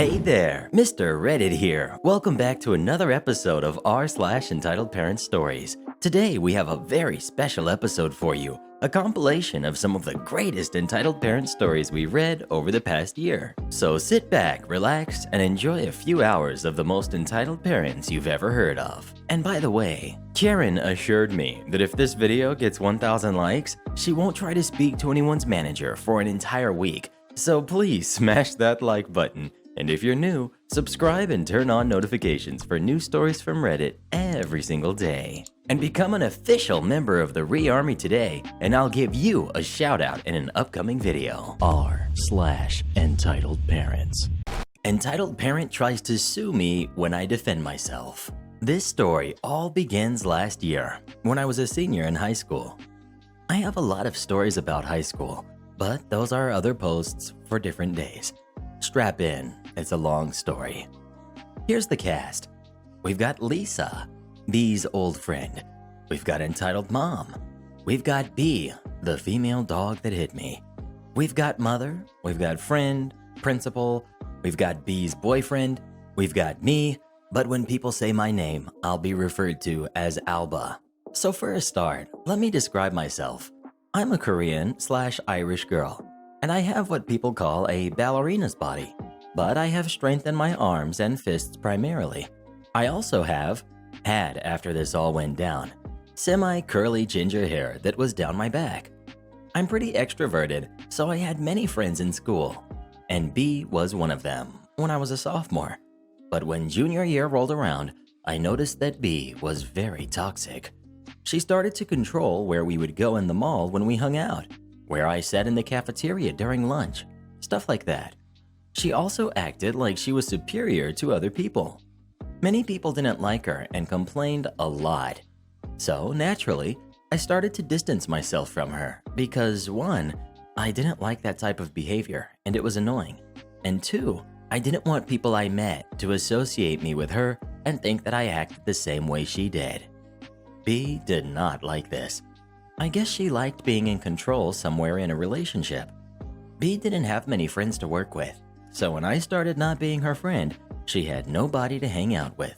Hey there, Mr. Reddit here. Welcome back to another episode of r/Entitled Parents Stories. Today we have a very special episode for you, a compilation of some of the greatest entitled parent stories we read over the past year. So sit back, relax, and enjoy a few hours of the most entitled parents you've ever heard of. And by the way, Karen assured me that if this video gets 1,000 likes, she won't try to speak to anyone's manager for an entire week. So please smash that like button. And if you're new, subscribe and turn on notifications for new stories from Reddit every single day. And become an official member of the Re-Army today, and I'll give you a shout out in an upcoming video. r/Entitled Parents. Entitled Parent tries to sue me when I defend myself. This story all begins last year, when I was a senior in high school. I have a lot of stories about high school, but those are other posts for different days. Strap in, it's a long story. Here's the cast. We've got Lisa, B's old friend. We've got Entitled Mom. We've got B, the female dog that hit me. We've got Mother. We've got Friend, Principal. We've got B's boyfriend. We've got me. But when people say my name, I'll be referred to as Alba. So for a start, let me describe myself. I'm a Korean/Irish girl, and I have what people call a ballerina's body, but I have strength in my arms and fists primarily. I also had after this all went down, semi-curly ginger hair that was down my back. I'm pretty extroverted, so I had many friends in school, and B was one of them when I was a sophomore. But when junior year rolled around, I noticed that B was very toxic. She started to control where we would go in the mall when we hung out, where I sat in the cafeteria during lunch, stuff like that. She also acted like she was superior to other people. Many people didn't like her and complained a lot. So naturally, I started to distance myself from her because 1, I didn't like that type of behavior and it was annoying. And 2, I didn't want people I met to associate me with her and think that I acted the same way she did. B did not like this. I guess she liked being in control somewhere in a relationship. B didn't have many friends to work with, so when I started not being her friend, she had nobody to hang out with.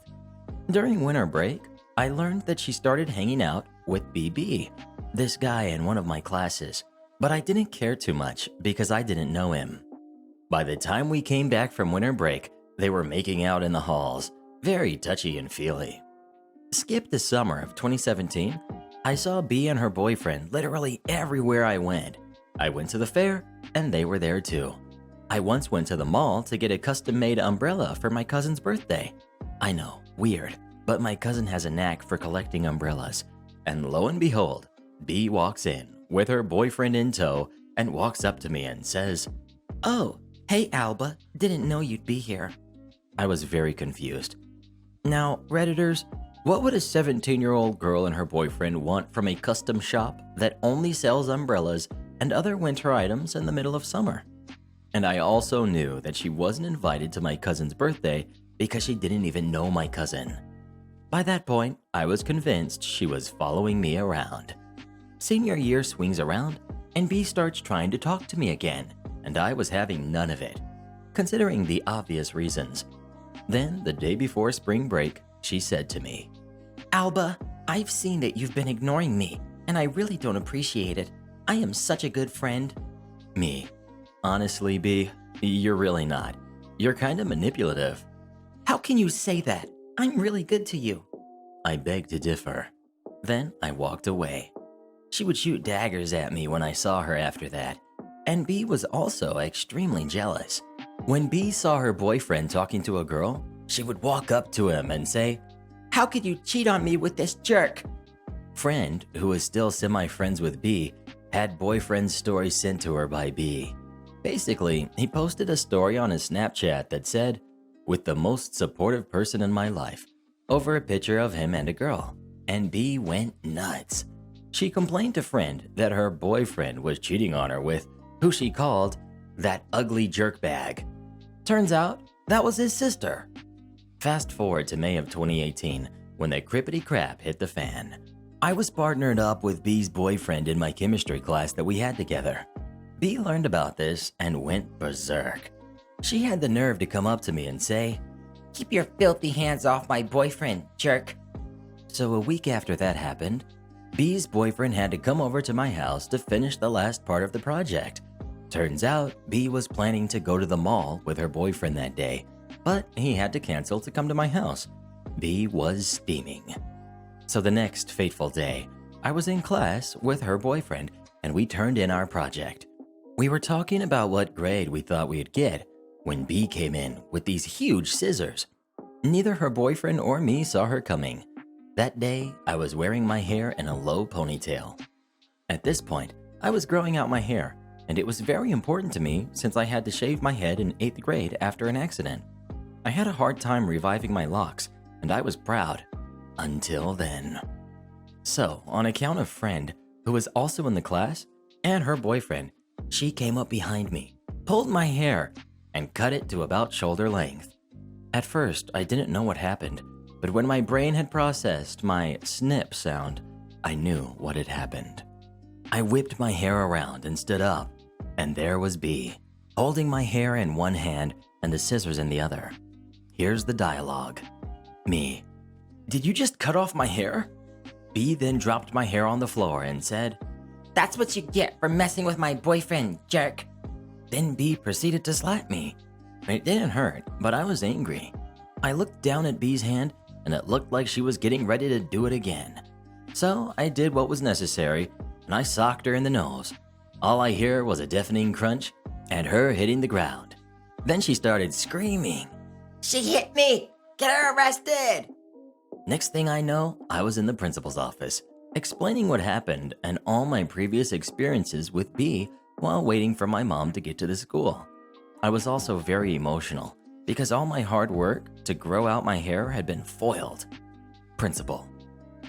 During winter break, I learned that she started hanging out with BB, this guy in one of my classes, but I didn't care too much because I didn't know him. By the time we came back from winter break, they were making out in the halls, very touchy and feely. Skip the summer of 2017, I saw B and her boyfriend literally everywhere I went. I went to the fair, and they were there too. I once went to the mall to get a custom-made umbrella for my cousin's birthday. I know, weird, but my cousin has a knack for collecting umbrellas. And lo and behold, B walks in with her boyfriend in tow and walks up to me and says, "Oh, hey Alba, didn't know you'd be here." I was very confused. Now, Redditors, what would a 17-year-old girl and her boyfriend want from a custom shop that only sells umbrellas and other winter items in the middle of summer? And I also knew that she wasn't invited to my cousin's birthday because she didn't even know my cousin. By that point, I was convinced she was following me around. Senior year swings around, and B starts trying to talk to me again, and I was having none of it, considering the obvious reasons. Then, the day before spring break, she said to me, "Alba, I've seen that you've been ignoring me, and I really don't appreciate it. I am such a good friend." Me. Honestly, B, you're really not. You're kind of manipulative. "How can you say that? I'm really good to you." I begged to differ. Then I walked away. She would shoot daggers at me when I saw her after that, and B was also extremely jealous. When B saw her boyfriend talking to a girl, she would walk up to him and say, "How could you cheat on me with this jerk?" Friend, who was still semi-friends with B, had boyfriend's story sent to her by B. Basically, he posted a story on his Snapchat that said, "With the most supportive person in my life," over a picture of him and a girl, and B went nuts. She complained to friend that her boyfriend was cheating on her with who she called that ugly jerkbag. Turns out, that was his sister. Fast forward to May of 2018, when the crippity crap hit the fan. I was partnered up with B's boyfriend in my chemistry class that we had together. B learned about this and went berserk. She had the nerve to come up to me and say, "Keep your filthy hands off my boyfriend, jerk." so a week after that happened, B's boyfriend had to come over to my house to finish the last part of the project. Turns out, B was planning to go to the mall with her boyfriend that day, but he had to cancel to come to my house. B was steaming. So the next fateful day, I was in class with her boyfriend and we turned in our project. We were talking about what grade we thought we'd get when B came in with these huge scissors. Neither her boyfriend or me saw her coming. That day, I was wearing my hair in a low ponytail. At this point, I was growing out my hair, and it was very important to me since I had to shave my head in 8th grade after an accident. I had a hard time reviving my locks, and I was proud. Until then. So, on account of friend, who was also in the class, and her boyfriend, she came up behind me, pulled my hair, and cut it to about shoulder length. At first, I didn't know what happened, but when my brain had processed my snip sound, I knew what had happened. I whipped my hair around and stood up, and there was B, holding my hair in one hand and the scissors in the other. Here's the dialogue. Me: "Did you just cut off my hair?" B then dropped my hair on the floor and said, "That's what you get for messing with my boyfriend, jerk." Then B proceeded to slap me. It didn't hurt, but I was angry. I looked down at B's hand and it looked like she was getting ready to do it again. So I did what was necessary and I socked her in the nose. All I hear was a deafening crunch and her hitting the ground. Then she started screaming, "She hit me! Get her arrested!" Next thing I know, I was in the principal's office, explaining what happened and all my previous experiences with B while waiting for my mom to get to the school. I was also very emotional because all my hard work to grow out my hair had been foiled. Principal: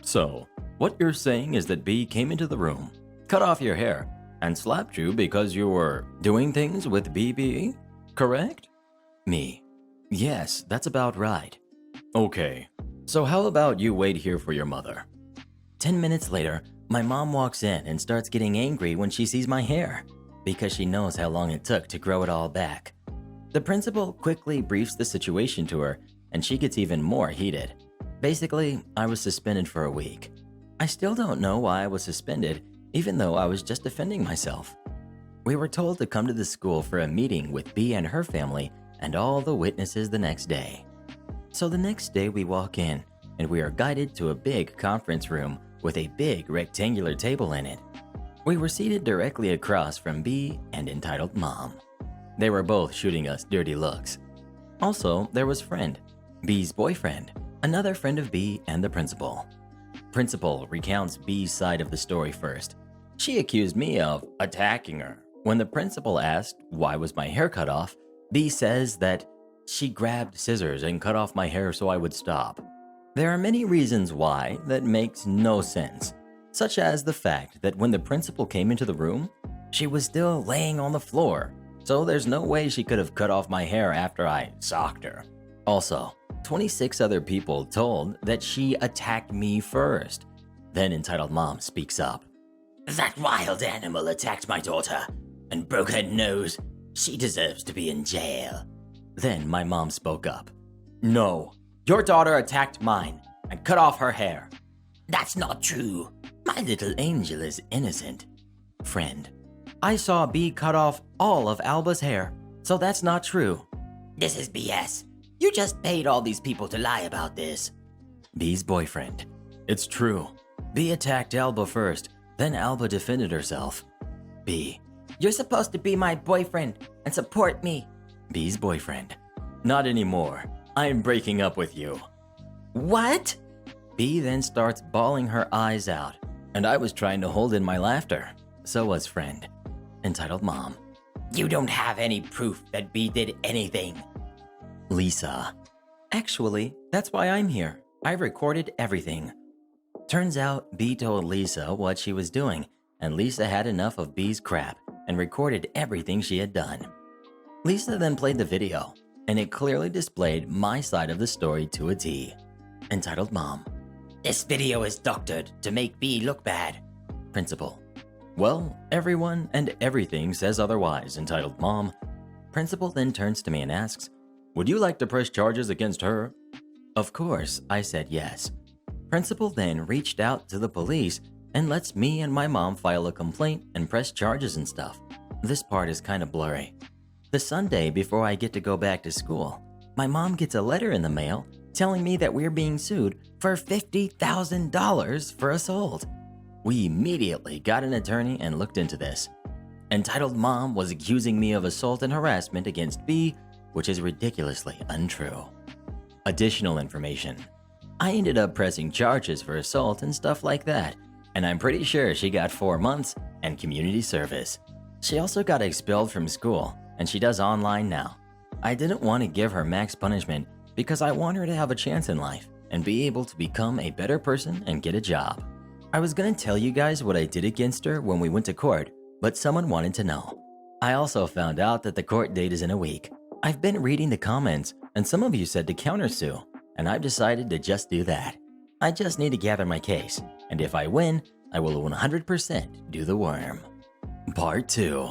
"So, what you're saying is that B came into the room, cut off your hair, and slapped you because you were doing things with BB, correct?" Me: "Yes, that's about right." "Okay, so how about you wait here for your mother?" 10 minutes later, my mom walks in and starts getting angry when she sees my hair because she knows how long it took to grow it all back. The principal quickly briefs the situation to her and she gets even more heated. Basically, I was suspended for a week. I still don't know why I was suspended, even though I was just defending myself. We were told to come to the school for a meeting with B and her family and all the witnesses the next day. So the next day we walk in and we are guided to a big conference room with a big rectangular table in it. We were seated directly across from B and entitled Mom. They were both shooting us dirty looks. Also, there was friend, B's boyfriend, another friend of B and the principal. Principal recounts B's side of the story first. She accused me of attacking her. When the principal asked why was my hair cut off, B says that she grabbed scissors and cut off my hair so I would stop. There are many reasons why that makes no sense, such as the fact that when the principal came into the room, she was still laying on the floor, so there's no way she could have cut off my hair after I socked her. Also, 26 other people told that she attacked me first. Then entitled Mom speaks up. "That wild animal attacked my daughter and broke her nose. She deserves to be in jail." Then my mom spoke up. "No, your daughter attacked mine and cut off her hair." "That's not true. My little angel is innocent." Friend: "I saw B cut off all of Alba's hair, so that's not true." "This is BS. You just paid all these people to lie about this." B's boyfriend: "It's true. B attacked Alba first, then Alba defended herself." B: "You're supposed to be my boyfriend and support me." B's boyfriend: "Not anymore. I am breaking up with you." "What?" B then starts bawling her eyes out, and I was trying to hold in my laughter. So was friend, entitled Mom. "You don't have any proof that B did anything." Lisa: "Actually, that's why I'm here. I recorded everything." Turns out B told Lisa what she was doing, and Lisa had enough of B's crap and recorded everything she had done. Lisa then played the video, and it clearly displayed my side of the story to a T. Entitled Mom: "This video is doctored to make B look bad." Principal: "Well, everyone and everything says otherwise, entitled Mom." Principal then turns to me and asks, "Would you like to press charges against her?" Of course, I said yes. Principal then reached out to the police and lets me and my mom file a complaint and press charges and stuff. This part is kind of blurry. The Sunday before I get to go back to school, my mom gets a letter in the mail telling me that we're being sued for $50,000 for assault. We immediately got an attorney and looked into this. Entitled Mom was accusing me of assault and harassment against B, which is ridiculously untrue. Additional information. I ended up pressing charges for assault and stuff like that, and I'm pretty sure she got 4 months and community service. She also got expelled from school, and she does online now. I didn't want to give her max punishment because I want her to have a chance in life and be able to become a better person and get a job. I was gonna tell you guys what I did against her when we went to court, but someone wanted to know. I also found out that the court date is in a week. I've been reading the comments, and some of you said to countersue, and I've decided to just do that. I just need to gather my case, and if I win, I will 100% do the worm. Part 2.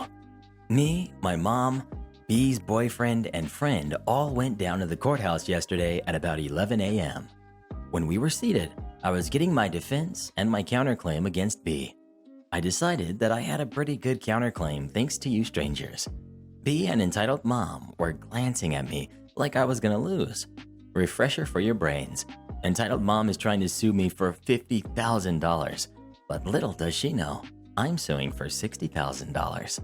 Me, my mom, B's boyfriend, and friend all went down to the courthouse yesterday at about 11 a.m. When we were seated, I was getting my defense and my counterclaim against B. I decided that I had a pretty good counterclaim thanks to you strangers. B and Entitled Mom were glancing at me like I was gonna lose. Refresher for your brains. Entitled Mom is trying to sue me for $50,000, but little does she know, I'm suing for $60,000.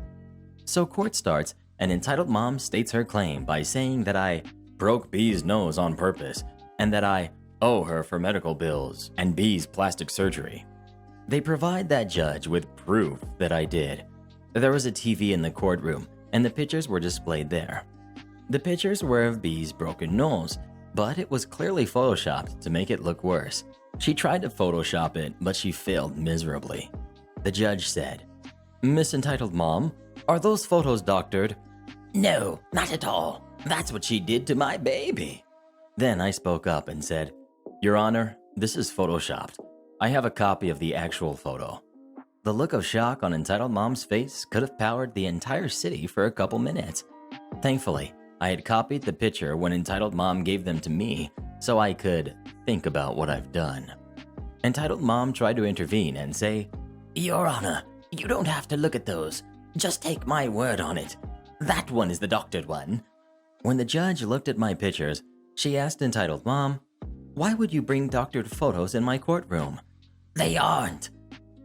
So court starts, and Entitled Mom states her claim by saying that I broke B's nose on purpose and that I owe her for medical bills and B's plastic surgery. They provide that judge with proof that I did. There was a TV in the courtroom, and the pictures were displayed there. The pictures were of B's broken nose, but it was clearly photoshopped to make it look worse. She tried to Photoshop it, but she failed miserably. The judge said, "Miss Entitled Mom, are those photos doctored?" No, not at all. That's what she did to my baby. Then I spoke up and said, "Your Honor, this is photoshopped. I have a copy of the actual photo." The look of shock on Entitled Mom's face could have powered the entire city for a couple minutes. Thankfully, I had copied the picture when Entitled Mom gave them to me so I could think about what I've done. Entitled Mom tried to intervene and say, Your Honor, you don't have to look at those. Just take my word on it. That one is the doctored one. When the judge looked at my pictures, she asked Entitled Mom, "Why would you bring doctored photos in my courtroom?" They aren't.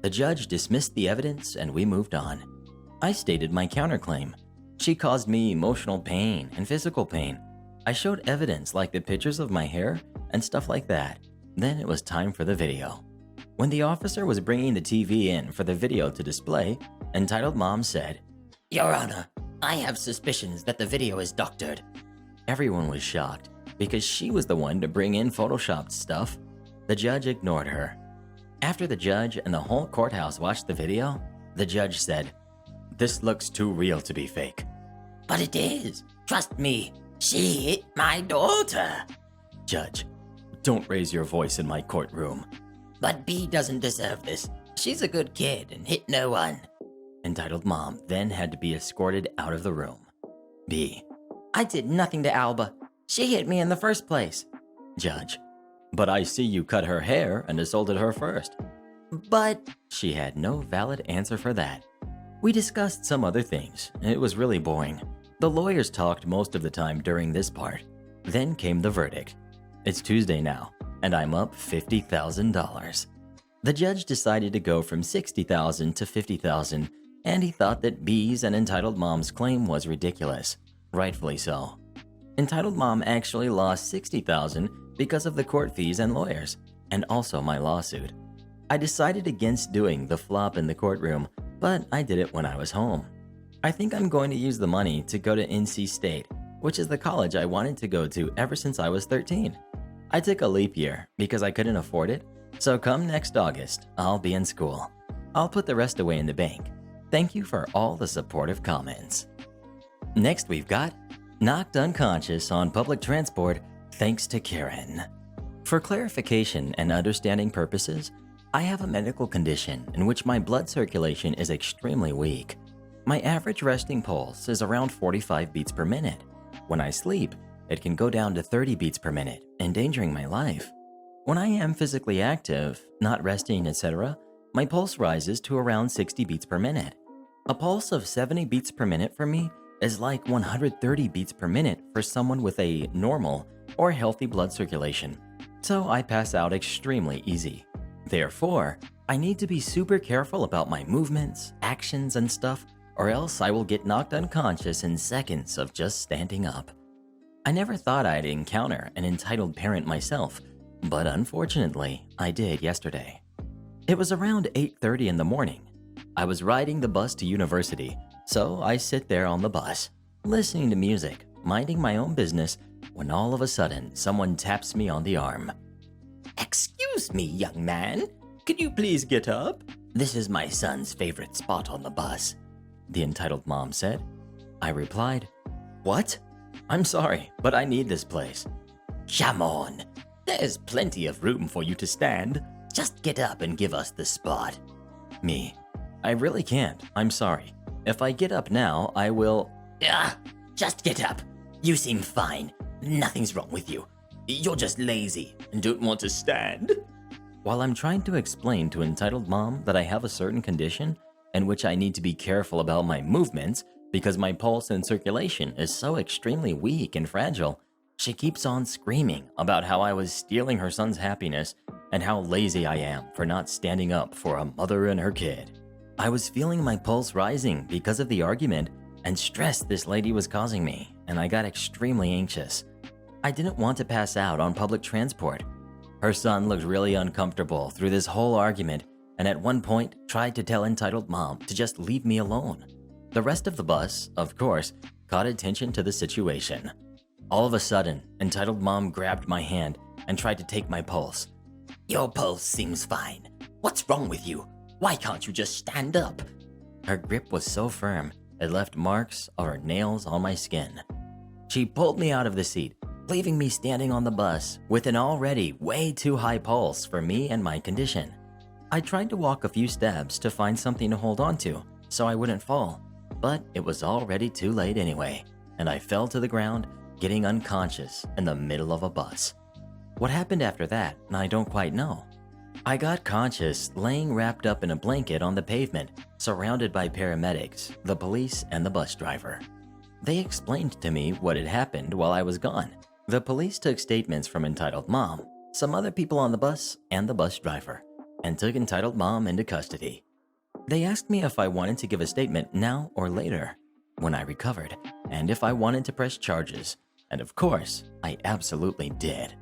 The judge dismissed the evidence and we moved on. I stated my counterclaim. She caused me emotional pain and physical pain. I showed evidence like the pictures of my hair and stuff like that. Then it was time for the video. When the officer was bringing the TV in for the video to display, Entitled Mom said, Your Honor, I have suspicions that the video is doctored. Everyone was shocked because she was the one to bring in photoshopped stuff. The judge ignored her. After the judge and the whole courthouse watched the video, the judge said, "This looks too real to be fake." But it is. Trust me, she hit my daughter. Judge, don't raise your voice in my courtroom. But B doesn't deserve this. She's a good kid and hit no one. Entitled Mom then had to be escorted out of the room. B, I did nothing to Alba. She hit me in the first place. Judge, but I see you cut her hair and assaulted her first. But she had no valid answer for that. We discussed some other things. It was really boring. The lawyers talked most of the time during this part. Then came the verdict. It's Tuesday now, and I'm up $50,000. The judge decided to go from $60,000 to $50,000, and he thought that B's and Entitled Mom's claim was ridiculous. Rightfully so. Entitled Mom actually lost $60,000 because of the court fees and lawyers, and also my lawsuit. I decided against doing the flop in the courtroom, but I did it when I was home. I think I'm going to use the money to go to NC State, which is the college I wanted to go to ever since I was 13. I took a leap year because I couldn't afford it, so come next August, I'll be in school. I'll put the rest away in the bank. Thank you for all the supportive comments. Next we've got knocked unconscious on public transport thanks to Karen. For clarification and understanding purposes, I have a medical condition in which my blood circulation is extremely weak. My average resting pulse is around 45 beats per minute. When I sleep, it can go down to 30 beats per minute, endangering my life. When I am physically active, not resting, etc., my pulse rises to around 60 beats per minute. A pulse of 70 beats per minute for me is like 130 beats per minute for someone with a normal or healthy blood circulation, so I pass out extremely easy. Therefore, I need to be super careful about my movements, actions, and stuff, or else I will get knocked unconscious in seconds of just standing up. I never thought I'd encounter an entitled parent myself, but unfortunately, I did yesterday. It was around 8:30 in the morning. I was riding the bus to university, so I sit there on the bus, listening to music, minding my own business, when all of a sudden someone taps me on the arm. Excuse me, young man. Could you please get up? This is my son's favorite spot on the bus, the entitled mom said. I replied, "What? I'm sorry, but I need this place." Come on. There's plenty of room for you to stand. Just get up and give us the spot. Me, I really can't. I'm sorry. If I get up now, I will... Just get up. You seem fine. Nothing's wrong with you. You're just lazy and don't want to stand. While I'm trying to explain to entitled mom that I have a certain condition in which I need to be careful about my movements because my pulse and circulation is so extremely weak and fragile, she keeps on screaming about how I was stealing her son's happiness and how lazy I am for not standing up for a mother and her kid. I was feeling my pulse rising because of the argument and stress this lady was causing me, and I got extremely anxious. I didn't want to pass out on public transport. Her son looked really uncomfortable through this whole argument and at one point tried to tell entitled mom to just leave me alone. The rest of the bus, of course, caught attention to the situation. All of a sudden, entitled mom grabbed my hand and tried to take my pulse. Your pulse seems fine. What's wrong with you? Why can't you just stand up? Her grip was so firm, it left marks of her nails on my skin. She pulled me out of the seat, leaving me standing on the bus with an already way too high pulse for me and my condition. I tried to walk a few steps to find something to hold on to so I wouldn't fall, but it was already too late anyway, and I fell to the ground, getting unconscious in the middle of a bus. What happened after that, I don't quite know. I got conscious laying wrapped up in a blanket on the pavement, surrounded by paramedics, the police, and the bus driver. They explained to me what had happened while I was gone. The police took statements from entitled mom, some other people on the bus, and the bus driver, and took entitled mom into custody. They asked me if I wanted to give a statement now or later, when I recovered, and if I wanted to press charges, and of course, I absolutely did.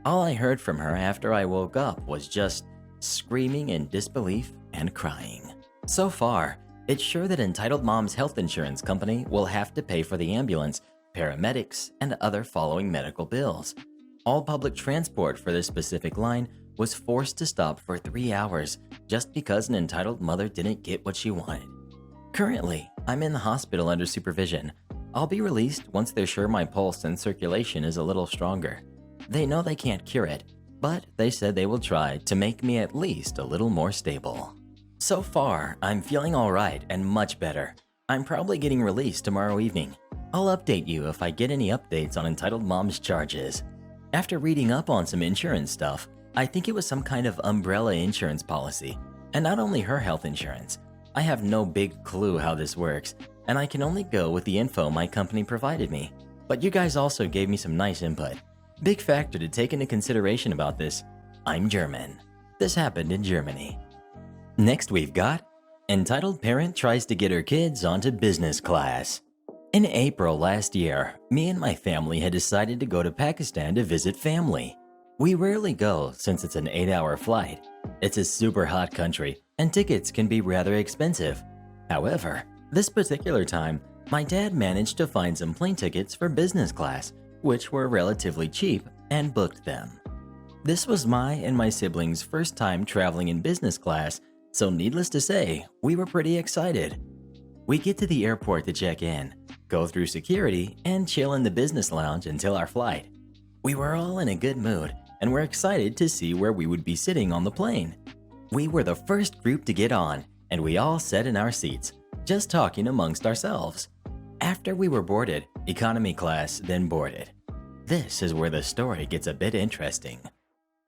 All I heard from her after I woke up was just screaming in disbelief and crying. So far, it's sure that entitled mom's health insurance company will have to pay for the ambulance, paramedics, and other following medical bills. All public transport for this specific line was forced to stop for 3 hours just because an entitled mother didn't get what she wanted. Currently, I'm in the hospital under supervision. I'll be released once they're sure my pulse and circulation is a little stronger. They know they can't cure it, but they said they will try to make me at least a little more stable. So far, I'm feeling alright and much better. I'm probably getting released tomorrow evening. I'll update you if I get any updates on entitled mom's charges. After reading up on some insurance stuff, I think it was some kind of umbrella insurance policy, and not only her health insurance. I have no big clue how this works, and I can only go with the info my company provided me. But you guys also gave me some nice input. Big factor to take into consideration about this, I'm German. This happened in Germany. Next we've got, entitled parent tries to get her kids onto business class. In April last year, me and my family had decided to go to Pakistan to visit family. We rarely go since it's an 8-hour flight. It's a super hot country and tickets can be rather expensive. However, this particular time, my dad managed to find some plane tickets for business class, which were relatively cheap, and booked them. This was my and my siblings' first time traveling in business class, so needless to say, we were pretty excited. We get to the airport to check in, go through security, and chill in the business lounge until our flight. We were all in a good mood and were excited to see where we would be sitting on the plane. We were the first group to get on, and we all sat in our seats. just talking amongst ourselves. After we were boarded, economy class then boarded. This is where the story gets a bit interesting.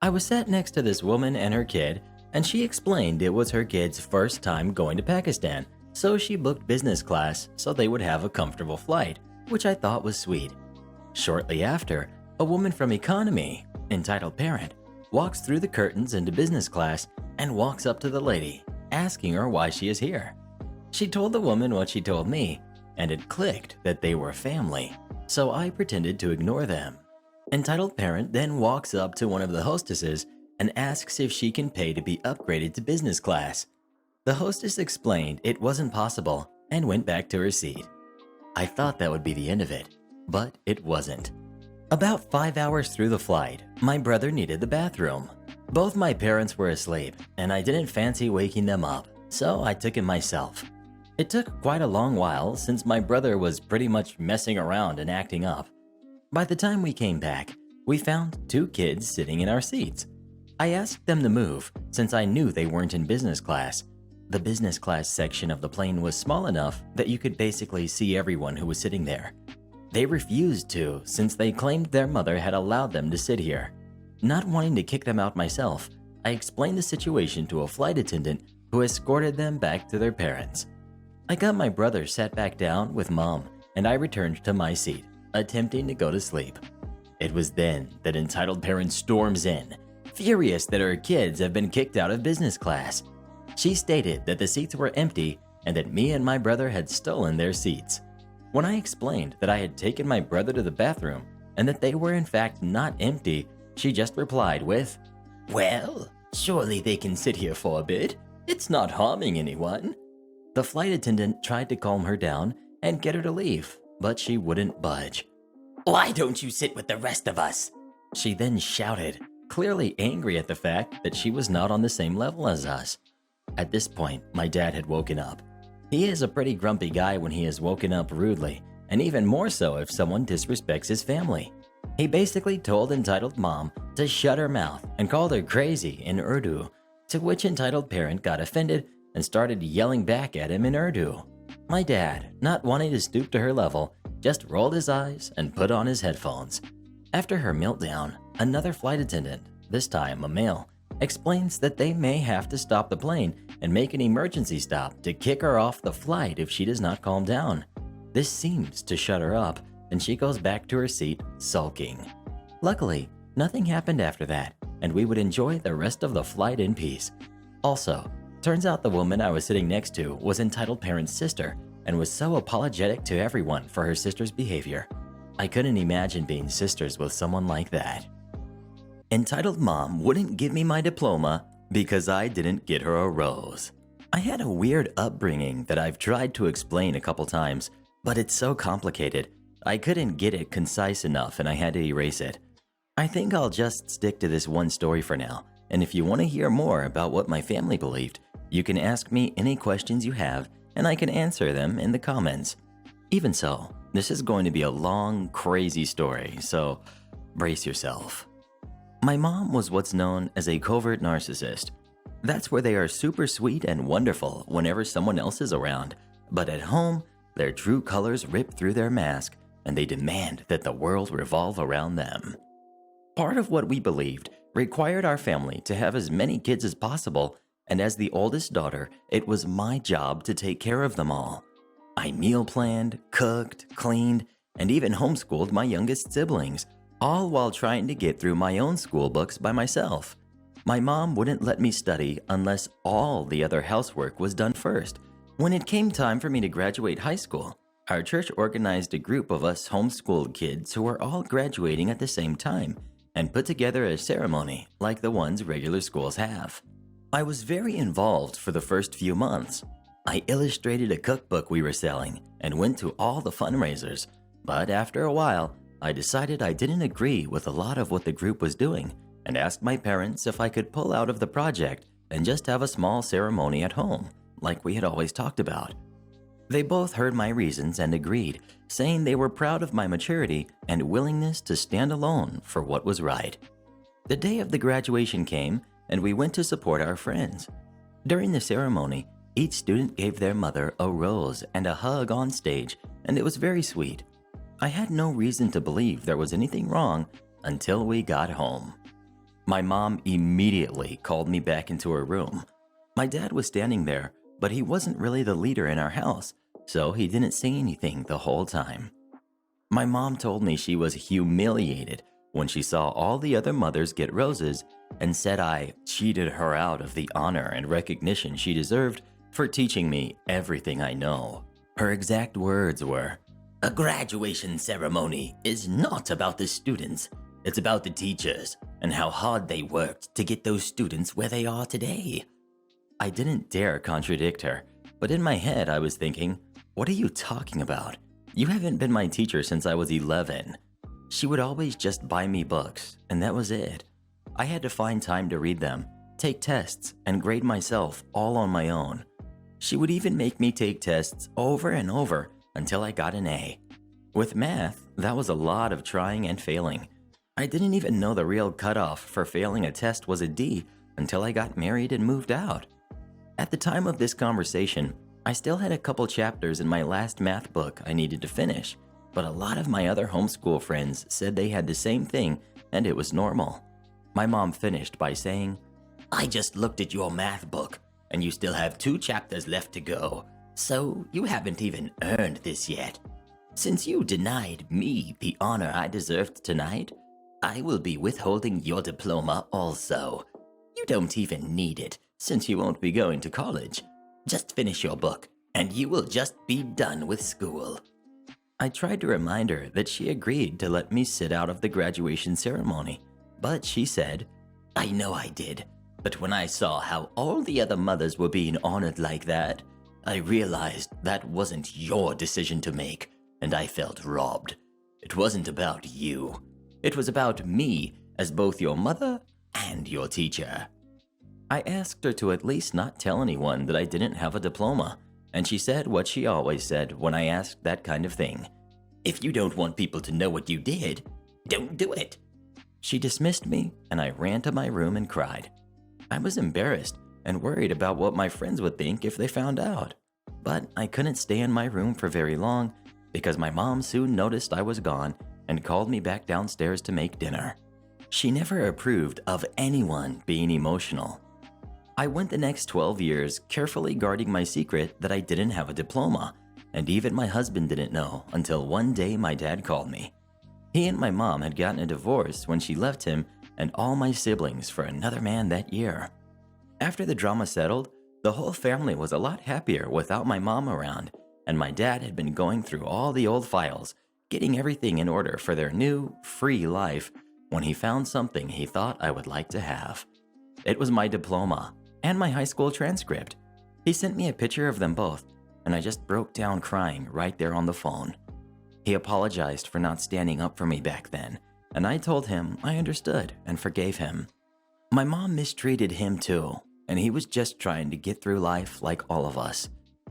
I was sat next to this woman and her kid, and she explained it was her kid's first time going to Pakistan, so she booked business class so they would have a comfortable flight, which I thought was sweet. Shortly after, a woman from economy, entitled parent, walks through the curtains into business class and walks up to the lady, asking her why she is here. She told the woman what she told me, and it clicked that they were family, so I pretended to ignore them. Entitled parent then walks up to one of the hostesses and asks if she can pay to be upgraded to business class. The hostess explained it wasn't possible and went back to her seat. I thought that would be the end of it, but it wasn't. About 5 hours through the flight, my brother needed the bathroom. Both my parents were asleep, and I didn't fancy waking them up, so I took him myself. It took quite a long while since my brother was pretty much messing around and acting up. By the time we came back, we found 2 kids sitting in our seats. I asked them to move since I knew they weren't in business class. The business class section of the plane was small enough that you could basically see everyone who was sitting there. They refused to since they claimed their mother had allowed them to sit here. Not wanting to kick them out myself, I explained the situation to a flight attendant who escorted them back to their parents. I got my brother sat back down with mom and I returned to my seat, attempting to go to sleep. It was then that entitled parent storms in, furious that her kids have been kicked out of business class. She stated that the seats were empty and that me and my brother had stolen their seats. When I explained that I had taken my brother to the bathroom and that they were in fact not empty, she just replied with, "Well, surely they can sit here for a bit. It's not harming anyone." The flight attendant tried to calm her down and get her to leave, but she wouldn't budge. Why don't you sit with the rest of us? She then shouted, clearly angry at the fact that she was not on the same level as us. At this point, my dad had woken up. He is a pretty grumpy guy when he is woken up rudely, and even more so if someone disrespects his family. He basically told entitled mom to shut her mouth and called her crazy in Urdu, to which entitled parent got offended and started yelling back at him in Urdu. My dad, not wanting to stoop to her level, just rolled his eyes and put on his headphones. After her meltdown, another flight attendant, this time a male, explains that they may have to stop the plane and make an emergency stop to kick her off the flight if she does not calm down. This seems to shut her up, and she goes back to her seat sulking. Luckily, nothing happened after that, and we would enjoy the rest of the flight in peace. Also, turns out the woman I was sitting next to was entitled parent's sister and was so apologetic to everyone for her sister's behavior. I couldn't imagine being sisters with someone like that. Entitled mom wouldn't give me my diploma because I didn't get her a rose. I had a weird upbringing that I've tried to explain a couple times, but it's so complicated. I couldn't get it concise enough and I had to erase it. I think I'll just stick to this one story for now, and if you want to hear more about what my family believed, you can ask me any questions you have and I can answer them in the comments. Even so, this is going to be a long, crazy story, so brace yourself. My mom was what's known as a covert narcissist. That's where they are super sweet and wonderful whenever someone else is around, but at home, their true colors rip through their mask and they demand that the world revolve around them. Part of what we believed required our family to have as many kids as possible, and as the oldest daughter, it was my job to take care of them all. I meal planned, cooked, cleaned, and even homeschooled my youngest siblings, all while trying to get through my own school books by myself. My mom wouldn't let me study unless all the other housework was done first. When it came time for me to graduate high school, our church organized a group of us homeschooled kids who were all graduating at the same time and put together a ceremony like the ones regular schools have. I was very involved for the first few months. I illustrated a cookbook we were selling and went to all the fundraisers, but after a while, I decided I didn't agree with a lot of what the group was doing and asked my parents if I could pull out of the project and just have a small ceremony at home, like we had always talked about. They both heard my reasons and agreed, saying they were proud of my maturity and willingness to stand alone for what was right. The day of the graduation came, and we went to support our friends. During the ceremony, Each student gave their mother a rose and a hug on stage, and it was very sweet. I had no reason to believe there was anything wrong until we got home. My mom immediately called me back into her room. My dad was standing there, but he wasn't really the leader in our house, so he didn't say anything the whole time. My mom told me she was humiliated when she saw all the other mothers get roses and said I cheated her out of the honor and recognition she deserved for teaching me everything I know. Her exact words were, A graduation ceremony is not about the students. It's about the teachers and how hard they worked to get those students where they are today. I didn't dare contradict her, but in my head I was thinking, what are you talking about? You haven't been my teacher since I was 11. She would always just buy me books, and that was it. I had to find time to read them, take tests, and grade myself all on my own. She would even make me take tests over and over until I got an A. With math, that was a lot of trying and failing. I didn't even know the real cutoff for failing a test was a D until I got married and moved out. At the time of this conversation, I still had a couple chapters in my last math book I needed to finish, but a lot of my other homeschool friends said they had the same thing and it was normal. My mom finished by saying, I just looked at your math book, and you still have 2 chapters left to go, so you haven't even earned this yet. Since you denied me the honor I deserved tonight, I will be withholding your diploma also. You don't even need it, since you won't be going to college. Just finish your book, and you will just be done with school. I tried to remind her that she agreed to let me sit out of the graduation ceremony, but she said, I know I did, but when I saw how all the other mothers were being honored like that, I realized that wasn't your decision to make, and I felt robbed. It wasn't about you. It was about me as both your mother and your teacher. I asked her to at least not tell anyone that I didn't have a diploma, and she said what she always said when I asked that kind of thing. If you don't want people to know what you did, don't do it. She dismissed me, and I ran to my room and cried. I was embarrassed and worried about what my friends would think if they found out. But I couldn't stay in my room for very long because my mom soon noticed I was gone and called me back downstairs to make dinner. She never approved of anyone being emotional. I went the next 12 years carefully guarding my secret that I didn't have a diploma, and even my husband didn't know until one day my dad called me. He and my mom had gotten a divorce when she left him and all my siblings for another man that year. After the drama settled, the whole family was a lot happier without my mom around, and my dad had been going through all the old files, getting everything in order for their new, free life when he found something he thought I would like to have. It was my diploma and my high school transcript. He sent me a picture of them both, and I just broke down crying right there on the phone. He apologized for not standing up for me back then, and I told him I understood and forgave him. My mom mistreated him too, and he was just trying to get through life like all of us.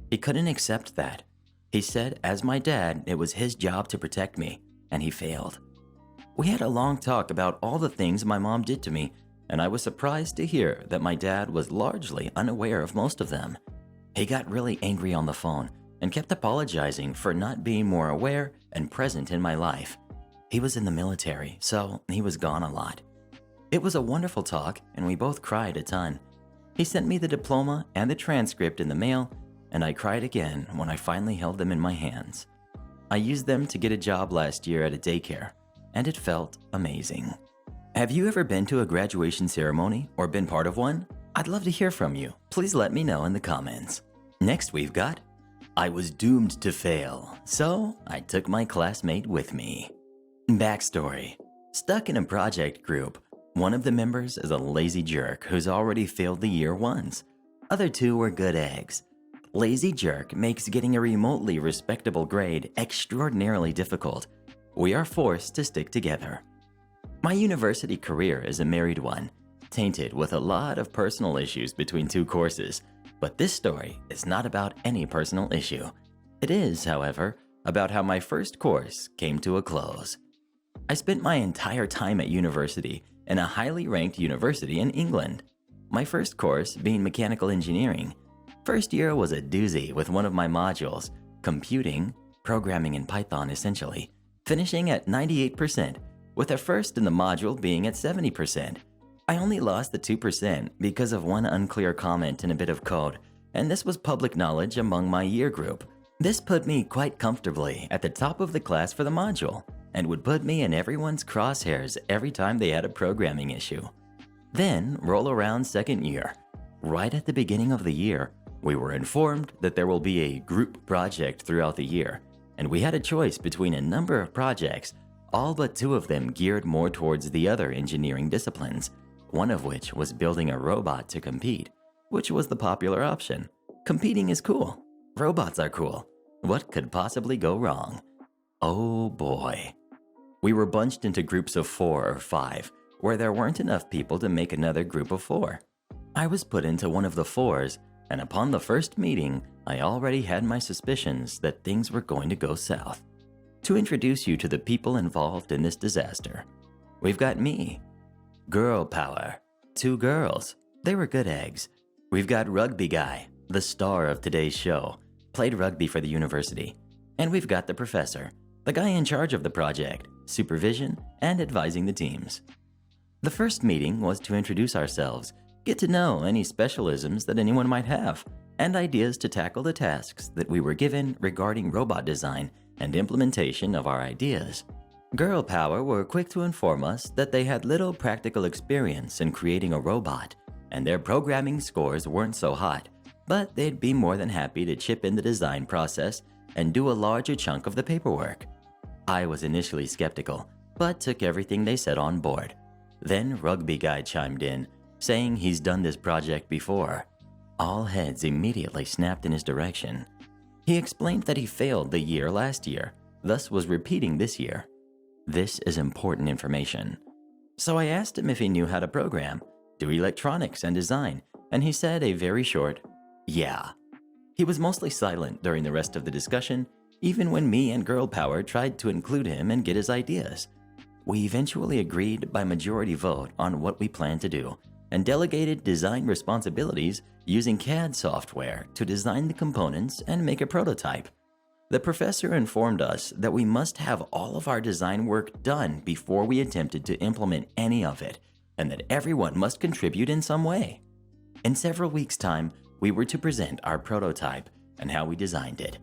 He couldn't accept that. He said, as my dad, it was his job to protect me, and he failed. We had a long talk about all the things my mom did to me, and I was surprised to hear that my dad was largely unaware of most of them. He got really angry on the phone and kept apologizing for not being more aware and present in my life. He was in the military, so he was gone a lot. It was a wonderful talk, and we both cried a ton. He sent me the diploma and the transcript in the mail, and I cried again when I finally held them in my hands. I used them to get a job last year at a daycare, and it felt amazing. Have you ever been to a graduation ceremony or been part of one? I'd love to hear from you. Please let me know in the comments. Next we've got, I was doomed to fail, so I took my classmate with me. Backstory. Stuck in a project group, one of the members is a lazy jerk who's already failed the year once. Other 2 were good eggs. Lazy jerk makes getting a remotely respectable grade extraordinarily difficult. We are forced to stick together. My university career is a married one, tainted with a lot of personal issues between 2 courses, but this story is not about any personal issue. It is, however, about how my first course came to a close. I spent my entire time at university in a highly ranked university in England. My first course being mechanical engineering. First year was a doozy with one of my modules, computing, programming in Python essentially, finishing at 98%, with a first in the module being at 70%. I only lost the 2% because of one unclear comment in a bit of code, and this was public knowledge among my year group. This put me quite comfortably at the top of the class for the module, and would put me in everyone's crosshairs every time they had a programming issue. Then roll around second year. Right at the beginning of the year, we were informed that there will be a group project throughout the year, and we had a choice between a number of projects, all but 2 of them geared more towards the other engineering disciplines, one of which was building a robot to compete, which was the popular option. Competing is cool. Robots are cool. What could possibly go wrong? Oh boy. We were bunched into groups of 4 or 5, where there weren't enough people to make another group of 4. I was put into one of the 4s, and upon the first meeting, I already had my suspicions that things were going to go south. To introduce you to the people involved in this disaster, we've got me. Girl power. 2 girls. They were good eggs. We've got Rugby Guy, the star of today's show, played rugby for the university. And we've got the professor, the guy in charge of the project, supervision, and advising the teams. The first meeting was to introduce ourselves, get to know any specialisms that anyone might have, and ideas to tackle the tasks that we were given regarding robot design and implementation of our ideas. Girl Power were quick to inform us that they had little practical experience in creating a robot, and their programming scores weren't so hot, but they'd be more than happy to chip in the design process and do a larger chunk of the paperwork. I was initially skeptical, but took everything they said on board. Then Rugby Guy chimed in, saying he's done this project before. All heads immediately snapped in his direction. He explained that he failed the year last year, thus was repeating this year. This is important information. So I asked him if he knew how to program, do electronics and design, and he said a very short, yeah. He was mostly silent during the rest of the discussion, even when me and Girl Power tried to include him and get his ideas. We eventually agreed by majority vote on what we planned to do, and delegated design responsibilities using CAD software to design the components and make a prototype. The professor informed us that we must have all of our design work done before we attempted to implement any of it, and that everyone must contribute in some way. In several weeks' time, we were to present our prototype and how we designed it.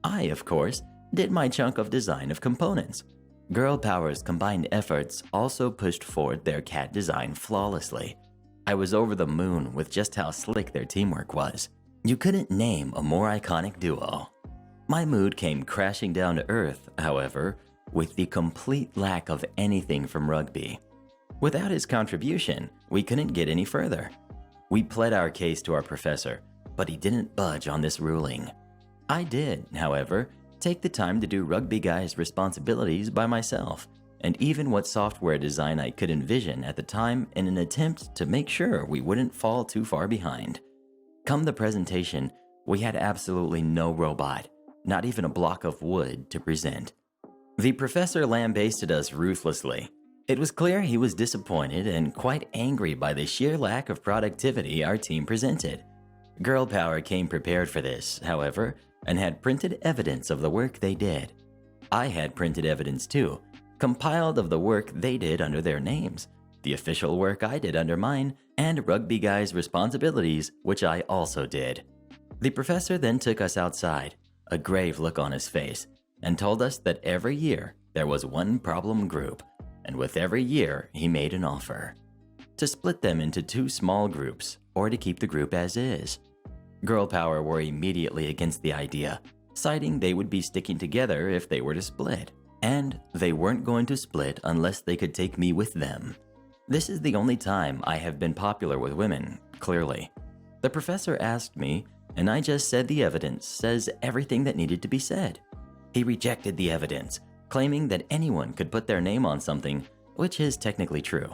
I, of course, did my chunk of design of components. Girl Power's combined efforts also pushed forward their CAD design flawlessly. I was over the moon with just how slick their teamwork was. You couldn't name a more iconic duo. My mood came crashing down to earth, however, with the complete lack of anything from Rugby. Without his contribution, we couldn't get any further. We pled our case to our professor, but he didn't budge on this ruling. I did, however, take the time to do Rugby Guy's responsibilities by myself, and even what software design I could envision at the time in an attempt to make sure we wouldn't fall too far behind. Come the presentation, we had absolutely no robot, not even a block of wood to present. The professor lambasted us ruthlessly. It was clear he was disappointed and quite angry by the sheer lack of productivity our team presented. Girl Power came prepared for this, however, and had printed evidence of the work they did. I had printed evidence too, compiled of the work they did under their names, the official work I did under mine, and Rugby Guy's responsibilities, which I also did. The professor then took us outside, a grave look on his face, and told us that every year there was one problem group, and with every year he made an offer to split them into 2 small groups or to keep the group as is. Girl Power were immediately against the idea, citing they would be sticking together if they were to split, and they weren't going to split unless they could take me with them. This is the only time I have been popular with women, clearly. The professor asked me, and I just said the evidence says everything that needed to be said. He rejected the evidence, claiming that anyone could put their name on something, which is technically true.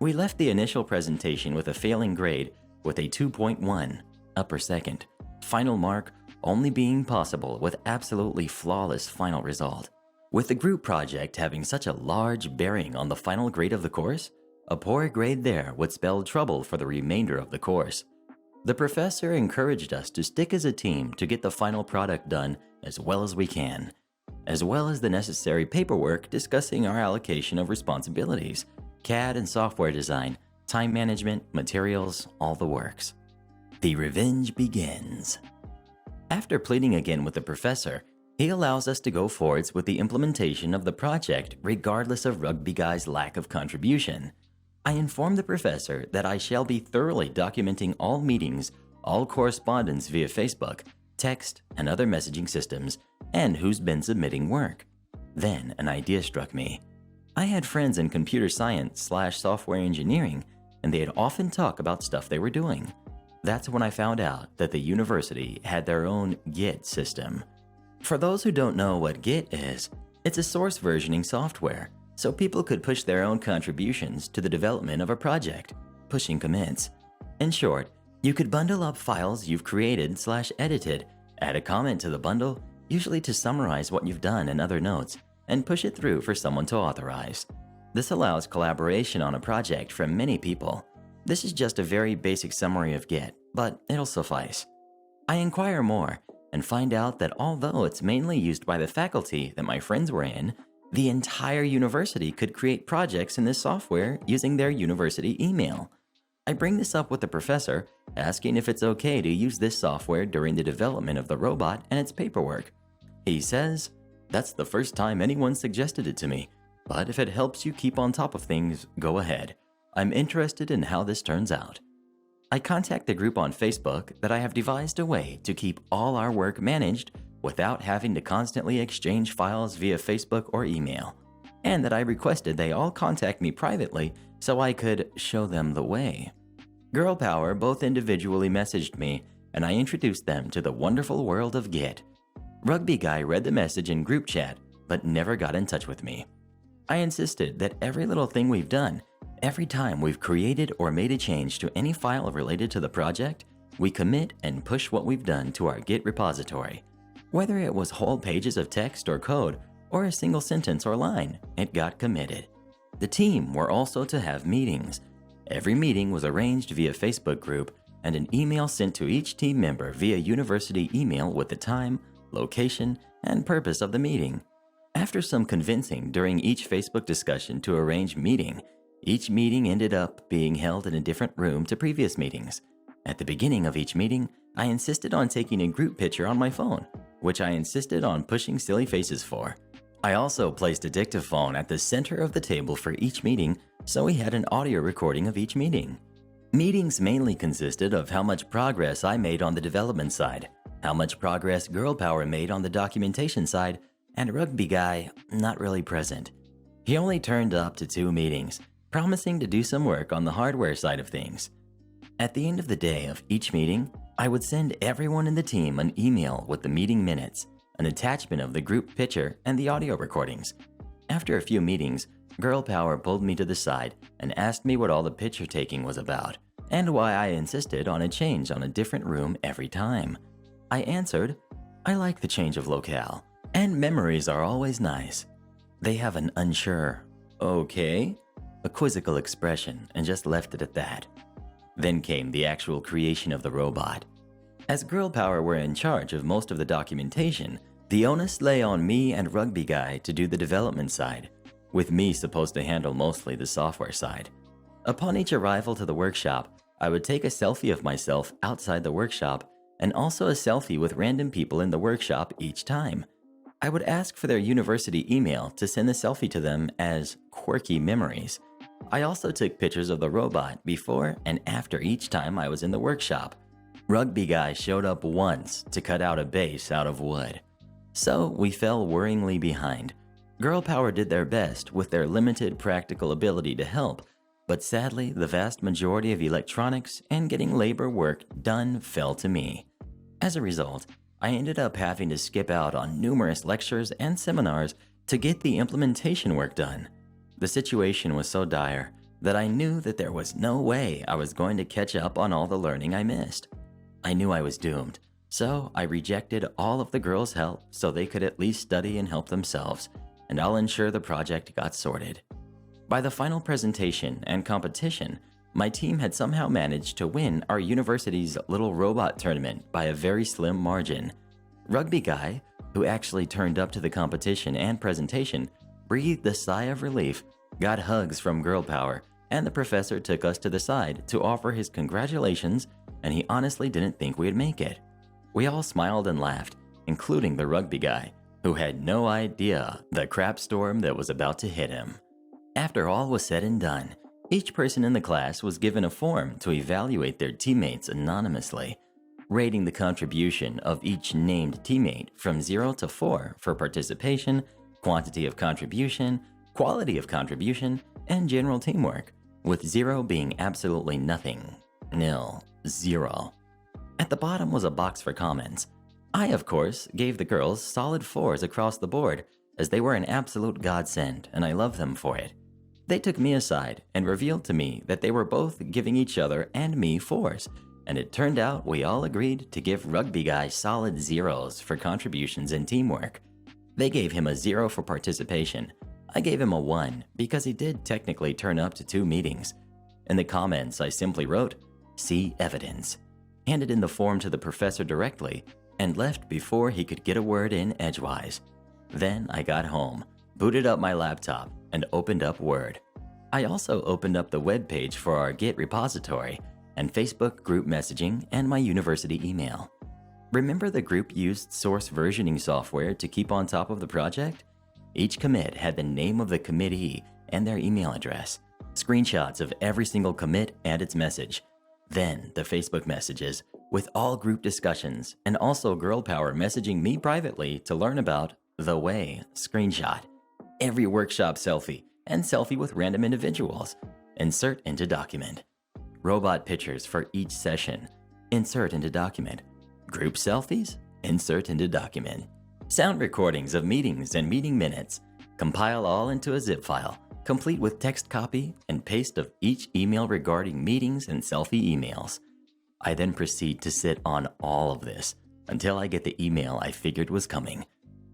We left the initial presentation with a failing grade with a 2.1, upper second, final mark only being possible with absolutely flawless final result. With the group project having such a large bearing on the final grade of the course, a poor grade there would spell trouble for the remainder of the course. The professor encouraged us to stick as a team to get the final product done as well as we can, as well as the necessary paperwork discussing our allocation of responsibilities, CAD and software design, time management, materials, all the works. The revenge begins. After pleading again with the professor, he allows us to go forwards with the implementation of the project regardless of Rugby Guy's lack of contribution. I inform the professor that I shall be thoroughly documenting all meetings, all correspondence via Facebook, text, and other messaging systems, and who's been submitting work. Then an idea struck me. I had friends in computer science/software engineering, and they'd often talk about stuff they were doing. That's when I found out that the university had their own Git system. For those who don't know what Git is, it's a source versioning software, so people could push their own contributions to the development of a project, pushing commits. In short, you could bundle up files you've created/edited, add a comment to the bundle, usually to summarize what you've done and other notes, and push it through for someone to authorize. This allows collaboration on a project from many people. This is just a very basic summary of Git, but it'll suffice. I inquire more and find out that although it's mainly used by the faculty that my friends were in, the entire university could create projects in this software using their university email. I bring this up with the professor, asking if it's okay to use this software during the development of the robot and its paperwork. He says, "That's the first time anyone suggested it to me, but if it helps you keep on top of things, go ahead. I'm interested in how this turns out." I contact the group on Facebook that I have devised a way to keep all our work managed without having to constantly exchange files via Facebook or email, and that I requested they all contact me privately so I could show them the way. Girl Power both individually messaged me, and I introduced them to the wonderful world of Git. Rugby Guy read the message in group chat, but never got in touch with me. I insisted that every little thing we've done, every time we've created or made a change to any file related to the project, we commit and push what we've done to our Git repository. Whether it was whole pages of text or code, or a single sentence or line, it got committed. The team were also to have meetings. Every meeting was arranged via Facebook group and an email sent to each team member via university email with the time, location, and purpose of the meeting. After some convincing during each Facebook discussion to arrange meeting, each meeting ended up being held in a different room to previous meetings. At the beginning of each meeting, I insisted on taking a group picture on my phone, which I insisted on pushing silly faces for. I also placed a dictaphone at the center of the table for each meeting, so we had an audio recording of each meeting. Meetings mainly consisted of how much progress I made on the development side, how much progress Girl Power made on the documentation side, and Rugby Guy not really present. He only turned up to 2 meetings, promising to do some work on the hardware side of things. At the end of the day of each meeting, I would send everyone in the team an email with the meeting minutes, an attachment of the group picture, and the audio recordings. After a few meetings, Girl Power pulled me to the side and asked me what all the picture taking was about, and why I insisted on a change on a different room every time. I answered, "I like the change of locale, and memories are always nice." They have an unsure, "Okay?" a quizzical expression, and just left it at that. Then came the actual creation of the robot. As Girl Power were in charge of most of the documentation, the onus lay on me and Rugby Guy to do the development side, with me supposed to handle mostly the software side. Upon each arrival to the workshop, I would take a selfie of myself outside the workshop and also a selfie with random people in the workshop each time. I would ask for their university email to send the selfie to them as quirky memories. I also took pictures of the robot before and after each time I was in the workshop. Rugby Guy showed up once to cut out a base out of wood. So we fell worryingly behind. Girl Power did their best with their limited practical ability to help, but sadly the vast majority of electronics and getting labor work done fell to me. As a result, I ended up having to skip out on numerous lectures and seminars to get the implementation work done. The situation was so dire that I knew that there was no way I was going to catch up on all the learning I missed. I knew I was doomed, so I rejected all of the girls' help so they could at least study and help themselves, and I'll ensure the project got sorted. By the final presentation and competition, My team had somehow managed to win our university's little robot tournament by a very slim margin. Rugby guy, who actually turned up to the competition and presentation, breathed a sigh of relief, got hugs from girl power, and the professor took us to the side to offer his congratulations, and he honestly didn't think we'd make it. We all smiled and laughed, including the rugby guy, who had no idea the crap storm that was about to hit him. After all was said and done, each person in the class was given a form to evaluate their teammates anonymously, rating the contribution of each named teammate from 0 to 4 for participation, quantity of contribution, quality of contribution, and general teamwork, with 0 being absolutely nothing. Nil. 0. At the bottom was a box for comments. I, of course, gave the girls solid 4s across the board, as they were an absolute godsend, and I love them for it. They took me aside and revealed to me that they were both giving each other and me 4s, and it turned out we all agreed to give Rugby Guy solid 0s for contributions and teamwork. They gave him a 0 for participation. I gave him a 1 because he did technically turn up to 2 meetings. In the comments, I simply wrote, "See evidence," handed in the form to the professor directly, and left before he could get a word in edgewise. Then I got home, booted up my laptop, and opened up Word. I also opened up the web page for our Git repository and Facebook group messaging and my university email. Remember the group used source versioning software to keep on top of the project? Each commit had the name of the committee and their email address, screenshots of every single commit and its message, then the Facebook messages with all group discussions, and also girl power messaging me privately to learn about the way screenshot, every workshop selfie, and selfie with random individuals, insert into document. Robot pictures for each session, insert into document. Group selfies, insert into document. Sound recordings of meetings and meeting minutes, compile all into a zip file, complete with text copy and paste of each email regarding meetings and selfie emails. I then proceed to sit on all of this until I get the email I figured was coming.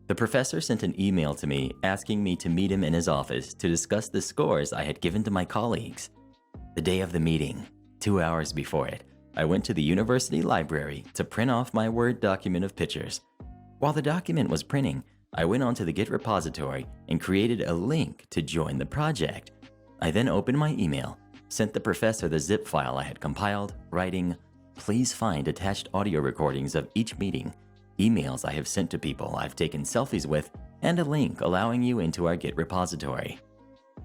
The professor sent an email to me asking me to meet him in his office to discuss the scores I had given to my colleagues. The day of the meeting, 2 hours before it, I went to the university library to print off my Word document of pictures. While the document was printing, I went onto the Git repository and created a link to join the project. I then opened my email, sent the professor the zip file I had compiled, writing, "Please find attached audio recordings of each meeting, emails I have sent to people I've taken selfies with, and a link allowing you into our Git repository."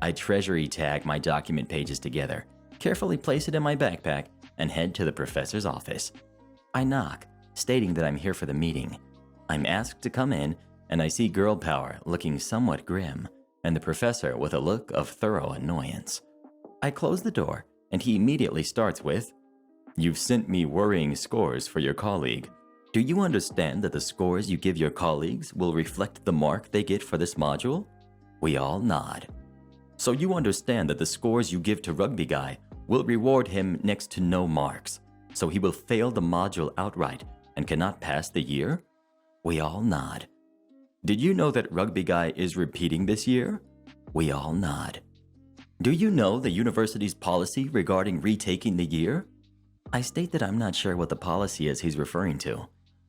I treasury tag my document pages together, carefully place it in my backpack, and head to the professor's office. I knock, stating that I'm here for the meeting. I'm asked to come in, and I see girl power looking somewhat grim, and the professor with a look of thorough annoyance. I close the door, and he immediately starts with, "You've sent me worrying scores for your colleague. Do you understand that the scores you give your colleagues will reflect the mark they get for this module?" We all nod. "So you understand that the scores you give to Rugby Guy will reward him next to no marks, so he will fail the module outright and cannot pass the year?" We all nod. "Did you know that Rugby Guy is repeating this year?" We all nod. "Do you know the university's policy regarding retaking the year?" I state that I'm not sure what the policy is he's referring to.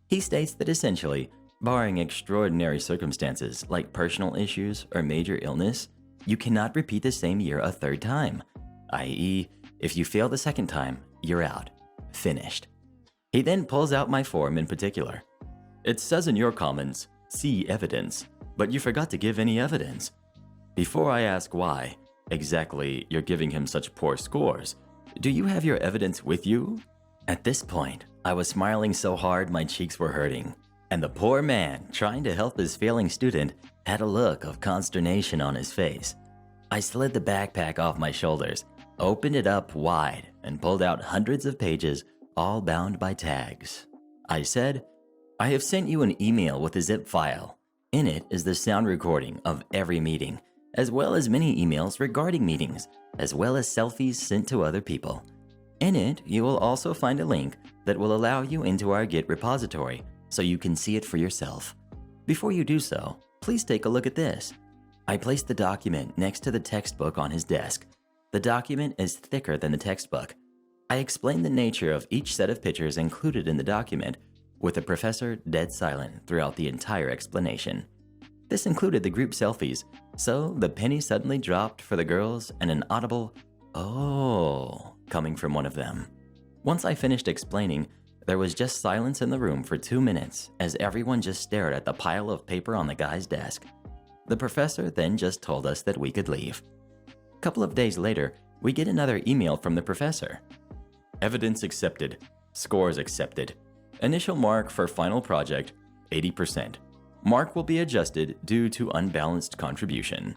He states that essentially, barring extraordinary circumstances like personal issues or major illness, you cannot repeat the same year a third time, i.e., if you fail the second time, you're out. Finished. He then pulls out my form in particular. "It says in your comments, 'See evidence,' but you forgot to give any evidence. Before I ask why exactly you're giving him such poor scores, do you have your evidence with you?" At this point, I was smiling so hard my cheeks were hurting, and the poor man trying to help his failing student had a look of consternation on his face. I slid the backpack off my shoulders, opened it up wide, and pulled out hundreds of pages, all bound by tags. I said, "I have sent you an email with a zip file. In it is the sound recording of every meeting, as well as many emails regarding meetings, as well as selfies sent to other people. In it, you will also find a link that will allow you into our Git repository so you can see it for yourself. Before you do so, please take a look at this." I placed the document next to the textbook on his desk. The document is thicker than the textbook. I explained the nature of each set of pictures included in the document, with the professor dead silent throughout the entire explanation. This included the group selfies, so the penny suddenly dropped for the girls and an audible, "Oh," coming from one of them. Once I finished explaining, there was just silence in the room for 2 minutes as everyone just stared at the pile of paper on the guy's desk. The professor then just told us that we could leave. A couple of days later, we get another email from the professor. Evidence accepted. Scores accepted. Initial mark for final project, 80%. Mark will be adjusted due to unbalanced contribution.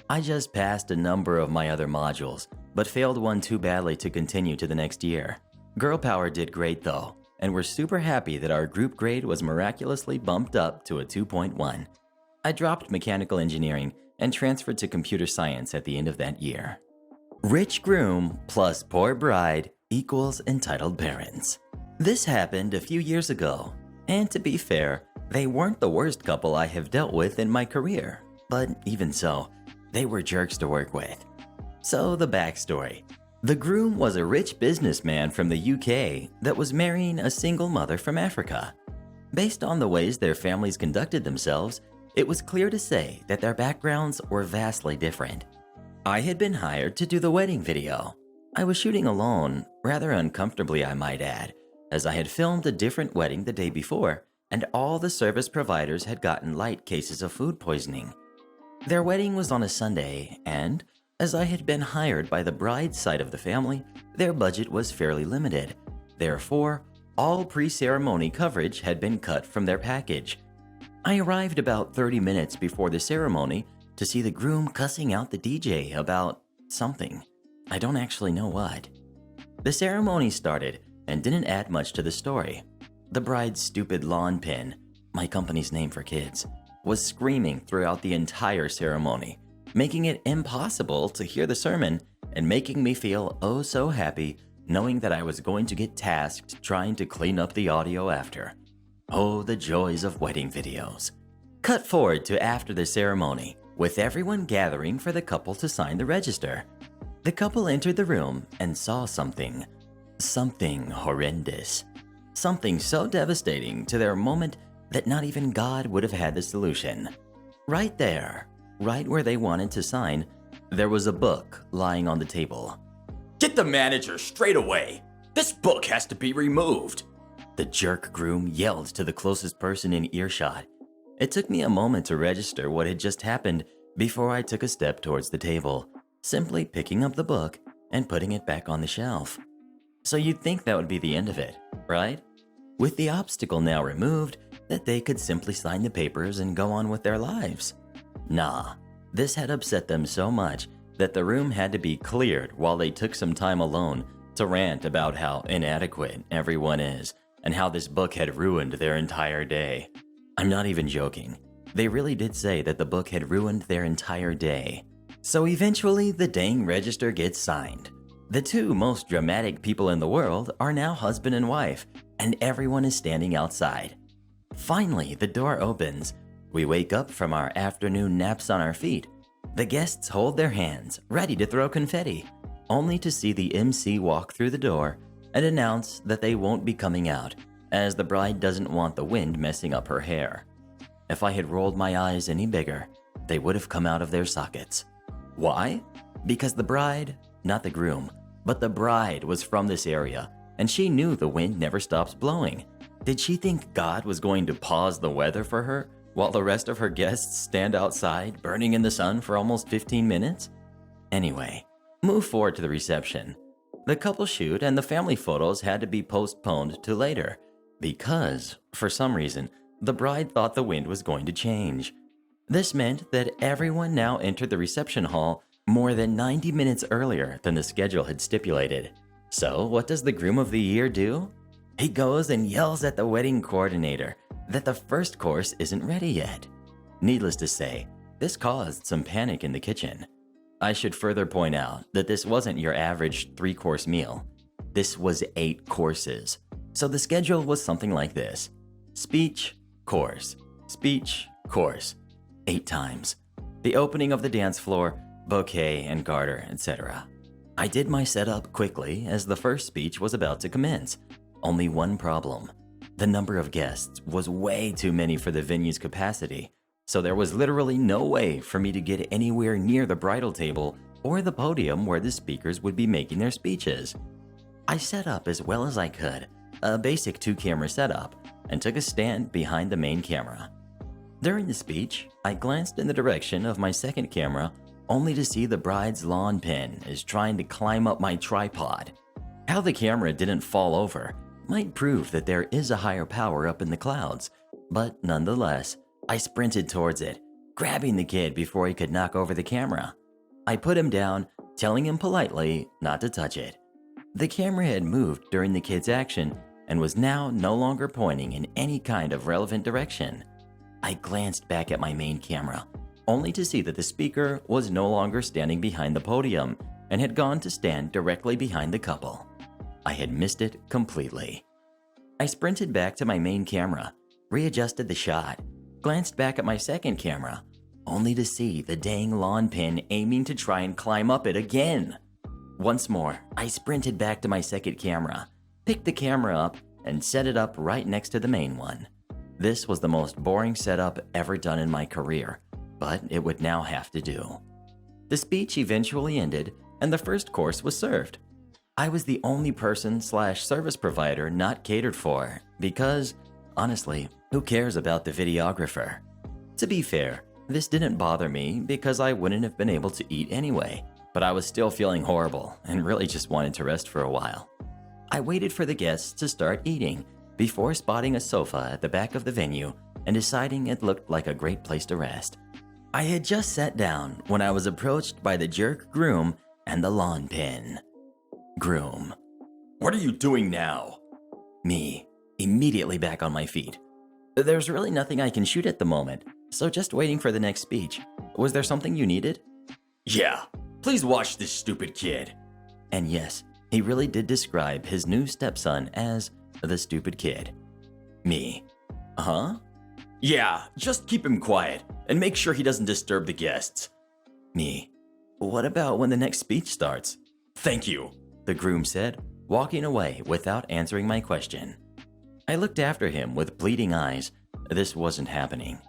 I just passed a number of my other modules, but failed one too badly to continue to the next year. Girl Power did great though, and we're super happy that our group grade was miraculously bumped up to a 2.1. I dropped mechanical engineering and transferred to computer science at the end of that year. Rich groom plus poor bride equals entitled parents. This happened a few years ago, and to be fair, they weren't the worst couple I have dealt with in my career, but even so, they were jerks to work with. So the backstory. The groom was a rich businessman from the UK that was marrying a single mother from Africa. Based on the ways their families conducted themselves, it was clear to say that their backgrounds were vastly different. I had been hired to do the wedding video. I was shooting alone, rather uncomfortably I might add, as I had filmed a different wedding the day before, and all the service providers had gotten light cases of food poisoning. Their wedding was on a Sunday, and as I had been hired by the bride's side of the family, their budget was fairly limited. Therefore, all pre-ceremony coverage had been cut from their package. I arrived about 30 minutes before the ceremony to see the groom cussing out the DJ about something. I don't actually know what. The ceremony started and didn't add much to the story. The bride's stupid lawn pin, my company's name for kids, was screaming throughout the entire ceremony, making it impossible to hear the sermon and making me feel oh so happy knowing that I was going to get tasked trying to clean up the audio after. Oh, the joys of wedding videos. Cut forward to after the ceremony, with everyone gathering for the couple to sign the register. The couple entered the room and saw something horrendous. Something so devastating to their moment that not even God would have had the solution. Right there, right where they wanted to sign, there was a book lying on the table. Get the manager straight away! This book has to be removed! The jerk groom yelled to the closest person in earshot. It took me a moment to register what had just happened before I took a step towards the table, simply picking up the book and putting it back on the shelf. So you'd think that would be the end of it, right? With the obstacle now removed, that they could simply sign the papers and go on with their lives. Nah, this had upset them so much that the room had to be cleared while they took some time alone to rant about how inadequate everyone is and how this book had ruined their entire day. I'm not even joking. They really did say that the book had ruined their entire day. So eventually, the dang register gets signed. The two most dramatic people in the world are now husband and wife, and everyone is standing outside. Finally, the door opens. We wake up from our afternoon naps on our feet. The guests hold their hands, ready to throw confetti, only to see the MC walk through the door and announce that they won't be coming out, as the bride doesn't want the wind messing up her hair. If I had rolled my eyes any bigger, they would have come out of their sockets. Why? Because the bride, not the groom, but the bride was from this area, and she knew the wind never stops blowing. Did she think God was going to pause the weather for her while the rest of her guests stand outside burning in the sun for almost 15 minutes? Anyway, move forward to the reception. The couple shoot and the family photos had to be postponed to later because, for some reason, the bride thought the wind was going to change. This meant that everyone now entered the reception hall more than 90 minutes earlier than the schedule had stipulated. So what does the groom of the year do? He goes and yells at the wedding coordinator that the first course isn't ready yet. Needless to say, this caused some panic in the kitchen. I should further point out that this wasn't your average 3-course meal. This was 8 courses. So the schedule was something like this: speech, course, 8 times. The opening of the dance floor, bouquet and garter, etc. I did my setup quickly as the first speech was about to commence. Only one problem. The number of guests was way too many for the venue's capacity, so there was literally no way for me to get anywhere near the bridal table or the podium where the speakers would be making their speeches. I set up as well as I could, a basic 2-camera setup, and took a stand behind the main camera. During the speech, I glanced in the direction of my second camera only to see the bride's lawn pin is trying to climb up my tripod. How the camera didn't fall over might prove that there is a higher power up in the clouds, but nonetheless, I sprinted towards it, grabbing the kid before he could knock over the camera. I put him down, telling him politely not to touch it. The camera had moved during the kid's action and was now no longer pointing in any kind of relevant direction. I glanced back at my main camera, only to see that the speaker was no longer standing behind the podium and had gone to stand directly behind the couple. I had missed it completely. I sprinted back to my main camera, readjusted the shot, glanced back at my second camera, only to see the dang lawn pin aiming to try and climb up it again. Once more, I sprinted back to my second camera, picked the camera up, and set it up right next to the main one. This was the most boring setup ever done in my career, but it would now have to do. The speech eventually ended, and the first course was served. I was the only person/service provider not catered for because, honestly, who cares about the videographer? To be fair, this didn't bother me because I wouldn't have been able to eat anyway, but I was still feeling horrible and really just wanted to rest for a while. I waited for the guests to start eating before spotting a sofa at the back of the venue and deciding it looked like a great place to rest. I had just sat down when I was approached by the jerk groom and the lawn pin. Groom: "What are you doing now?" Me, immediately back on my feet. "There's really nothing I can shoot at the moment, so just waiting for the next speech. Was there something you needed?" Yeah, please watch this stupid kid. And yes, he really did describe his new stepson as the stupid kid. Me: "Huh?" Yeah, just keep him quiet and make sure he doesn't disturb the guests. Me: "What about when the next speech starts?" Thank you, the groom said, walking away without answering my question. I looked after him with bleeding eyes. This wasn't happening.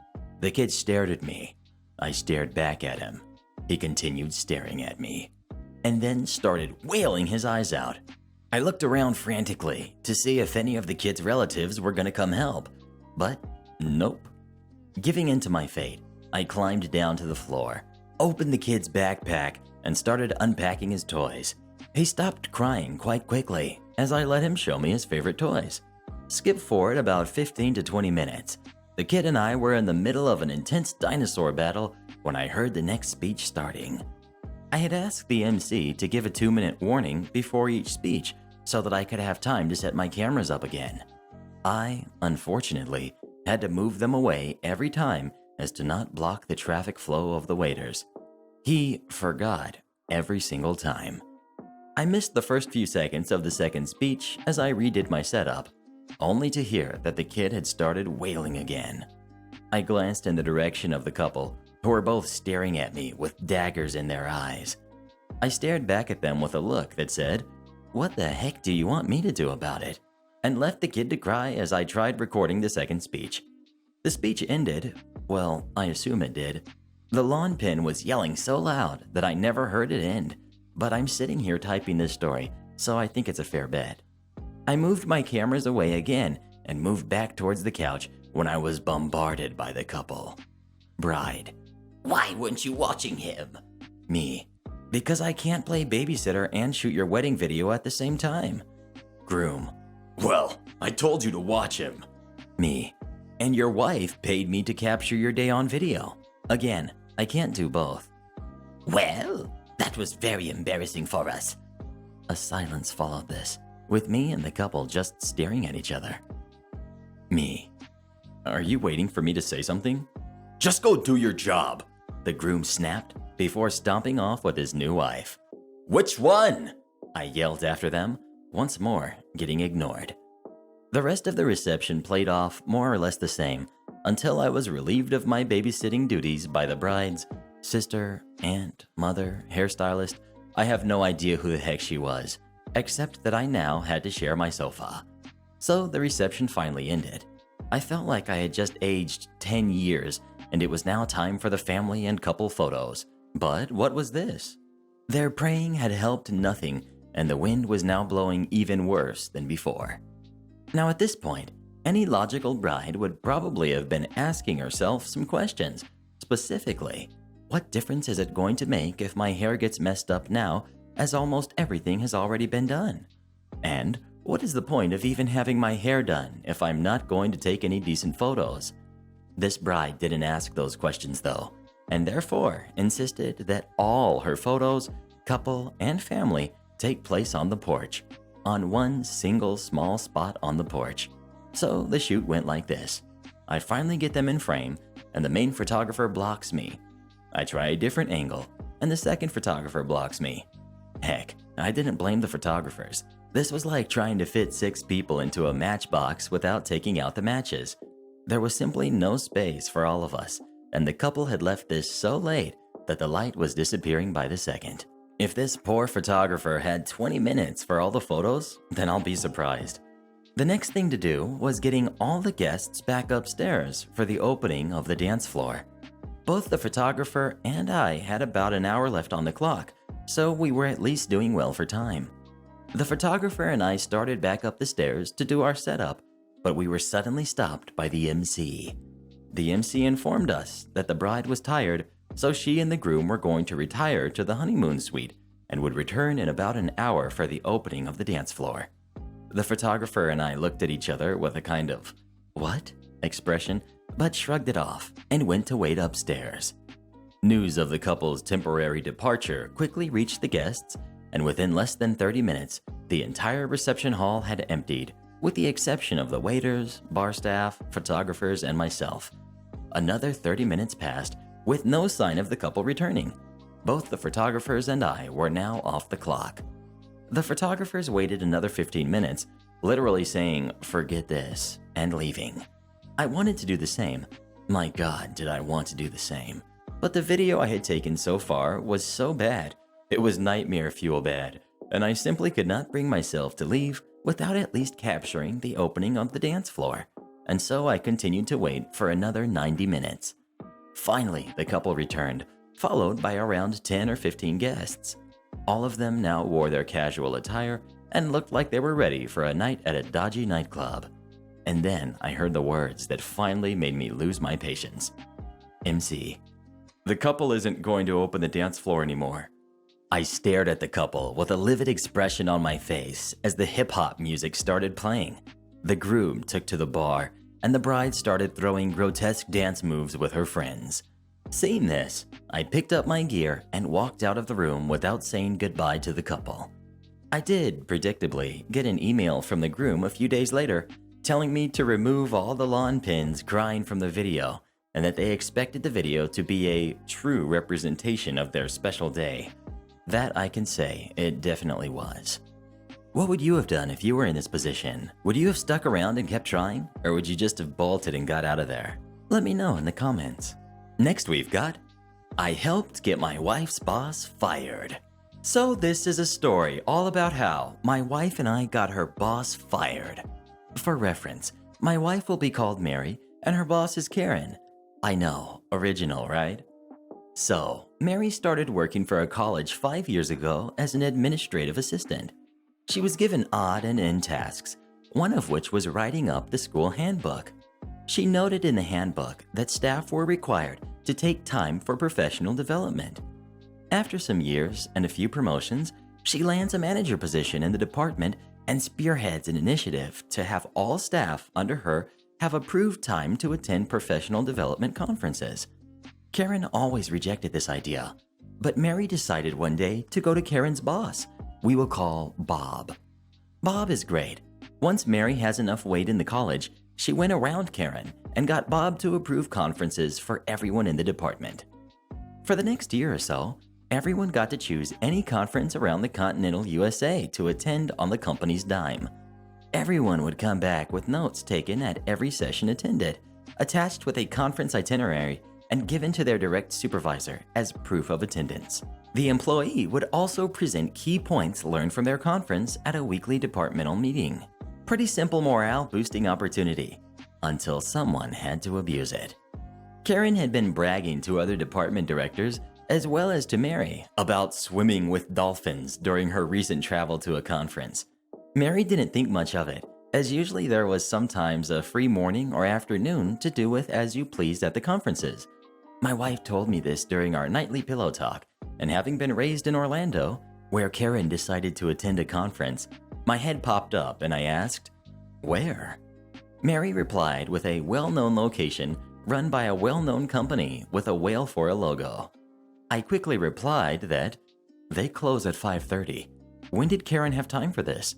The kid stared at me. I stared back at him. He continued staring at me, and then started wailing his eyes out. I looked around frantically to see if any of the kid's relatives were going to come help, but nope. Giving in to my fate, I climbed down to the floor, opened the kid's backpack, and started unpacking his toys. He stopped crying quite quickly as I let him show me his favorite toys. Skip forward about 15 to 20 minutes. The kid and I were in the middle of an intense dinosaur battle when I heard the next speech starting. I had asked the MC to give a 2-minute warning before each speech so that I could have time to set my cameras up again. I, unfortunately, had to move them away every time as to not block the traffic flow of the waiters. He forgot every single time. I missed the first few seconds of the second speech as I redid my setup, only to hear that the kid had started wailing again. I glanced in the direction of the couple, who were both staring at me with daggers in their eyes. I stared back at them with a look that said, "What the heck do you want me to do about it?" and left the kid to cry as I tried recording the second speech. The speech ended, well, I assume it did. The lawn pin was yelling so loud that I never heard it end, but I'm sitting here typing this story, so I think it's a fair bet. I moved my cameras away again and moved back towards the couch when I was bombarded by the couple. Bride: Why weren't you watching him? Me: "Because I can't play babysitter and shoot your wedding video at the same time." Groom: Well, I told you to watch him. Me: "And your wife paid me to capture your day on video. Again, I can't do both." Well, that was very embarrassing for us. A silence followed this, with me and the couple just staring at each other. Me: "Are you waiting for me to say something?" Just go do your job. The groom snapped before stomping off with his new wife. Which one? I yelled after them, once more getting ignored. The rest of the reception played off more or less the same until I was relieved of my babysitting duties by the bride's sister, aunt, mother, hairstylist, I have no idea who the heck she was, except that I now had to share my sofa. So the reception finally ended. I felt like I had just aged 10 years and it was now time for the family and couple photos. But what was this? Their praying had helped nothing, and the wind was now blowing even worse than before. Now at this point, any logical bride would probably have been asking herself some questions. Specifically, what difference is it going to make if my hair gets messed up now, as almost everything has already been done? And what is the point of even having my hair done if I'm not going to take any decent photos? This bride didn't ask those questions though, and therefore insisted that all her photos, couple, and family take place on the porch, on one single small spot on the porch. So the shoot went like this. I finally get them in frame, and the main photographer blocks me. I try a different angle, and the second photographer blocks me. Heck, I didn't blame the photographers. This was like trying to fit 6 people into a matchbox without taking out the matches. There was simply no space for all of us, and the couple had left this so late that the light was disappearing by the second. If this poor photographer had 20 minutes for all the photos, then I'll be surprised. The next thing to do was getting all the guests back upstairs for the opening of the dance floor. Both the photographer and I had about an hour left on the clock, so we were at least doing well for time. The photographer and I started back up the stairs to do our setup, but we were suddenly stopped by the MC. The MC informed us that the bride was tired, so she and the groom were going to retire to the honeymoon suite and would return in about an hour for the opening of the dance floor. The photographer and I looked at each other with a kind of, "What?" expression, but shrugged it off and went to wait upstairs. News of the couple's temporary departure quickly reached the guests, and within less than 30 minutes, the entire reception hall had emptied, with the exception of the waiters, bar staff, photographers, and myself. Another 30 minutes passed, with no sign of the couple returning. Both the photographers and I were now off the clock. The photographers waited another 15 minutes, literally saying, "Forget this," and leaving. I wanted to do the same. My God, did I want to do the same. But the video I had taken so far was so bad. It was nightmare fuel bad, and I simply could not bring myself to leave without at least capturing the opening of the dance floor. And so I continued to wait for another 90 minutes. Finally, the couple returned, followed by around 10 or 15 guests. All of them now wore their casual attire and looked like they were ready for a night at a dodgy nightclub. And then I heard the words that finally made me lose my patience. MC: "The couple isn't going to open the dance floor anymore." I stared at the couple with a livid expression on my face as the hip-hop music started playing. The groom took to the bar, and the bride started throwing grotesque dance moves with her friends. Seeing this, I picked up my gear and walked out of the room without saying goodbye to the couple. I did, predictably, get an email from the groom a few days later telling me to remove all the lawn pins crying from the video and that they expected the video to be a true representation of their special day. That I can say it definitely was. What would you have done if you were in this position? Would you have stuck around and kept trying? Or would you just have bolted and got out of there? Let me know in the comments. Next we've got, I helped get my wife's boss fired. So this is a story all about how my wife and I got her boss fired. For reference, my wife will be called Mary and her boss is Karen. I know, original, right? So, Mary started working for a college 5 years ago as an administrative assistant. She was given odd and end tasks, one of which was writing up the school handbook. She noted in the handbook that staff were required to take time for professional development. After some years and a few promotions, she lands a manager position in the department and spearheads an initiative to have all staff under her have approved time to attend professional development conferences. Karen always rejected this idea, but Mary decided one day to go to Karen's boss, we will call Bob. Bob is great. Once Mary has enough weight in the college, she went around Karen and got Bob to approve conferences for everyone in the department. For the next year or so, everyone got to choose any conference around the continental USA to attend on the company's dime. Everyone would come back with notes taken at every session attended, attached with a conference itinerary and given to their direct supervisor as proof of attendance. The employee would also present key points learned from their conference at a weekly departmental meeting. Pretty simple morale-boosting opportunity, until someone had to abuse it. Karen had been bragging to other department directors, as well as to Mary, about swimming with dolphins during her recent travel to a conference. Mary didn't think much of it, as usually there was sometimes a free morning or afternoon to do with as you pleased at the conferences. My wife told me this during our nightly pillow talk, and having been raised in Orlando, where Karen decided to attend a conference, my head popped up and I asked, "Where?" Mary replied with a well-known location run by a well-known company with a whale for a logo. I quickly replied that they close at 5:30. When did Karen have time for this?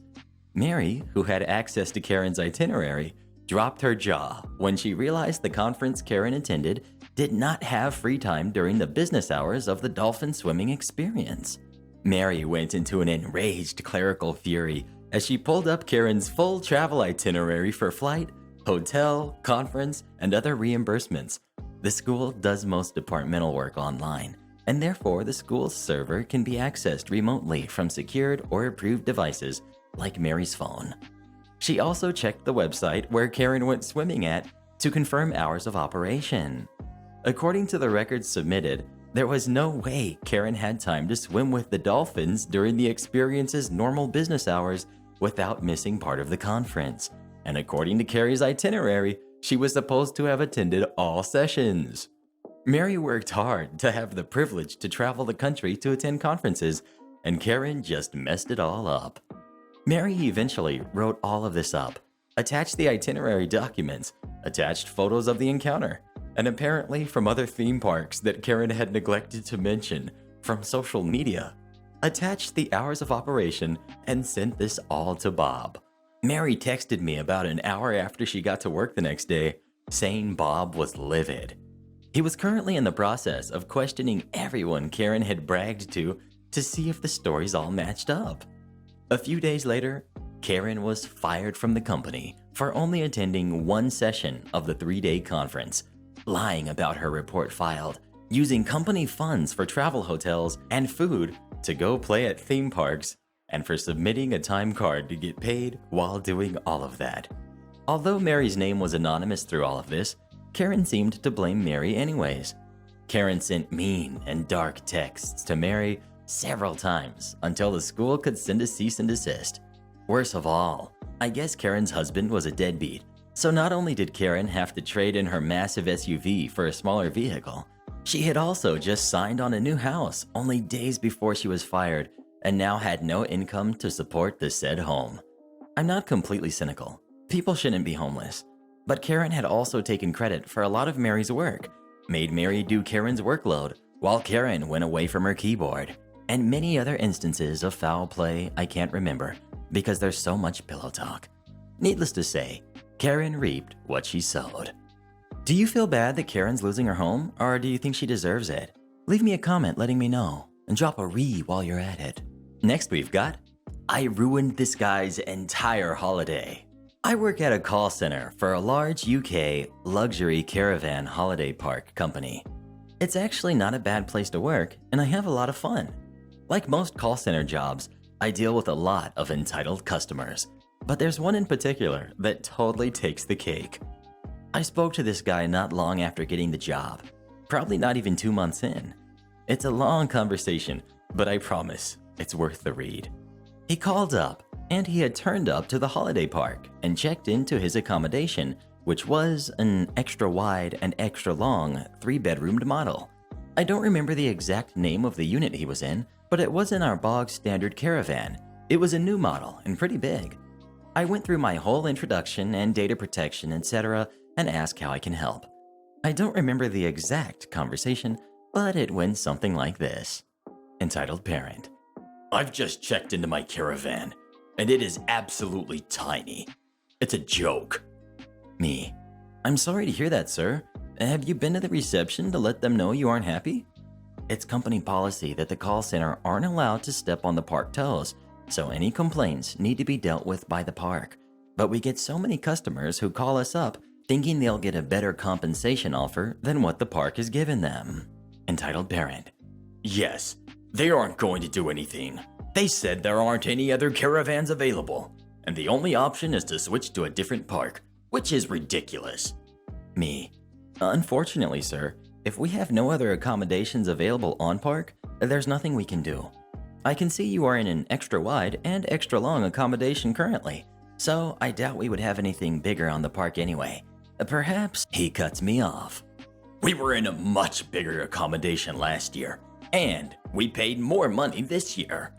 Mary, who had access to Karen's itinerary, dropped her jaw when she realized the conference Karen attended did not have free time during the business hours of the dolphin swimming experience. Mary went into an enraged clerical fury as she pulled up Karen's full travel itinerary for flight, hotel, conference, and other reimbursements. The school does most departmental work online, and therefore the school's server can be accessed remotely from secured or approved devices like Mary's phone. She also checked the website where Karen went swimming at to confirm hours of operation. According to the records submitted, there was no way Karen had time to swim with the dolphins during the experience's normal business hours without missing part of the conference. And according to Carrie's itinerary, she was supposed to have attended all sessions. Mary worked hard to have the privilege to travel the country to attend conferences, and Karen just messed it all up. Mary eventually wrote all of this up, attached the itinerary documents, attached photos of the encounter, and apparently from other theme parks that Karen had neglected to mention, from social media, attached the hours of operation, and sent this all to Bob. Mary texted me about an hour after she got to work the next day, saying Bob was livid. He was currently in the process of questioning everyone Karen had bragged to see if the stories all matched up. A few days later, Karen was fired from the company for only attending one session of the 3-day conference, lying about her report filed, using company funds for travel hotels and food to go play at theme parks, and for submitting a time card to get paid while doing all of that. Although Mary's name was anonymous through all of this, Karen seemed to blame Mary anyways. Karen sent mean and dark texts to Mary several times until the school could send a cease and desist. Worst of all, I guess Karen's husband was a deadbeat, so not only did Karen have to trade in her massive SUV for a smaller vehicle, she had also just signed on a new house only days before she was fired and now had no income to support the said home. I'm not completely cynical. People shouldn't be homeless. But Karen had also taken credit for a lot of Mary's work, made Mary do Karen's workload while Karen went away from her keyboard, and many other instances of foul play I can't remember because there's so much pillow talk. Needless to say, Karen reaped what she sowed. Do you feel bad that Karen's losing her home, or do you think she deserves it? Leave me a comment letting me know, and drop a re while you're at it. Next we've got, I ruined this guy's entire holiday. I work at a call center for a large UK luxury caravan holiday park company. It's actually not a bad place to work, and I have a lot of fun. Like most call center jobs, I deal with a lot of entitled customers, but there's one in particular that totally takes the cake. I spoke to this guy not long after getting the job, probably not even 2 months in. It's a long conversation, but I promise it's worth the read. He called up, and he had turned up to the holiday park and checked into his accommodation, which was an extra wide and extra long 3-bedroomed model. I don't remember the exact name of the unit he was in, but it wasn't our bog standard Caravan. It was a new model and pretty big. I went through my whole introduction and data protection, etc., and asked how I can help. I don't remember the exact conversation, but it went something like this. Entitled Parent. I've just checked into my Caravan, and it is absolutely tiny. It's a joke. Me. I'm sorry to hear that, sir. Have you been to the reception to let them know you aren't happy? It's company policy that the call center aren't allowed to step on the park toes, so any complaints need to be dealt with by the park. But we get so many customers who call us up thinking they'll get a better compensation offer than what the park has given them. Entitled parent. Yes, they aren't going to do anything. They said there aren't any other caravans available, and the only option is to switch to a different park, which is ridiculous. Me. Unfortunately, sir, if we have no other accommodations available on park, there's nothing we can do. I can see you are in an extra wide and extra long accommodation currently, so I doubt we would have anything bigger on the park anyway. Perhaps he cuts me off. We were in a much bigger accommodation last year, and we paid more money this year.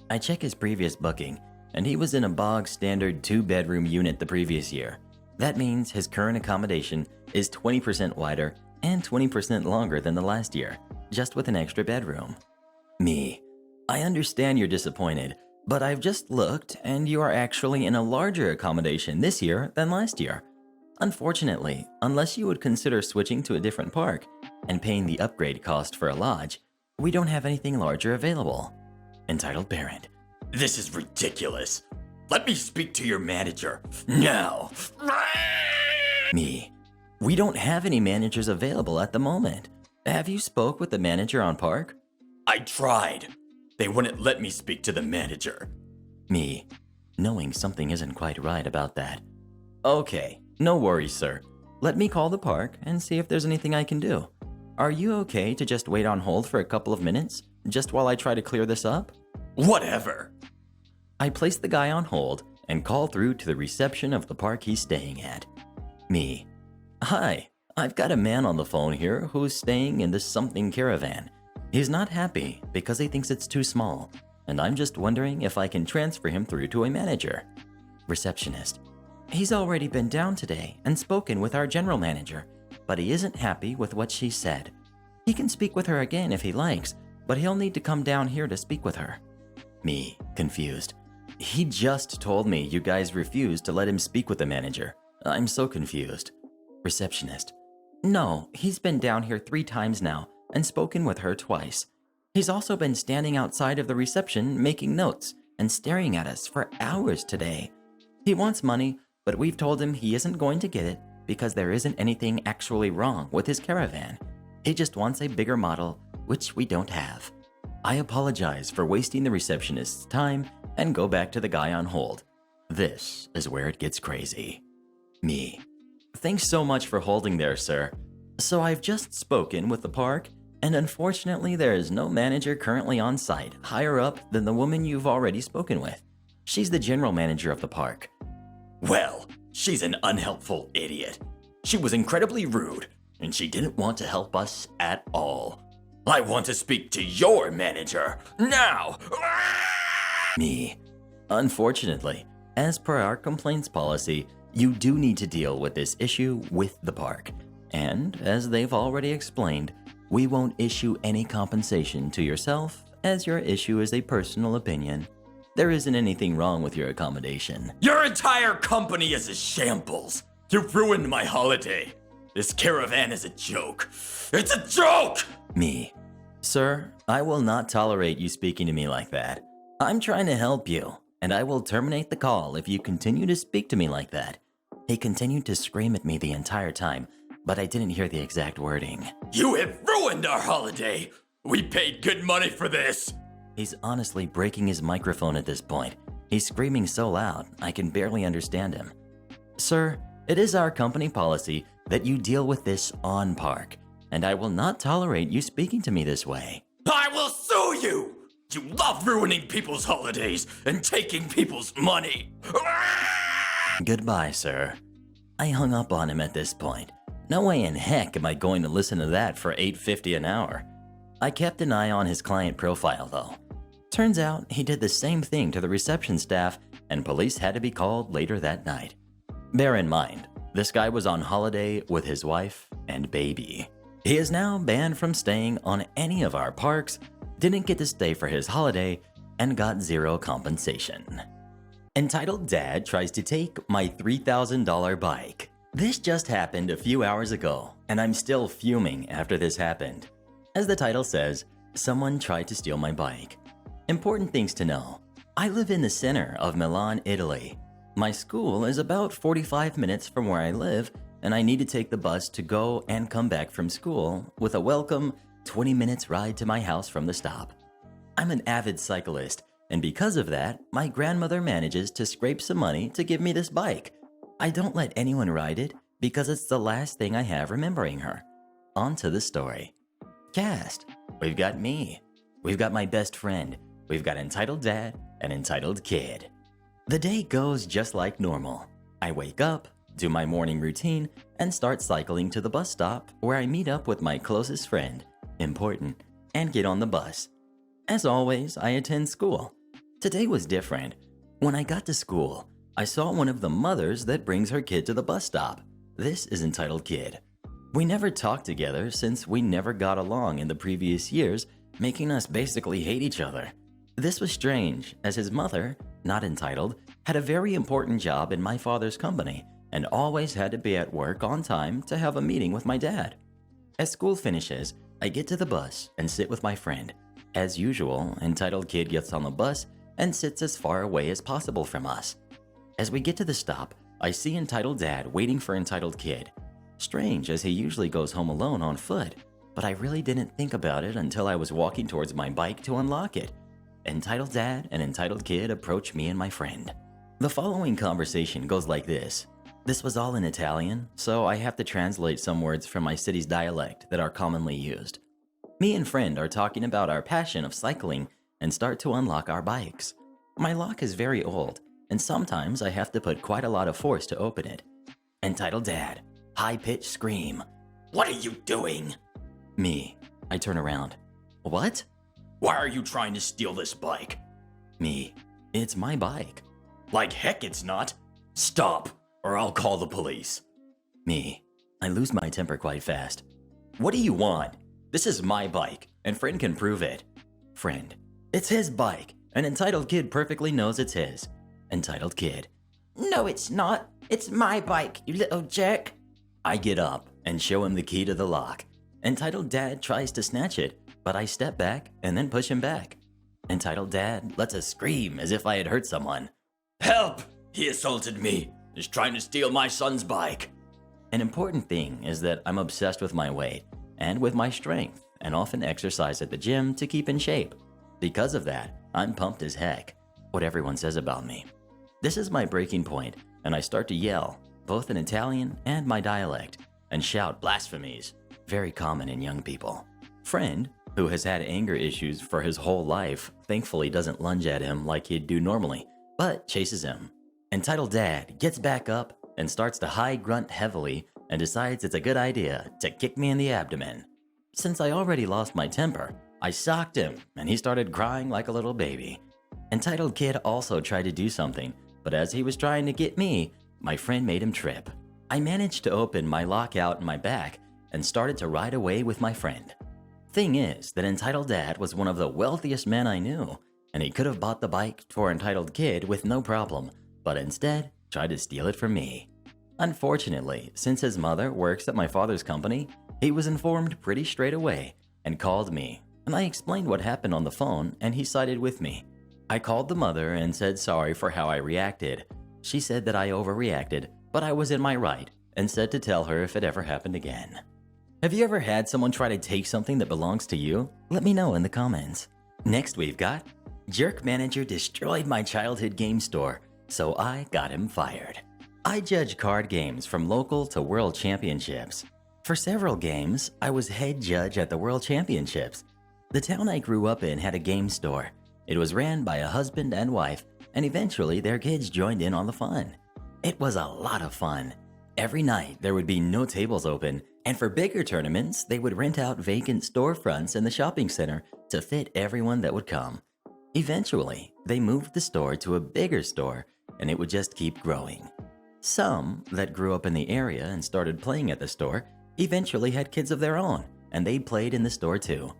I check his previous booking, and he was in a bog standard 2-bedroom unit the previous year. That means his current accommodation is 20% wider and 20% longer than the last year, just with an extra bedroom. Me. I understand you're disappointed, but I've just looked and you are actually in a larger accommodation this year than last year. Unfortunately, unless you would consider switching to a different park and paying the upgrade cost for a lodge, we don't have anything larger available. Entitled parent. This is ridiculous. Let me speak to your manager now. Me. We don't have any managers available at the moment. Have you spoke with the manager on park? I tried. They wouldn't let me speak to the manager. Me. Knowing something isn't quite right about that. Okay, no worries, sir. Let me call the park and see if there's anything I can do. Are you okay to just wait on hold for a couple of minutes, just while I try to clear this up? Whatever. I place the guy on hold and call through to the reception of the park he's staying at. Me. Hi, I've got a man on the phone here who's staying in this something caravan. He's not happy because he thinks it's too small, and I'm just wondering if I can transfer him through to a manager. Receptionist. He's already been down today and spoken with our general manager, but he isn't happy with what she said. He can speak with her again if he likes, but he'll need to come down here to speak with her. Me, confused. He just told me you guys refused to let him speak with the manager. I'm so confused. Receptionist. No, he's been down here 3 times now and spoken with her twice. He's also been standing outside of the reception making notes and staring at us for hours today. He wants money, but we've told him he isn't going to get it because there isn't anything actually wrong with his caravan. He just wants a bigger model, which we don't have. I apologize for wasting the receptionist's time and go back to the guy on hold. This is where it gets crazy. Me. Thanks so much for holding there, sir. So I've just spoken with the park, and unfortunately there is no manager currently on site higher up than the woman you've already spoken with. She's the general manager of the park. Well, she's an unhelpful idiot. She was incredibly rude, and she didn't want to help us at all. I want to speak to your manager now! Me. Unfortunately, as per our complaints policy, you do need to deal with this issue with the park. And as they've already explained, we won't issue any compensation to yourself as your issue is a personal opinion. There isn't anything wrong with your accommodation. Your entire company is a shambles. You ruined my holiday. This caravan is a joke. It's a joke! Me. Sir, I will not tolerate you speaking to me like that. I'm trying to help you, and I will terminate the call if you continue to speak to me like that. He continued to scream at me the entire time, but I didn't hear the exact wording. You have ruined our holiday! We paid good money for this! He's honestly breaking his microphone at this point. He's screaming so loud, I can barely understand him. Sir, it is our company policy that you deal with this on park, and I will not tolerate you speaking to me this way. I will sue you! You love ruining people's holidays and taking people's money! Goodbye, sir. I hung up on him at this point. No way in heck am I going to listen to that for $8.50 an hour. I kept an eye on his client profile though. Turns out he did the same thing to the reception staff and police had to be called later that night. Bear in mind, this guy was on holiday with his wife and baby. He is now banned from staying on any of our parks, didn't get to stay for his holiday, and got 0 compensation. Entitled Dad tries to take my $3,000 bike. This just happened a few hours ago, and I'm still fuming after this happened. As the title says, someone tried to steal my bike. Important things to know. I live in the center of Milan, Italy. My school is about 45 minutes from where I live, and I need to take the bus to go and come back from school with a welcome 20 minutes ride to my house from the stop. I'm an avid cyclist, and because of that, my grandmother manages to scrape some money to give me this bike. I don't let anyone ride it because it's the last thing I have remembering her. On to the story. Cast. We've got me. We've got my best friend. We've got entitled dad and entitled kid. The day goes just like normal. I wake up, do my morning routine, and start cycling to the bus stop where I meet up with my closest friend, important, and get on the bus. As always, I attend school. Today was different. When I got to school, I saw one of the mothers that brings her kid to the bus stop. This is entitled kid. We never talked together since we never got along in the previous years, making us basically hate each other. This was strange, as his mother, not entitled, had a very important job in my father's company and always had to be at work on time to have a meeting with my dad. As school finishes, I get to the bus and sit with my friend. As usual, entitled kid gets on the bus and sits as far away as possible from us. As we get to the stop, I see entitled dad waiting for entitled kid. Strange, as he usually goes home alone on foot, but I really didn't think about it until I was walking towards my bike to unlock it. Entitled dad and entitled kid approach me and my friend. The following conversation goes like this. This was all in Italian, so I have to translate some words from my city's dialect that are commonly used. Me and friend are talking about our passion of cycling and start to unlock our bikes. My lock is very old, and sometimes I have to put quite a lot of force to open it. Entitled dad, high-pitched scream. What are you doing? Me. I turn around. What? Why are you trying to steal this bike? Me. It's my bike. Like heck it's not. Stop, or I'll call the police. Me. I lose my temper quite fast. What do you want? This is my bike, and friend can prove it. Friend. It's his bike. An entitled kid perfectly knows it's his. Entitled kid. No, it's not. It's my bike, you little jerk. I get up and show him the key to the lock. Entitled dad tries to snatch it, but I step back and then push him back. Entitled dad lets a scream as if I had hurt someone. Help! He assaulted me. He's trying to steal my son's bike. An important thing is that I'm obsessed with my weight and with my strength and often exercise at the gym to keep in shape. Because of that, I'm pumped as heck, what everyone says about me. This is my breaking point, and I start to yell, both in Italian and my dialect, and shout blasphemies, very common in young people. Friend, who has had anger issues for his whole life, thankfully doesn't lunge at him like he'd do normally, but chases him. Entitled dad gets back up and starts to high grunt heavily and decides it's a good idea to kick me in the abdomen. Since I already lost my temper, I socked him and he started crying like a little baby. Entitled kid also tried to do something, but as he was trying to get me, my friend made him trip. I managed to open my lockout in my back and started to ride away with my friend. Thing is that entitled dad was one of the wealthiest men I knew, and he could have bought the bike for entitled kid with no problem, but instead tried to steal it from me. Unfortunately, since his mother works at my father's company, he was informed pretty straight away and called me, and I explained what happened on the phone and he sided with me. I called the mother and said sorry for how I reacted. She said that I overreacted, but I was in my right and said to tell her if it ever happened again. Have you ever had someone try to take something that belongs to you? Let me know in the comments. Next we've got, jerk manager destroyed my childhood game store, so I got him fired. I judge card games from local to world championships. For several games, I was head judge at the world championships. The town I grew up in had a game store. It was ran by a husband and wife, and eventually their kids joined in on the fun. It was a lot of fun. Every night there would be no tables open, and for bigger tournaments, they would rent out vacant storefronts in the shopping center to fit everyone that would come. Eventually, they moved the store to a bigger store, and it would just keep growing. Some that grew up in the area and started playing at the store eventually had kids of their own, and they played in the store too.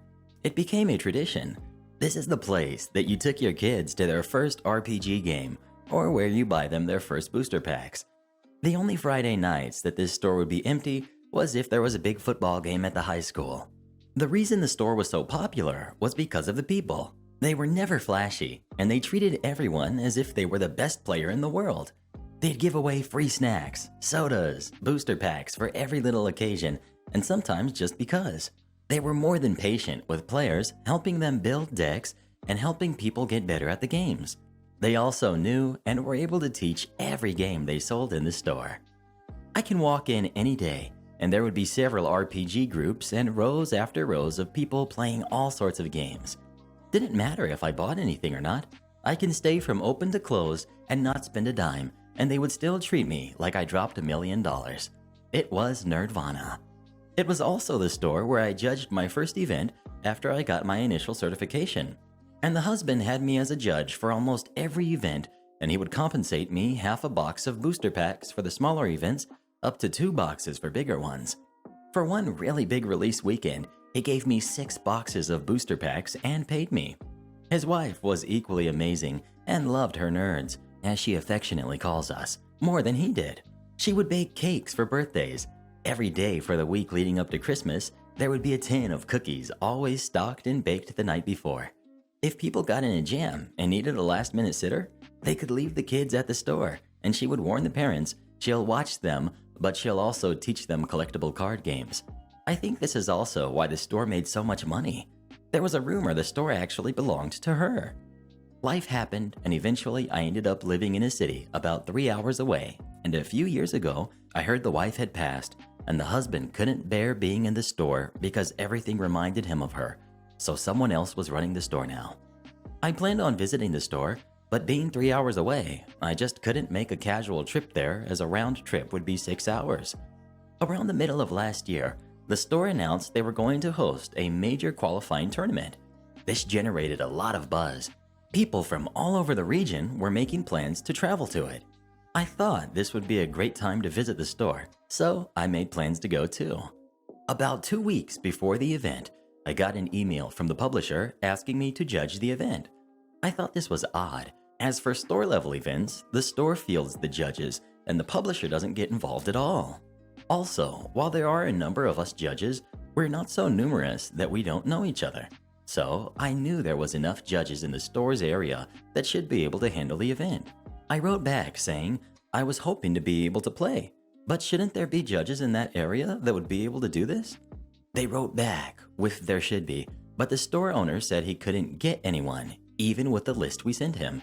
It became a tradition. This is the place that you took your kids to their first RPG game, or where you buy them their first booster packs. The only Friday nights that this store would be empty was if there was a big football game at the high school. The reason the store was so popular was because of the people. They were never flashy, and they treated everyone as if they were the best player in the world. They'd give away free snacks, sodas, booster packs for every little occasion, and sometimes just because. They were more than patient with players, helping them build decks and helping people get better at the games. They also knew and were able to teach every game they sold in the store. I can walk in any day, and there would be several RPG groups and rows after rows of people playing all sorts of games. Didn't matter if I bought anything or not. I can stay from open to close and not spend a dime, and they would still treat me like I dropped $1 million. It was Nerdvana. It was also the store where I judged my first event after I got my initial certification. And the husband had me as a judge for almost every event, and he would compensate me half a box of booster packs for the smaller events, up to 2 boxes for bigger ones. For one really big release weekend, he gave me 6 boxes of booster packs and paid me. His wife was equally amazing and loved her nerds, as she affectionately calls us, more than he did. She would bake cakes for birthdays. Every day for the week leading up to Christmas, there would be a tin of cookies always stocked and baked the night before. If people got in a jam and needed a last-minute sitter, they could leave the kids at the store, and she would warn the parents she'll watch them, but she'll also teach them collectible card games. I think this is also why the store made so much money. There was a rumor the store actually belonged to her. Life happened, and eventually I ended up living in a city about 3 hours away, and a few years ago, I heard the wife had passed, and the husband couldn't bear being in the store because everything reminded him of her, so someone else was running the store now. I planned on visiting the store, but being 3 hours away, I just couldn't make a casual trip there as a round trip would be 6 hours. Around the middle of last year, the store announced they were going to host a major qualifying tournament. This generated a lot of buzz. People from all over the region were making plans to travel to it. I thought this would be a great time to visit the store, so I made plans to go too. About 2 weeks before the event, I got an email from the publisher asking me to judge the event. I thought this was odd, as for store-level events, the store fields the judges, and the publisher doesn't get involved at all. Also, while there are a number of us judges, we're not so numerous that we don't know each other. So I knew there was enough judges in the store's area that should be able to handle the event. I wrote back saying I was hoping to be able to play, but shouldn't there be judges in that area that would be able to do this? They wrote back with there should be, but the store owner said he couldn't get anyone, even with the list we sent him.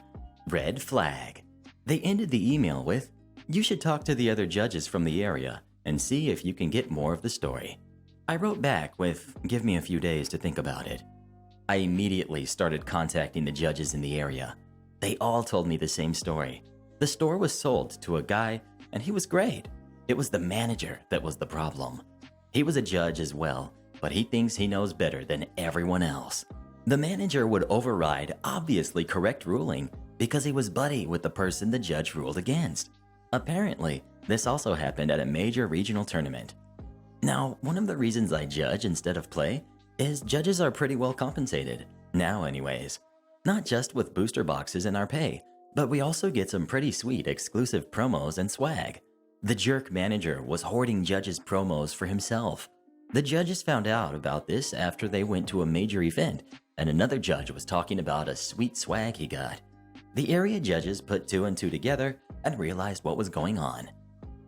Red flag. They ended the email with, "You should talk to the other judges from the area and see if you can get more of the story." I wrote back with, "Give me a few days to think about it." I immediately started contacting the judges in the area. They all told me the same story. The store was sold to a guy, and he was great. It was the manager that was the problem. He was a judge as well, but he thinks he knows better than everyone else. The manager would override obviously correct ruling because he was buddy with the person the judge ruled against. Apparently, this also happened at a major regional tournament. Now, one of the reasons I judge instead of play is judges are pretty well compensated, now anyways. Not just with booster boxes in our pay, but we also get some pretty sweet exclusive promos and swag. The jerk manager was hoarding judges' promos for himself. The judges found out about this after they went to a major event, and another judge was talking about a sweet swag he got. The area judges put 2 and 2 together and realized what was going on.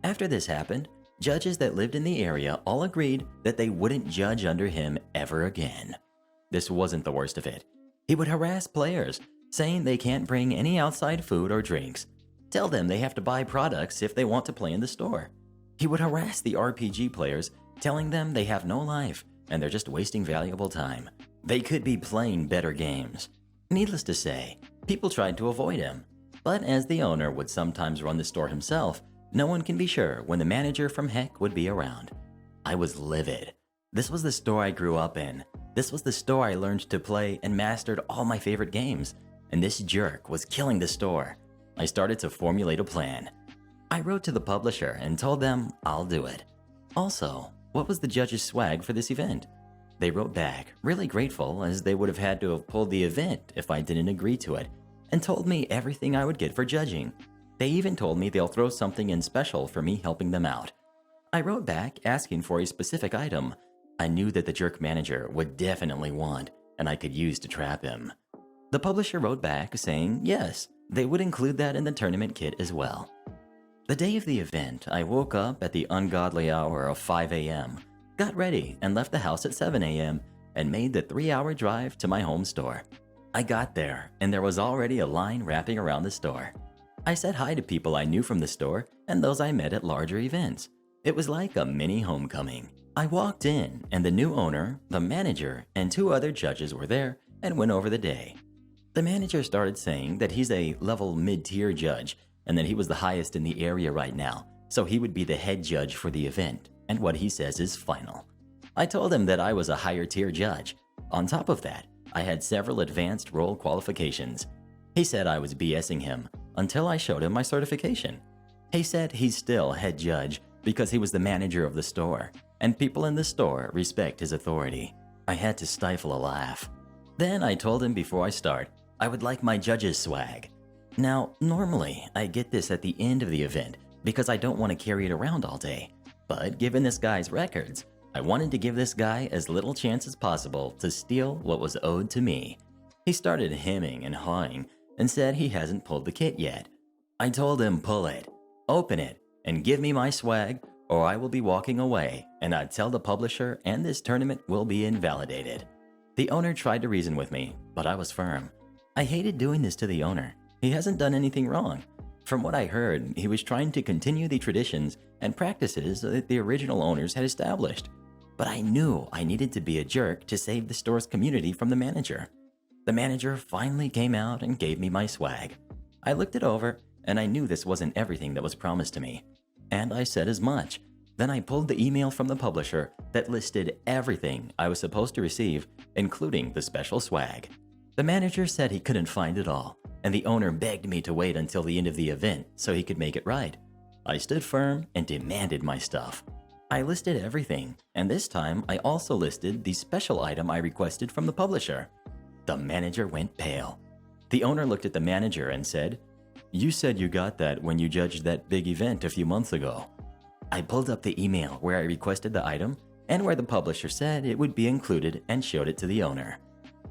After this happened, judges that lived in the area all agreed that they wouldn't judge under him ever again. This wasn't the worst of it. He would harass players, saying they can't bring any outside food or drinks. Tell them they have to buy products if they want to play in the store. He would harass the RPG players, telling them they have no life and they're just wasting valuable time. They could be playing better games. Needless to say, people tried to avoid him. But as the owner would sometimes run the store himself, no one can be sure when the manager from heck would be around. I was livid. This was the store I grew up in. This was the store I learned to play and mastered all my favorite games. And this jerk was killing the store. I started to formulate a plan. I wrote to the publisher and told them I'll do it. Also, what was the judge's swag for this event? They wrote back, really grateful as they would have had to have pulled the event if I didn't agree to it, and told me everything I would get for judging. They even told me they'll throw something in special for me helping them out. I wrote back asking for a specific item I knew that the jerk manager would definitely want and I could use to trap him. The publisher wrote back saying yes, they would include that in the tournament kit as well. The day of the event, I woke up at the ungodly hour of 5 a.m., got ready, and left the house at 7 a.m., and made the 3-hour drive to my home store. I got there, and there was already a line wrapping around the store. I said hi to people I knew from the store and those I met at larger events. It was like a mini homecoming. I walked in, and the new owner, the manager, and 2 other judges were there and went over the day. The manager started saying that he's a level mid-tier judge and that he was the highest in the area right now, so he would be the head judge for the event, and what he says is final. I told him that I was a higher tier judge. On top of that, I had several advanced role qualifications. He said I was BSing him until I showed him my certification. He said he's still head judge because he was the manager of the store, and people in the store respect his authority. I had to stifle a laugh. Then I told him before I start, I would like my judge's swag. Now, normally, I get this at the end of the event because I don't want to carry it around all day. But given this guy's records, I wanted to give this guy as little chance as possible to steal what was owed to me. He started hemming and hawing and said he hasn't pulled the kit yet. I told him pull it, open it, and give me my swag, or I will be walking away and I'd tell the publisher and this tournament will be invalidated. The owner tried to reason with me, but I was firm. I hated doing this to the owner. He hasn't done anything wrong. From what I heard, he was trying to continue the traditions and practices that the original owners had established. But I knew I needed to be a jerk to save the store's community from the manager. The manager finally came out and gave me my swag. I looked it over, and I knew this wasn't everything that was promised to me. And I said as much. Then I pulled the email from the publisher that listed everything I was supposed to receive, including the special swag. The manager said he couldn't find it all, and the owner begged me to wait until the end of the event so he could make it right. I stood firm and demanded my stuff. I listed everything, and this time I also listed the special item I requested from the publisher. The manager went pale. The owner looked at the manager and said, "You said you got that when you judged that big event a few months ago." I pulled up the email where I requested the item and where the publisher said it would be included and showed it to the owner.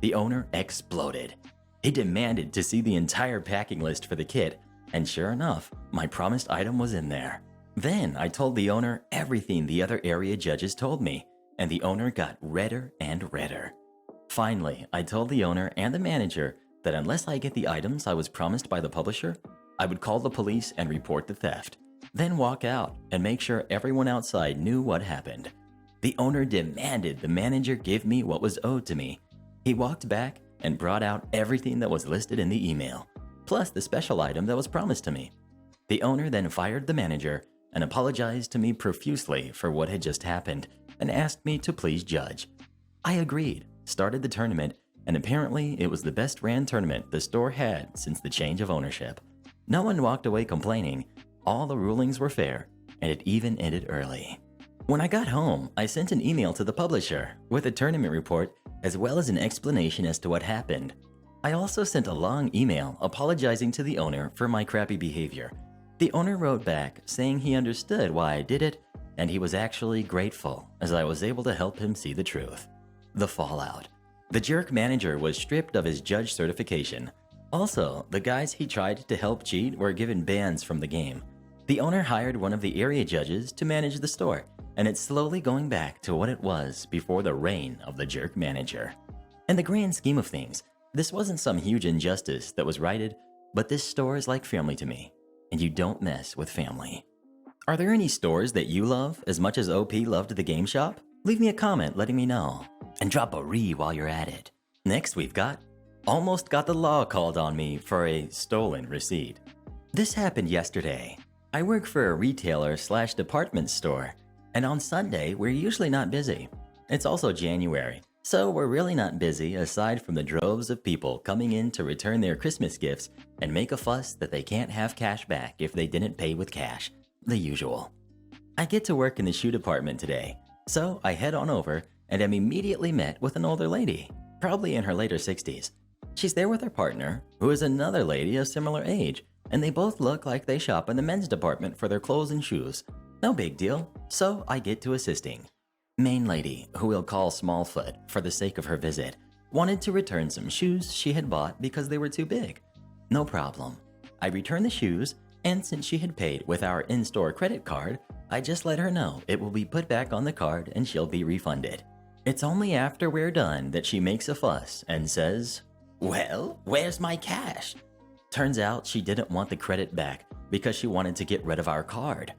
The owner exploded. He demanded to see the entire packing list for the kit, and sure enough, my promised item was in there. Then I told the owner everything the other area judges told me, and the owner got redder and redder. Finally, I told the owner and the manager that unless I get the items I was promised by the publisher, I would call the police and report the theft, then walk out and make sure everyone outside knew what happened. The owner demanded the manager give me what was owed to me. He walked back and brought out everything that was listed in the email, plus the special item that was promised to me. The owner then fired the manager and apologized to me profusely for what had just happened and asked me to please judge. I agreed, started the tournament, and apparently it was the best ran tournament the store had since the change of ownership. No one walked away complaining, all the rulings were fair, and it even ended early. When I got home, I sent an email to the publisher with a tournament report as well as an explanation as to what happened. I also sent a long email apologizing to the owner for my crappy behavior. The owner wrote back saying he understood why I did it, and he was actually grateful as I was able to help him see the truth. The fallout. The jerk manager was stripped of his judge certification. Also, the guys he tried to help cheat were given bans from the game. The owner hired one of the area judges to manage the store, and it's slowly going back to what it was before the reign of the jerk manager. In the grand scheme of things, this wasn't some huge injustice that was righted, but this store is like family to me, and you don't mess with family. Are there any stores that you love as much as OP loved the game shop? Leave me a comment letting me know, and drop a re while you're at it. Next we've got, almost got the law called on me for a stolen receipt. This happened yesterday. I work for a retailer/department store, and on Sunday we're usually not busy. It's also January, so we're really not busy aside from the droves of people coming in to return their Christmas gifts and make a fuss that they can't have cash back if they didn't pay with cash. The usual. I get to work in the shoe department today, so I head on over and am immediately met with an older lady, probably in her later 60s. She's there with her partner, who is another lady of similar age, and they both look like they shop in the men's department for their clothes and shoes. No big deal, so I get to assisting. Main lady, who we'll call Smallfoot for the sake of her visit, wanted to return some shoes she had bought because they were too big. No problem. I return the shoes, And since she had paid with our in-store credit card, I just let her know it will be put back on the card and she'll be refunded. It's only after we're done that she makes a fuss and says, Well, where's my cash? turns out she didn't want the credit back because she wanted to get rid of our card.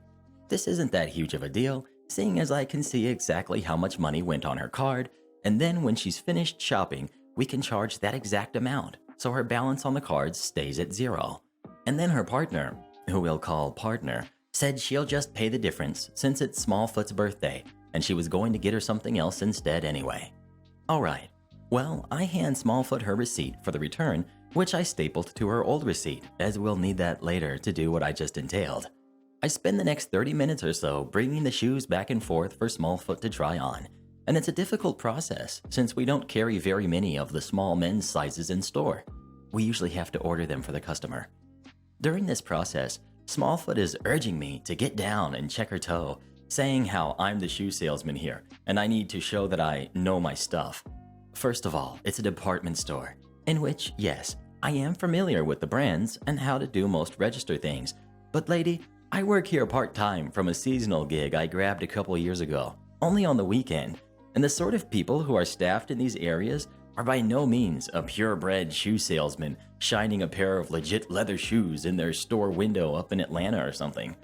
This isn't that huge of a deal, seeing as I can see exactly how much money went on her card, and then when she's finished shopping, we can charge that exact amount, so her balance on the card stays at 0. And then her partner, who we'll call partner, said she'll just pay the difference since it's Smallfoot's birthday, and she was going to get her something else instead anyway. Alright, well, I hand Smallfoot her receipt for the return, which I stapled to her old receipt, as we'll need that later to do what I just entailed. I spend the next 30 minutes or so bringing the shoes back and forth for Smallfoot to try on, and it's a difficult process since we don't carry very many of the small men's sizes in store. We usually have to order them for the customer. During this process, Smallfoot is urging me to get down and check her toe, saying how I'm the shoe salesman here and I need to show that I know my stuff. First of all, it's a department store, in which, yes, I am familiar with the brands and how to do most register things, but lady, I work here part-time from a seasonal gig I grabbed a couple years ago, only on the weekend, and the sort of people who are staffed in these areas are by no means a purebred shoe salesman shining a pair of legit leather shoes in their store window up in Atlanta or something.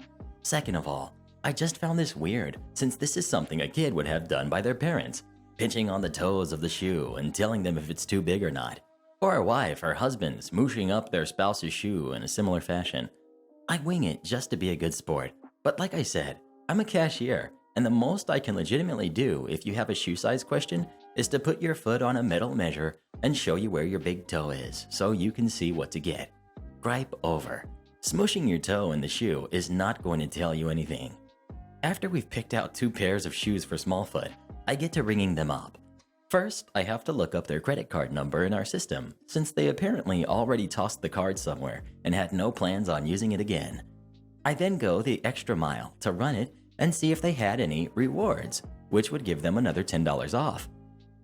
Second of all, I just found this weird since this is something a kid would have done by their parents, pinching on the toes of the shoe and telling them if it's too big or not. Or a wife or husband smooshing up their spouse's shoe in a similar fashion. I wing it just to be a good sport, but like I said, I'm a cashier, and the most I can legitimately do if you have a shoe size question is to put your foot on a metal measure and show you where your big toe is so you can see what to get. Gripe over. Smooshing your toe in the shoe is not going to tell you anything. After we've picked out 2 pairs of shoes for Smallfoot, I get to ringing them up. First, I have to look up their credit card number in our system, since they apparently already tossed the card somewhere and had no plans on using it again. I then go the extra mile to run it and see if they had any rewards, which would give them another $10 off.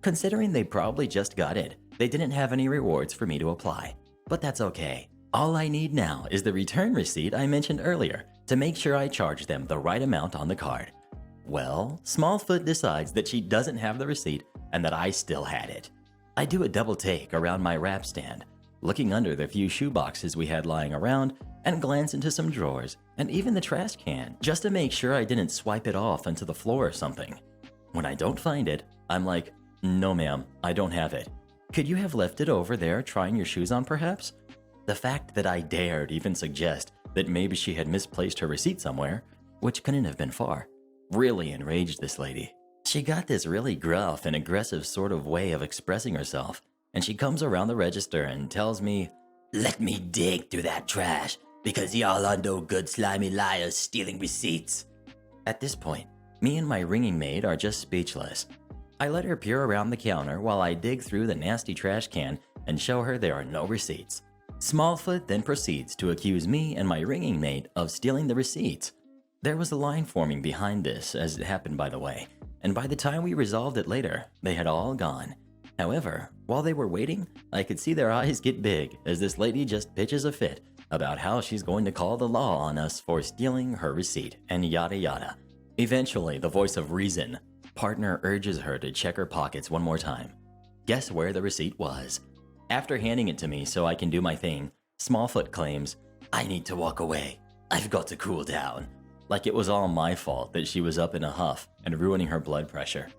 Considering they probably just got it, they didn't have any rewards for me to apply. But that's okay. All I need now is the return receipt I mentioned earlier to make sure I charge them the right amount on the card. Well, Smallfoot decides that she doesn't have the receipt and that I still had it. I do a double take around my wrap stand, looking under the few shoe boxes we had lying around and glance into some drawers and even the trash can just to make sure I didn't swipe it off onto the floor or something. When I don't find it, I'm like, no ma'am, I don't have it. Could you have left it over there trying your shoes on perhaps? The fact that I dared even suggest that maybe she had misplaced her receipt somewhere, which couldn't have been far, really enraged this lady. She got this really gruff and aggressive sort of way of expressing herself, and she comes around the register and tells me, Let me dig through that trash, because y'all are no good slimy liars stealing receipts. At this point, me and my ringing maid are just speechless. I let her peer around the counter while I dig through the nasty trash can and show her there are no receipts. Smallfoot then proceeds to accuse me and my ringing maid of stealing the receipts. There was a line forming behind this, as it happened by the way, and by the time we resolved it later, they had all gone. However, while they were waiting, I could see their eyes get big as this lady just pitches a fit about how she's going to call the law on us for stealing her receipt and yada yada. Eventually, the voice of reason, partner urges her to check her pockets one more time. Guess where the receipt was? After handing it to me so I can do my thing, Smallfoot claims, I need to walk away. I've got to cool down. Like it was all my fault that she was up in a huff and ruining her blood pressure.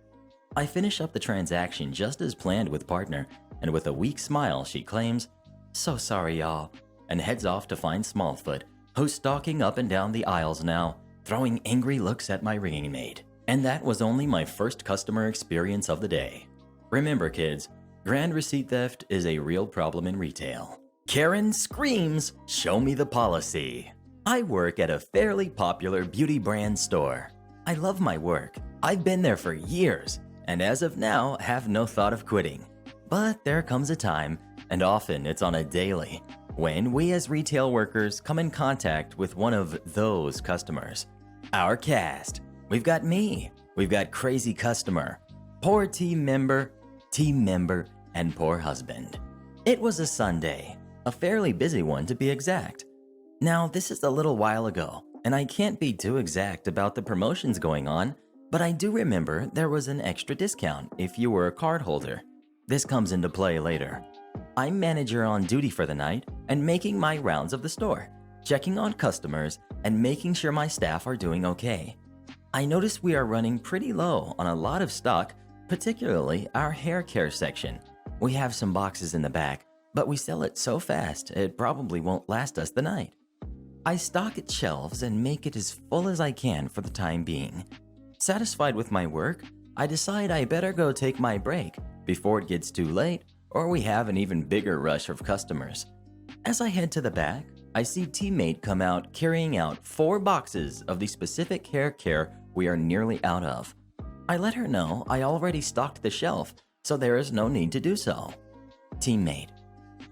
I finish up the transaction just as planned with partner, and with a weak smile she claims, so sorry y'all, and heads off to find Smallfoot, who's stalking up and down the aisles now, throwing angry looks at my ringing maid. And that was only my first customer experience of the day. Remember kids, grand receipt theft is a real problem in retail. Karen screams, show me the policy. I work at a fairly popular beauty brand store. I love my work. I've been there for years, and as of now, have no thought of quitting. But there comes a time, and often it's on a daily, when we as retail workers come in contact with one of those customers. Our cast. We've got me. We've got crazy customer, poor team member, and poor husband. It was a Sunday, a fairly busy one to be exact. Now, this is a little while ago, and I can't be too exact about the promotions going on, but I do remember there was an extra discount if you were a card holder. This comes into play later. I'm manager on duty for the night and making my rounds of the store, checking on customers and making sure my staff are doing okay. I notice we are running pretty low on a lot of stock, particularly our hair care section. We have some boxes in the back, but we sell it so fast it probably won't last us the night. I stock its shelves and make it as full as I can for the time being. Satisfied with my work, I decide I better go take my break before it gets too late or we have an even bigger rush of customers. As I head to the back, I see teammate come out carrying out 4 boxes of the specific hair care we are nearly out of. I let her know I already stocked the shelf, so there is no need to do so. Teammate: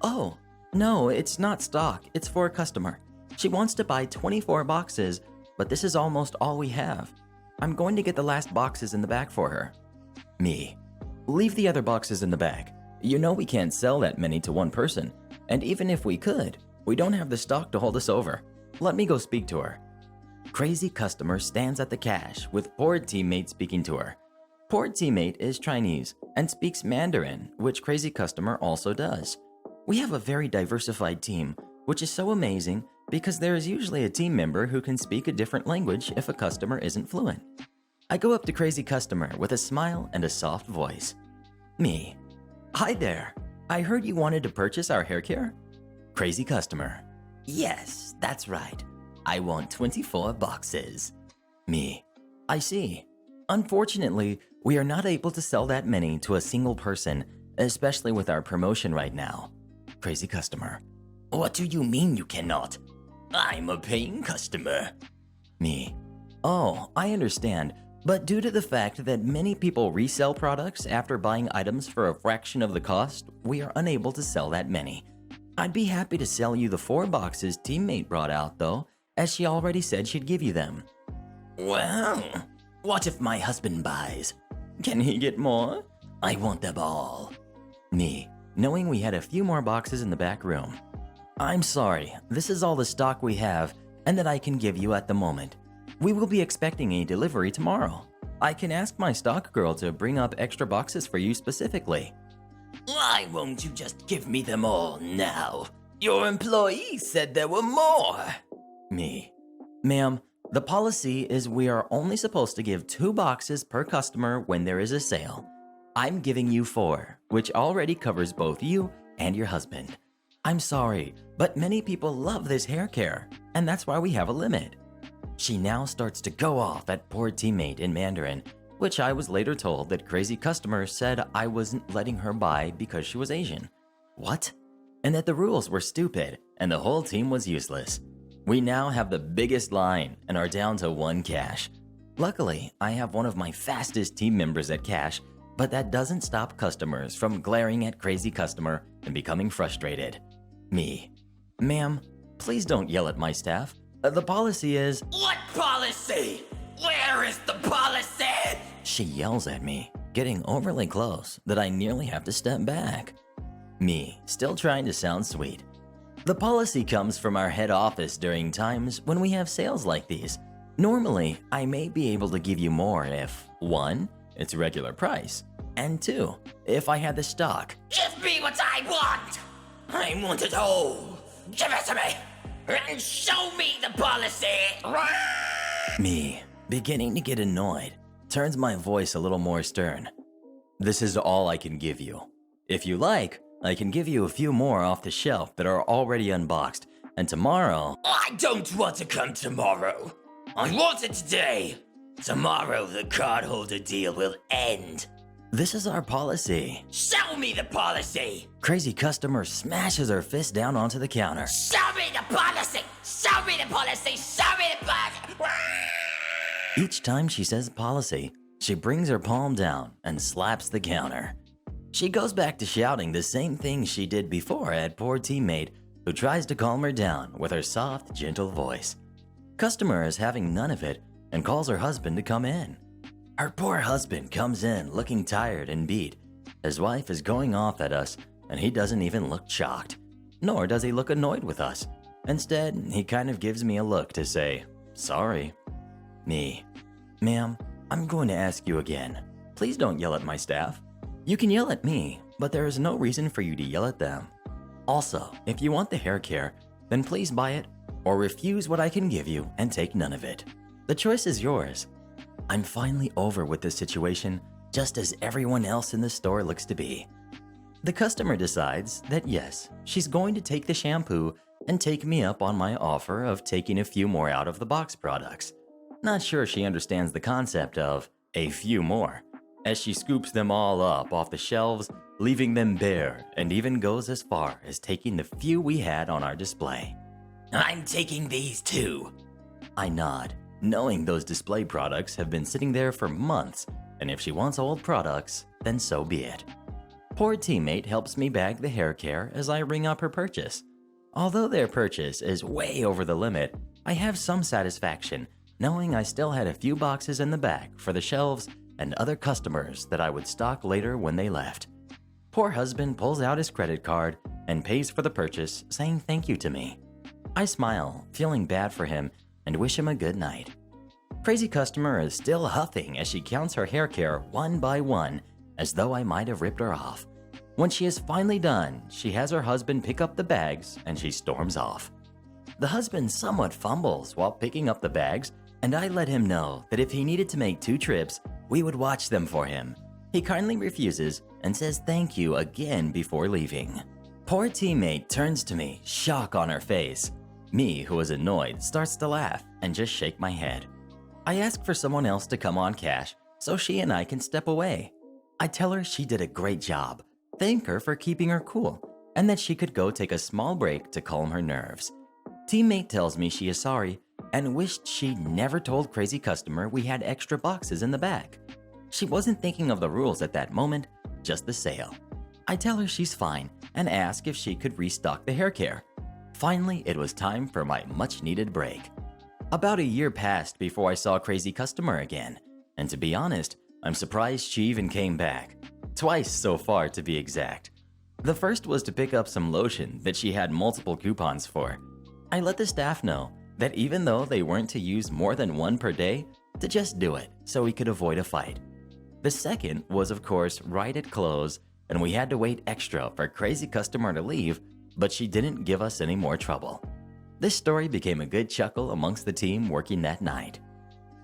"Oh, no, it's not stock, it's for a customer. She wants to buy 24 boxes, but this is almost all we have. I'm going to get the last boxes in the back for her." Me: "Leave the other boxes in the back. You know we can't sell that many to one person, and even if we could, we don't have the stock to hold us over. Let me go speak to her." Crazy customer stands at the cash with poor teammate speaking to her. Poor teammate is Chinese and speaks Mandarin, which crazy customer also does. We have a very diversified team, which is so amazing because there is usually a team member who can speak a different language if a customer isn't fluent. I go up to crazy customer with a smile and a soft voice. Me: "Hi there. I heard you wanted to purchase our hair care?" Crazy customer: "Yes, that's right. I want 24 boxes." Me: "I see. Unfortunately, we are not able to sell that many to a single person, especially with our promotion right now." Crazy customer: What do you mean you cannot? I'm a paying customer. Me: "Oh, I understand, but due to the fact that many people resell products after buying items for a fraction of the cost, we are unable to sell that many. I'd be happy to sell you the 4 boxes teammate brought out though, as she already said she'd give you them." Well, what if my husband buys? Can he get more? I want them all. Me, knowing we had a few more boxes in the back room: "I'm sorry, this is all the stock we have and that I can give you at the moment. We will be expecting a delivery tomorrow. I can ask my stock girl to bring up extra boxes for you specifically." Why won't you just give me them all now? Your employee said there were more. Me: "Ma'am, the policy is we are only supposed to give 2 boxes per customer when there is a sale. I'm giving you 4, which already covers both you and your husband. I'm sorry, but many people love this hair care, and that's why we have a limit." She now starts to go off at poor teammate in Mandarin, which I was later told that crazy customer said I wasn't letting her buy because she was Asian. What? And that the rules were stupid and the whole team was useless. We now have the biggest line and are down to 1 cash. Luckily, I have one of my fastest team members at cash, but that doesn't stop customers from glaring at crazy customer and becoming frustrated. Me: "Ma'am, please don't yell at my staff. The policy is—" What policy? Where is the policy? She yells at me, getting overly close that I nearly have to step back. Me, still trying to sound sweet: "The policy comes from our head office during times when we have sales like these. Normally, I may be able to give you more if 1, it's regular price, and 2, if I had the stock." Give me what I want! I want it all! Give it to me! And show me the policy! Me, beginning to get annoyed, turns my voice a little more stern. "This is all I can give you. If you like, I can give you a few more off the shelf that are already unboxed, and tomorrow—" I don't want to come tomorrow. I want it today. Tomorrow the cardholder deal will end. This is our policy. Show me the policy! Crazy customer smashes her fist down onto the counter. Show me the policy! Show me the policy! Show me the policy! Each time she says policy, she brings her palm down and slaps the counter. She goes back to shouting the same thing she did before at poor teammate, who tries to calm her down with her soft, gentle voice. Customer is having none of it and calls her husband to come in. Her poor husband comes in looking tired and beat. His wife is going off at us and he doesn't even look shocked, nor does he look annoyed with us. Instead, he kind of gives me a look to say, sorry. Me, ma'am, I'm going to ask you again. Please don't yell at my staff. You can yell at me, but there is no reason for you to yell at them. Also, if you want the hair care, then please buy it or refuse what I can give you and take none of it. The choice is yours. I'm finally over with this situation, just as everyone else in the store looks to be. The customer decides that yes, she's going to take the shampoo and take me up on my offer of taking a few more out of the box products. Not sure she understands the concept of a few more, as she scoops them all up off the shelves, leaving them bare, and even goes as far as taking the few we had on our display. I'm taking these too. I nod, knowing those display products have been sitting there for months, and if she wants old products, then so be it. Poor teammate helps me bag the hair care as I ring up her purchase. Although their purchase is way over the limit, I have some satisfaction knowing I still had a few boxes in the back for the shelves and other customers that I would stock later when they left. Poor husband pulls out his credit card and pays for the purchase, saying thank you to me. I smile, feeling bad for him, and wish him a good night. Crazy customer is still huffing as she counts her hair care one by one, as though I might have ripped her off. When she is finally done, she has her husband pick up the bags and she storms off. The husband somewhat fumbles while picking up the bags, and I let him know that if he needed to make 2 trips, we would watch them for him. He kindly refuses and says thank you again before leaving. Poor teammate turns to me, shock on her face. Me, who is annoyed, starts to laugh and just shake my head. I ask for someone else to come on cash so she and I can step away. I tell her she did a great job, thank her for keeping her cool, and that she could go take a small break to calm her nerves. Teammate tells me she is sorry and wished she never told crazy customer we had extra boxes in the back. She wasn't thinking of the rules at that moment, just the sale. I tell her she's fine and ask if she could restock the hair care. Finally, it was time for my much-needed break. About a year passed before I saw crazy customer again, and to be honest, I'm surprised she even came back. Twice so far, to be exact. The first was to pick up some lotion that she had multiple coupons for. I let the staff know that even though they weren't to use more than 1 per day, to just do it so we could avoid a fight. The second was of course right at close, and we had to wait extra for crazy customer to leave, but she didn't give us any more trouble. This story became a good chuckle amongst the team working that night.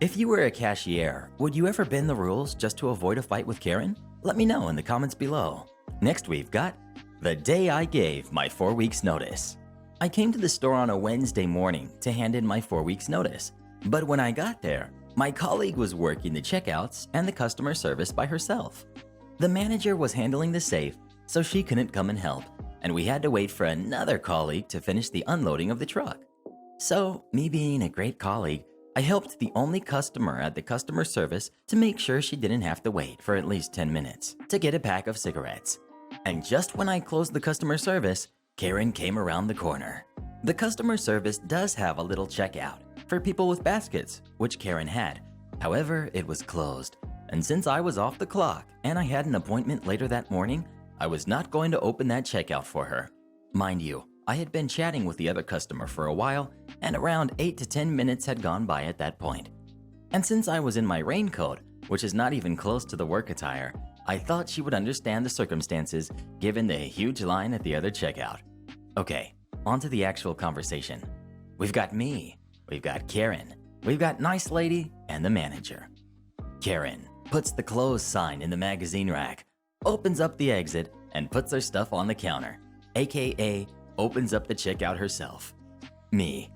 If you were a cashier, would you ever bend the rules just to avoid a fight with Karen? Let me know in the comments below. Next we've got the day I gave my 4 weeks notice. I came to the store on a Wednesday morning to hand in my 4 weeks notice, but when I got there, my colleague was working the checkouts and the customer service by herself. The manager was handling the safe, so she couldn't come and help, and we had to wait for another colleague to finish the unloading of the truck. So, me being a great colleague, I helped the only customer at the customer service to make sure she didn't have to wait for at least 10 minutes to get a pack of cigarettes. And just when I closed the customer service, Karen came around the corner. The customer service does have a little checkout for people with baskets, which Karen had. However, it was closed, and since I was off the clock and I had an appointment later that morning, I was not going to open that checkout for her. Mind you, I had been chatting with the other customer for a while, and around 8 to 10 minutes had gone by at that point. And since I was in my raincoat, which is not even close to the work attire, I thought she would understand the circumstances given the huge line at the other checkout. Okay, on to the actual conversation. We've got me, we've got Karen, we've got Nice Lady, and the manager. Karen puts the close sign in the magazine rack, opens up the exit, and puts her stuff on the counter, aka opens up the checkout herself. Me.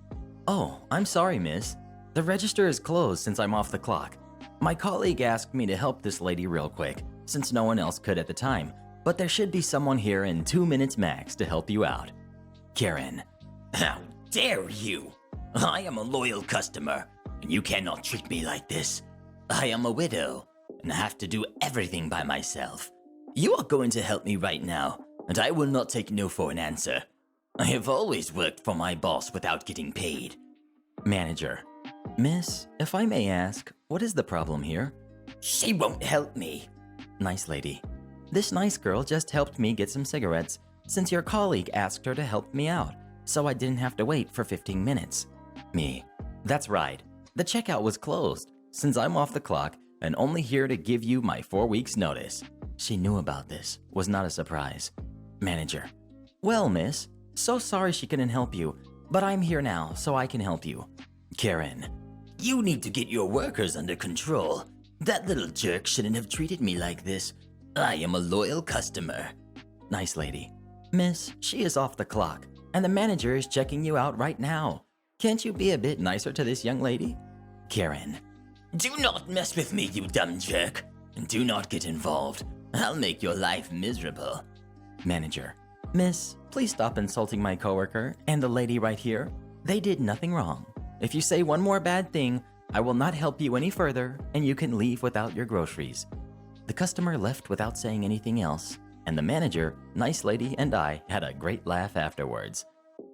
Oh, I'm sorry, miss. The register is closed since I'm off the clock. My colleague asked me to help this lady real quick, since no one else could at the time, but there should be someone here in 2 minutes max to help you out. Karen. How dare you? I am a loyal customer, and you cannot treat me like this. I am a widow, and I have to do everything by myself. You are going to help me right now, and I will not take no for an answer. I have always worked for my boss without getting paid. Manager. Miss, if I may ask, what is the problem here? She won't help me. Nice lady. This nice girl just helped me get some cigarettes since your colleague asked her to help me out, so I didn't have to wait for 15 minutes. Me. That's right. The checkout was closed, since I'm off the clock and only here to give you my 4 weeks notice. She knew about this, was not a surprise. Manager. Well, miss, so sorry she couldn't help you, but I'm here now, so I can help you. Karen. You need to get your workers under control. That little jerk shouldn't have treated me like this. I am a loyal customer. Nice lady. Miss, she is off the clock, and the manager is checking you out right now. Can't you be a bit nicer to this young lady? Karen. Do not mess with me, you dumb jerk. And do not get involved. I'll make your life miserable. Manager. Miss, please stop insulting my coworker and the lady right here. They did nothing wrong. If you say one more bad thing, I will not help you any further, and you can leave without your groceries. The customer left without saying anything else, and the manager, nice lady, and I had a great laugh afterwards.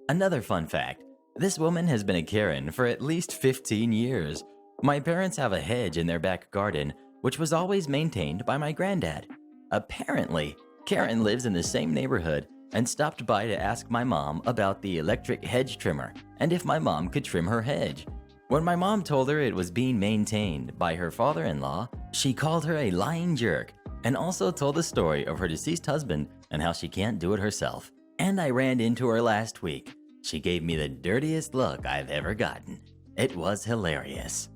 Another fun fact, this woman has been a Karen for at least 15 years. My parents have a hedge in their back garden, which was always maintained by my granddad. Apparently, Karen lives in the same neighborhood and stopped by to ask my mom about the electric hedge trimmer and if my mom could trim her hedge. When my mom told her it was being maintained by her father-in-law, she called her a lying jerk and also told the story of her deceased husband and how she can't do it herself. And I ran into her last week. She gave me the dirtiest look I've ever gotten. It was hilarious.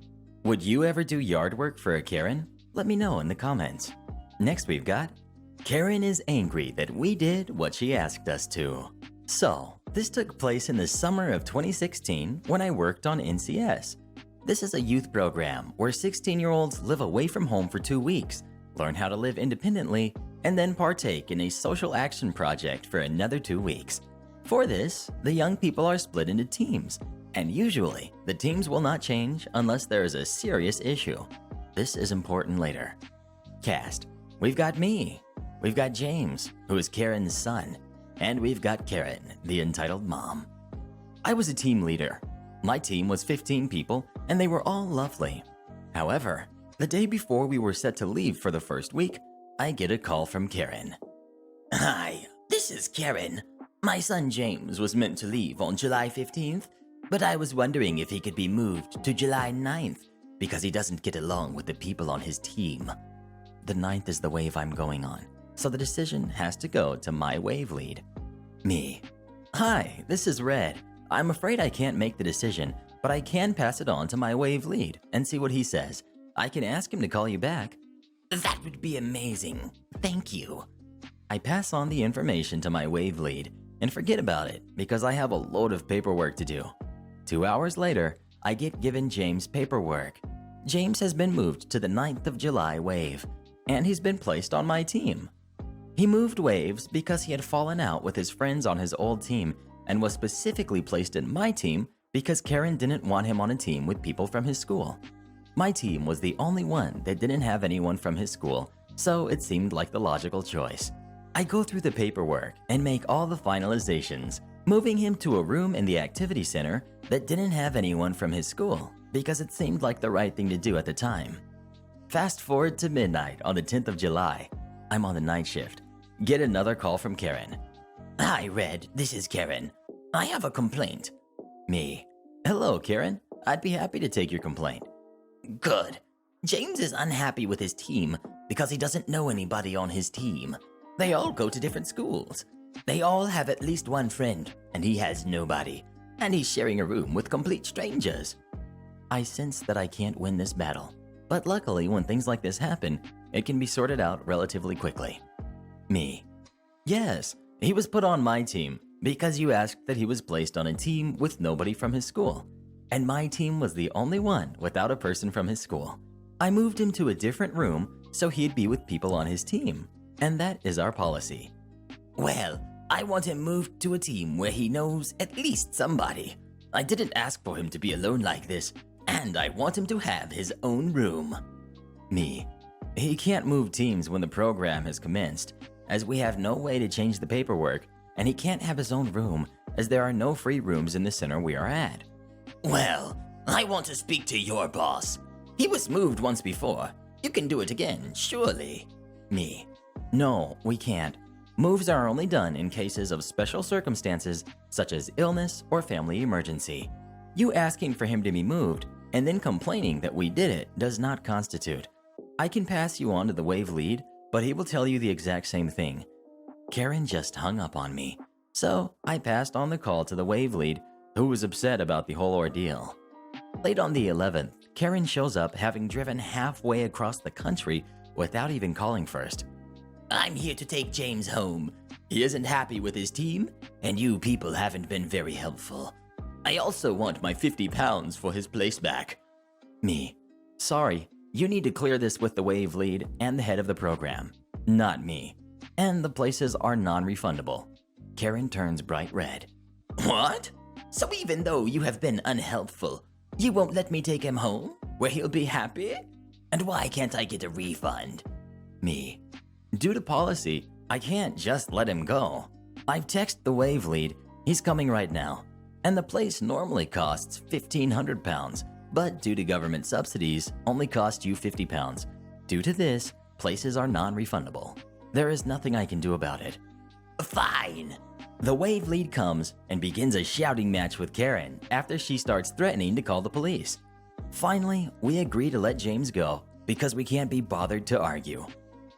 Would you ever do yard work for a Karen? Let me know in the comments. Next we've got, Karen is angry that we did what she asked us to. So, this took place in the summer of 2016 when I worked on NCS. This is a youth program where 16-year-olds live away from home for 2 weeks, learn how to live independently, and then partake in a social action project for another 2 weeks. For this, the young people are split into teams, and usually the teams will not change unless there is a serious issue. This is important later. Cast. We've got me. We've got James, who is Karen's son. And we've got Karen, the entitled mom. I was a team leader. My team was 15 people, and they were all lovely. However, the day before we were set to leave for the first week, I get a call from Karen. Hi, this is Karen. My son James was meant to leave on July 15th, but I was wondering if he could be moved to July 9th because he doesn't get along with the people on his team. The 9th is the wave I'm going on, so the decision has to go to my wave lead. Me. Hi, this is Red. I'm afraid I can't make the decision, but I can pass it on to my wave lead and see what he says. I can ask him to call you back. That would be amazing. Thank you. I pass on the information to my wave lead and forget about it because I have a load of paperwork to do. 2 hours later, I get given James' paperwork. James has been moved to the 9th of July wave, and he's been placed on my team. He moved waves because he had fallen out with his friends on his old team and was specifically placed in my team because Karen didn't want him on a team with people from his school. My team was the only one that didn't have anyone from his school, so it seemed like the logical choice. I go through the paperwork and make all the finalizations, moving him to a room in the activity center that didn't have anyone from his school because it seemed like the right thing to do at the time. Fast forward to midnight on the 10th of July. I'm on the night shift. Get another call from Karen. Hi, Red. This is Karen. I have a complaint. Me. Hello, Karen. I'd be happy to take your complaint. Good. James is unhappy with his team because he doesn't know anybody on his team. They all go to different schools. They all have at least one friend, and he has nobody. And he's sharing a room with complete strangers. I sense that I can't win this battle, but luckily when things like this happen, it can be sorted out relatively quickly. Me. Yes, he was put on my team because you asked that he was placed on a team with nobody from his school, and my team was the only one without a person from his school. I moved him to a different room so he'd be with people on his team, and that is our policy. Well, I want him moved to a team where he knows at least somebody. I didn't ask for him to be alone like this, and I want him to have his own room. Me. He can't move teams when the program has commenced, as we have no way to change the paperwork, and he can't have his own room as there are no free rooms in the center we are at. Well, I want to speak to your boss. He was moved once before. You can do it again, surely. Me. No, we can't. Moves are only done in cases of special circumstances such as illness or family emergency. You asking for him to be moved and then complaining that we did it does not constitute. I can pass you on to the wave lead, but he will tell you the exact same thing. Karen just hung up on me, so I passed on the call to the wave lead, who was upset about the whole ordeal. Late on the 11th, Karen shows up having driven halfway across the country without even calling first. I'm here to take James home. He isn't happy with his team, and you people haven't been very helpful. I also want my 50 pounds for his place back. Me. Sorry, you need to clear this with the wave lead and the head of the program, not me. And the places are non-refundable. Karen turns bright red. What? So even though you have been unhelpful, you won't let me take him home, where he'll be happy? And why can't I get a refund? Me. Due to policy, I can't just let him go. I've texted the wave lead, he's coming right now. And the place normally costs 1,500 pounds, but due to government subsidies, only cost you 50 pounds. Due to this, places are non-refundable. There is nothing I can do about it. Fine. The wave lead comes and begins a shouting match with Karen after she starts threatening to call the police. Finally, we agree to let James go because we can't be bothered to argue.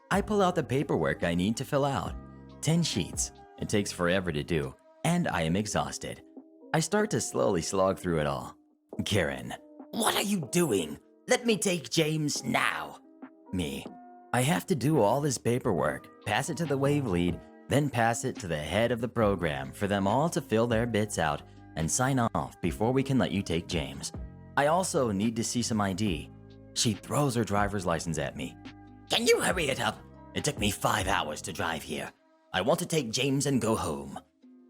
I pull out the paperwork I need to fill out. 10 sheets. It takes forever to do, and I am exhausted. I start to slowly slog through it all. Karen. What are you doing? Let me take James now. Me. I have to do all this paperwork, pass it to the wave lead, then pass it to the head of the program for them all to fill their bits out and sign off before we can let you take James. I also need to see some ID. She throws her driver's license at me. Can you hurry it up? It took me 5 hours to drive here. I want to take James and go home.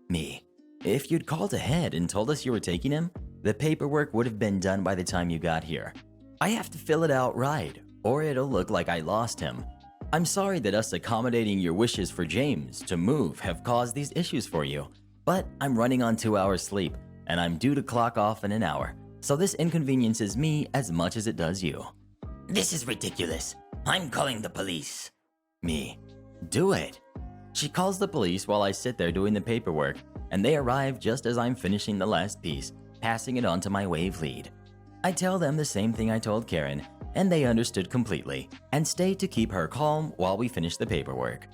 Me. If you'd called ahead and told us you were taking him, the paperwork would have been done by the time you got here. I have to fill it out right, or it'll look like I lost him. I'm sorry that us accommodating your wishes for James to move have caused these issues for you, but I'm running on 2 hours sleep, and I'm due to clock off in an hour, so this inconveniences me as much as it does you. This is ridiculous. I'm calling the police. Me. Do it. She calls the police while I sit there doing the paperwork, and they arrive just as I'm finishing the last piece, passing it on to my wave lead. I tell them the same thing I told Karen, and they understood completely, and stay to keep her calm while we finish the paperwork.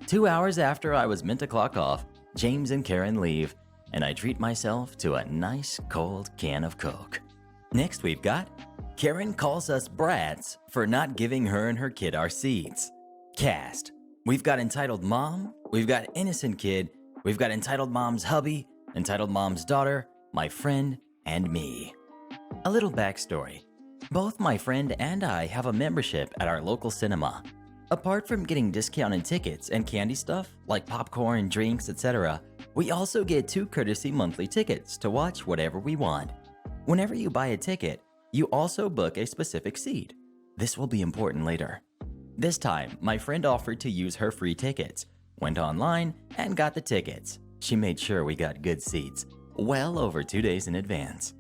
2 hours after I was meant to clock off, James and Karen leave, and I treat myself to a nice cold can of Coke. Next we've got Karen calls us brats for not giving her and her kid our seats. Cast. We've got Entitled Mom, we've got Innocent Kid, we've got Entitled Mom's hubby, Entitled Mom's daughter, my friend, and me. A little backstory. Both my friend and I have a membership at our local cinema. Apart from getting discounted tickets and candy stuff like popcorn, drinks, etc., we also get 2 courtesy monthly tickets to watch whatever we want. Whenever you buy a ticket, you also book a specific seat. This will be important later. This time, my friend offered to use her free tickets, went online, and got the tickets. She made sure we got good seats, well over 2 days in advance.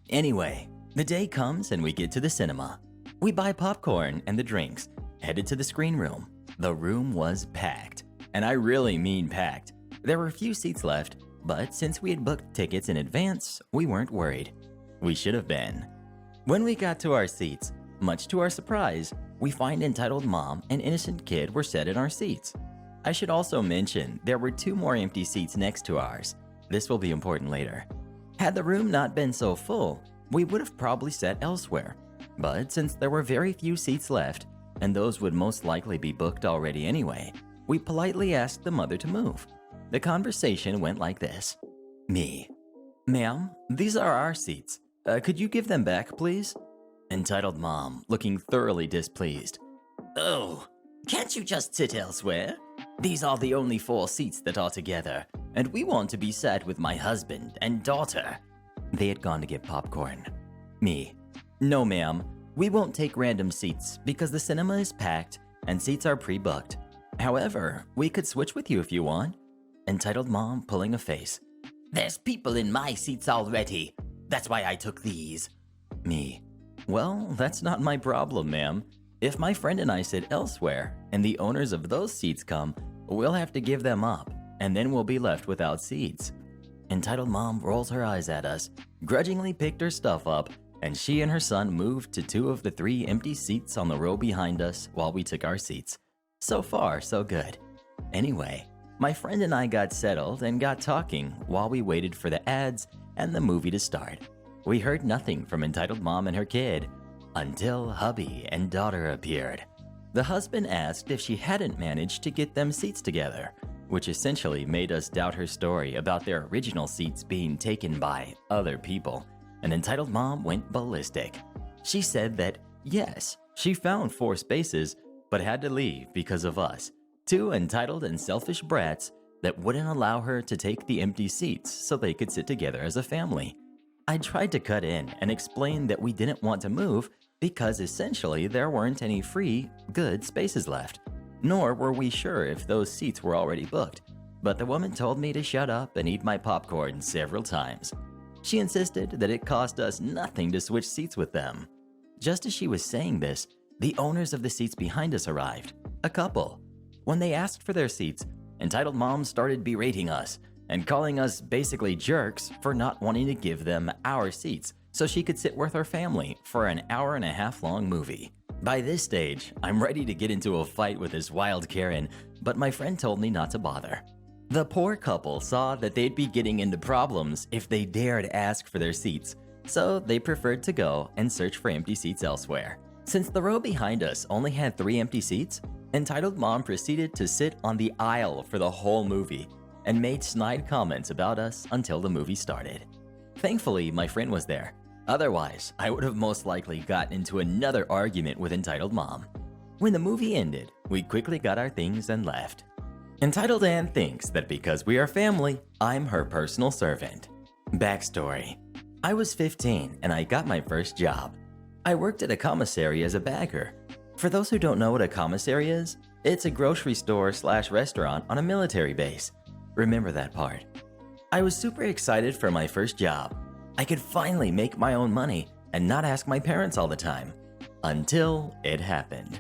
Anyway, the day comes and we get to the cinema. We buy popcorn and the drinks, headed to the screen room. The room was packed, and I really mean packed. There were a few seats left, but since we had booked tickets in advance, we weren't worried. We should have been. When we got to our seats, much to our surprise, we find Entitled Mom and Innocent Kid were set in our seats. I should also mention there were 2 more empty seats next to ours. This will be important later. Had the room not been so full, we would have probably sat elsewhere. But since there were very few seats left, and those would most likely be booked already anyway, we politely asked the mother to move. The conversation went like this. Me. Ma'am, these are our seats. Could you give them back, please? Entitled Mom, looking thoroughly displeased. Oh, can't you just sit elsewhere? These are the only 4 seats that are together, and we want to be sat with my husband and daughter. They had gone to get popcorn. Me. No, ma'am. We won't take random seats because the cinema is packed and seats are pre-booked. However, we could switch with you if you want. Entitled Mom, pulling a face. There's people in my seats already. That's why I took these. Me. Well, that's not my problem, ma'am. If my friend and I sit elsewhere and the owners of those seats come, we'll have to give them up, and then we'll be left without seats. Entitled Mom rolls her eyes at us, grudgingly picked her stuff up, and she and her son moved to 2 of the 3 empty seats on the row behind us while we took our seats. So far, so good. Anyway, my friend and I got settled and got talking while we waited for the ads and the movie to start. We heard nothing from Entitled Mom and her kid until hubby and daughter appeared. The husband asked if she hadn't managed to get them seats together, which essentially made us doubt her story about their original seats being taken by other people. And Entitled Mom went ballistic. She said that, yes, she found 4 spaces, but had to leave because of us, 2 entitled and selfish brats that wouldn't allow her to take the empty seats so they could sit together as a family. I tried to cut in and explain that we didn't want to move because essentially there weren't any free, good spaces left, nor were we sure if those seats were already booked. But the woman told me to shut up and eat my popcorn several times. She insisted that it cost us nothing to switch seats with them. Just as she was saying this, the owners of the seats behind us arrived, a couple. When they asked for their seats, Entitled Mom started berating us and calling us basically jerks for not wanting to give them our seats so she could sit with her family for an hour-and-a-half-long movie. By this stage, I'm ready to get into a fight with this wild Karen, but my friend told me not to bother. The poor couple saw that they'd be getting into problems if they dared ask for their seats, so they preferred to go and search for empty seats elsewhere. Since the row behind us only had 3 empty seats, Entitled Mom proceeded to sit on the aisle for the whole movie and made snide comments about us until the movie started. Thankfully, my friend was there. Otherwise, I would have most likely gotten into another argument with Entitled Mom. When the movie ended, we quickly got our things and left. Entitled Ann thinks that because we are family, I'm her personal servant. Backstory. I was 15 and I got my first job. I worked at a commissary as a bagger. For those who don't know what a commissary is, it's a grocery store/restaurant on a military base. Remember that part. I was super excited for my first job. I could finally make my own money and not ask my parents all the time. Until it happened.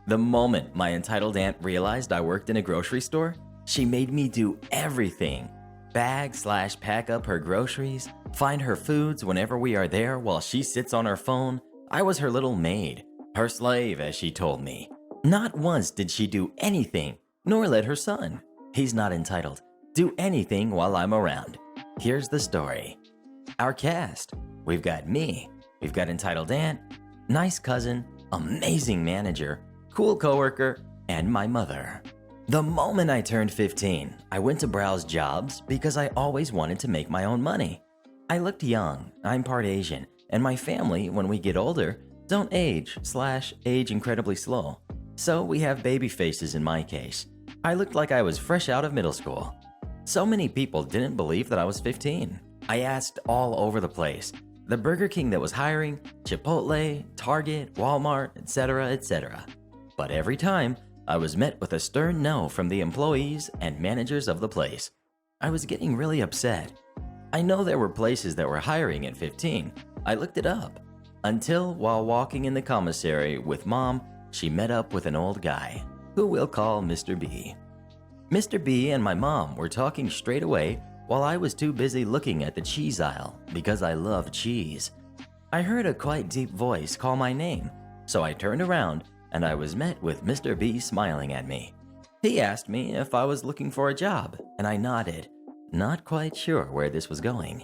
The moment my entitled aunt realized I worked in a grocery store, she made me do everything. Bag/pack up her groceries, find her foods whenever we are there while she sits on her phone. I was her little maid, her slave as she told me. Not once did she do anything, nor let her son, he's not entitled, do anything while I'm around. Here's the story. Our cast. We've got me, we've got entitled aunt, nice cousin, amazing manager, cool coworker, and my mother. The moment I turned 15, I went to browse jobs because I always wanted to make my own money. I looked young, I'm part Asian, and my family, when we get older, don't age/age incredibly slow. So we have baby faces in my case. I looked like I was fresh out of middle school. So many people didn't believe that I was 15. I asked all over the place. The Burger King that was hiring, Chipotle, Target, Walmart, etc., etc. But every time, I was met with a stern no from the employees and managers of the place. I was getting really upset. I know there were places that were hiring at 15. I looked it up. Until while walking in the commissary with Mom, she met up with an old guy, who we'll call Mr. B. Mr. B and my mom were talking straight away while I was too busy looking at the cheese aisle because I love cheese. I heard a quite deep voice call my name, so I turned around and I was met with Mr. B smiling at me. He asked me if I was looking for a job, and I nodded, not quite sure where this was going.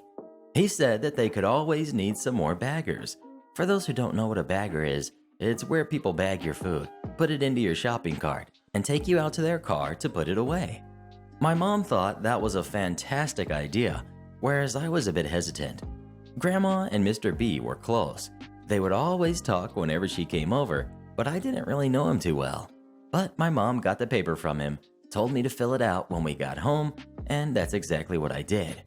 He said that they could always need some more baggers. For those who don't know what a bagger is, it's where people bag your food, put it into your shopping cart, and take you out to their car to put it away. My mom thought that was a fantastic idea, whereas I was a bit hesitant. Grandma and Mr. B were close. They would always talk whenever she came over, but I didn't really know him too well. But my mom got the paper from him, told me to fill it out when we got home, and that's exactly what I did.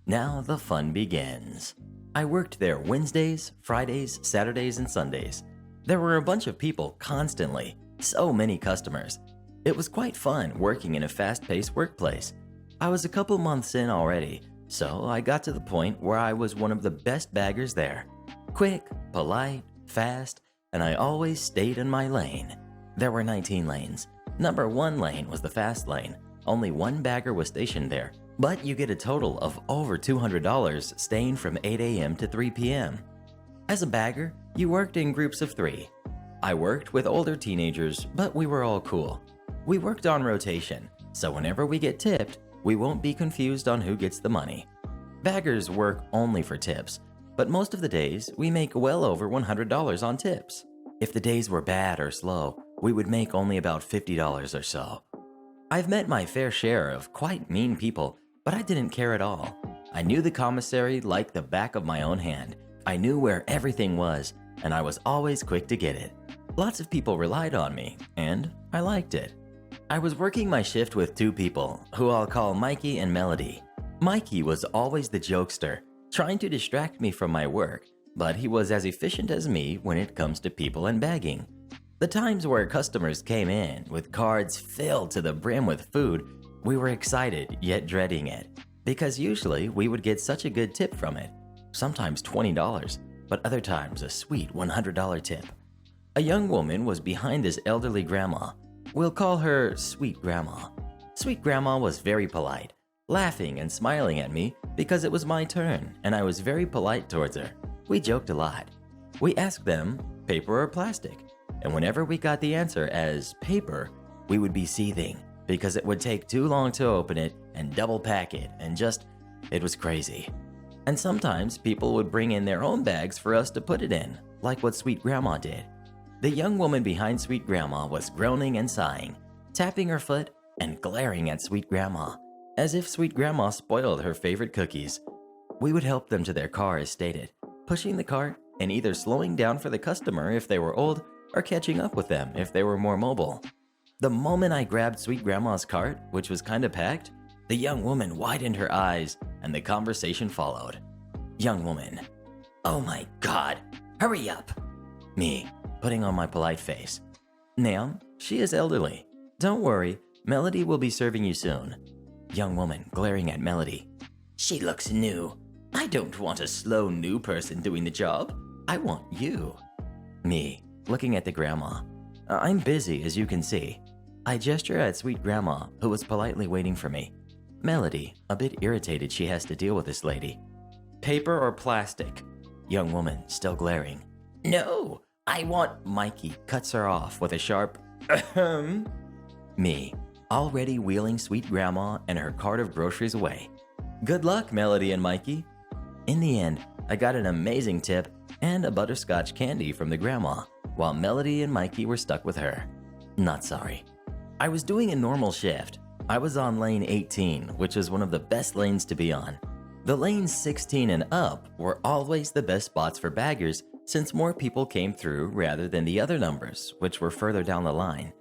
Now the fun begins. I worked there Wednesdays, Fridays, Saturdays, and Sundays. There were a bunch of people constantly, so many customers. It was quite fun working in a fast-paced workplace. I was a couple months in already, so I got to the point where I was one of the best baggers there. Quick, polite, fast, and I always stayed in my lane. There were 19 lanes. Number 1 lane was the fast lane. only one bagger was stationed there, but you get a total of over $200 staying from 8 a.m. to 3 p.m. As a bagger, you worked in groups of 3. I worked with older teenagers, but we were all cool. We worked on rotation, so whenever we get tipped, we won't be confused on who gets the money. Baggers work only for tips, but most of the days we make well over $100 on tips. If the days were bad or slow, we would make only about $50 or so. I've met my fair share of quite mean people, but I didn't care at all. I knew the commissary like the back of my own hand. I knew where everything was, and I was always quick to get it. Lots of people relied on me, and I liked it. I was working my shift with 2 people, who I'll call Mikey and Melody. Mikey was always the jokester, trying to distract me from my work, but he was as efficient as me when it comes to people and bagging. The times where customers came in with cards filled to the brim with food, we were excited yet dreading it, because usually we would get such a good tip from it, sometimes $20, but other times a sweet $100 tip. A young woman was behind this elderly grandma. We'll call her Sweet Grandma. Sweet Grandma was very polite, laughing and smiling at me because it was my turn and I was very polite towards her. We joked a lot. We asked them, paper or plastic? And whenever we got the answer as paper, we would be seething because it would take too long to open it and double pack it and it was crazy. And sometimes people would bring in their own bags for us to put it in, like what Sweet Grandma did. The young woman behind Sweet Grandma was groaning and sighing, tapping her foot and glaring at Sweet Grandma, as if Sweet Grandma spoiled her favorite cookies. We would help them to their car as stated, pushing the cart and either slowing down for the customer if they were old or catching up with them if they were more mobile. The moment I grabbed Sweet Grandma's cart, which was kind of packed, the young woman widened her eyes and the conversation followed. Young woman: "Oh my God, hurry up." Me, putting on my polite face: "Ma'am, she is elderly. Don't worry, Melody will be serving you soon." Young woman glaring at Melody: She looks new. I don't want a slow new person doing the job. I want you. Me, looking at the grandma: "I'm busy, as you can see." I gesture at Sweet Grandma, who was politely waiting for me. Melody, a bit irritated she has to deal with this lady: "Paper or plastic?" Young woman, still glaring: No, I want... Mikey cuts her off with a sharp ahem. Me, already wheeling Sweet Grandma and her cart of groceries away. Good luck, Melody and Mikey. In the end, I got an amazing tip and a butterscotch candy from the grandma, while Melody and Mikey were stuck with her. Not sorry. I was doing a normal shift. I was on lane 18, which is one of the best lanes to be on. The lanes 16 and up were always the best spots for baggers since more people came through rather than the other numbers, which were further down the line.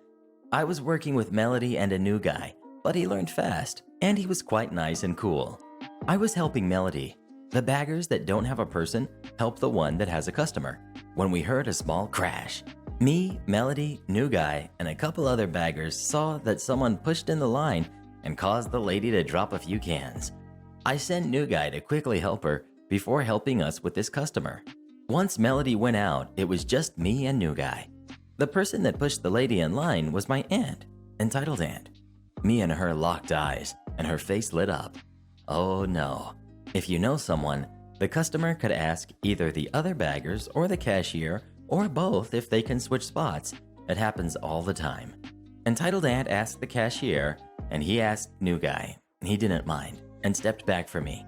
I was working with Melody and a new guy, but he learned fast, and he was quite nice and cool. I was helping Melody. The baggers that don't have a person help the one that has a customer. When we heard a small crash, me, Melody, new guy, and a couple other baggers saw that someone pushed in the line and caused the lady to drop a few cans. I sent new guy to quickly help her before helping us with this customer. Once Melody went out, it was just me and new guy. The person that pushed the lady in line was my aunt, entitled aunt. Me and her locked eyes, and her face lit up. Oh no. If you know someone, the customer could ask either the other baggers or the cashier or both if they can switch spots. It happens all the time. Entitled aunt asked the cashier, and he asked new guy. He didn't mind and stepped back for me.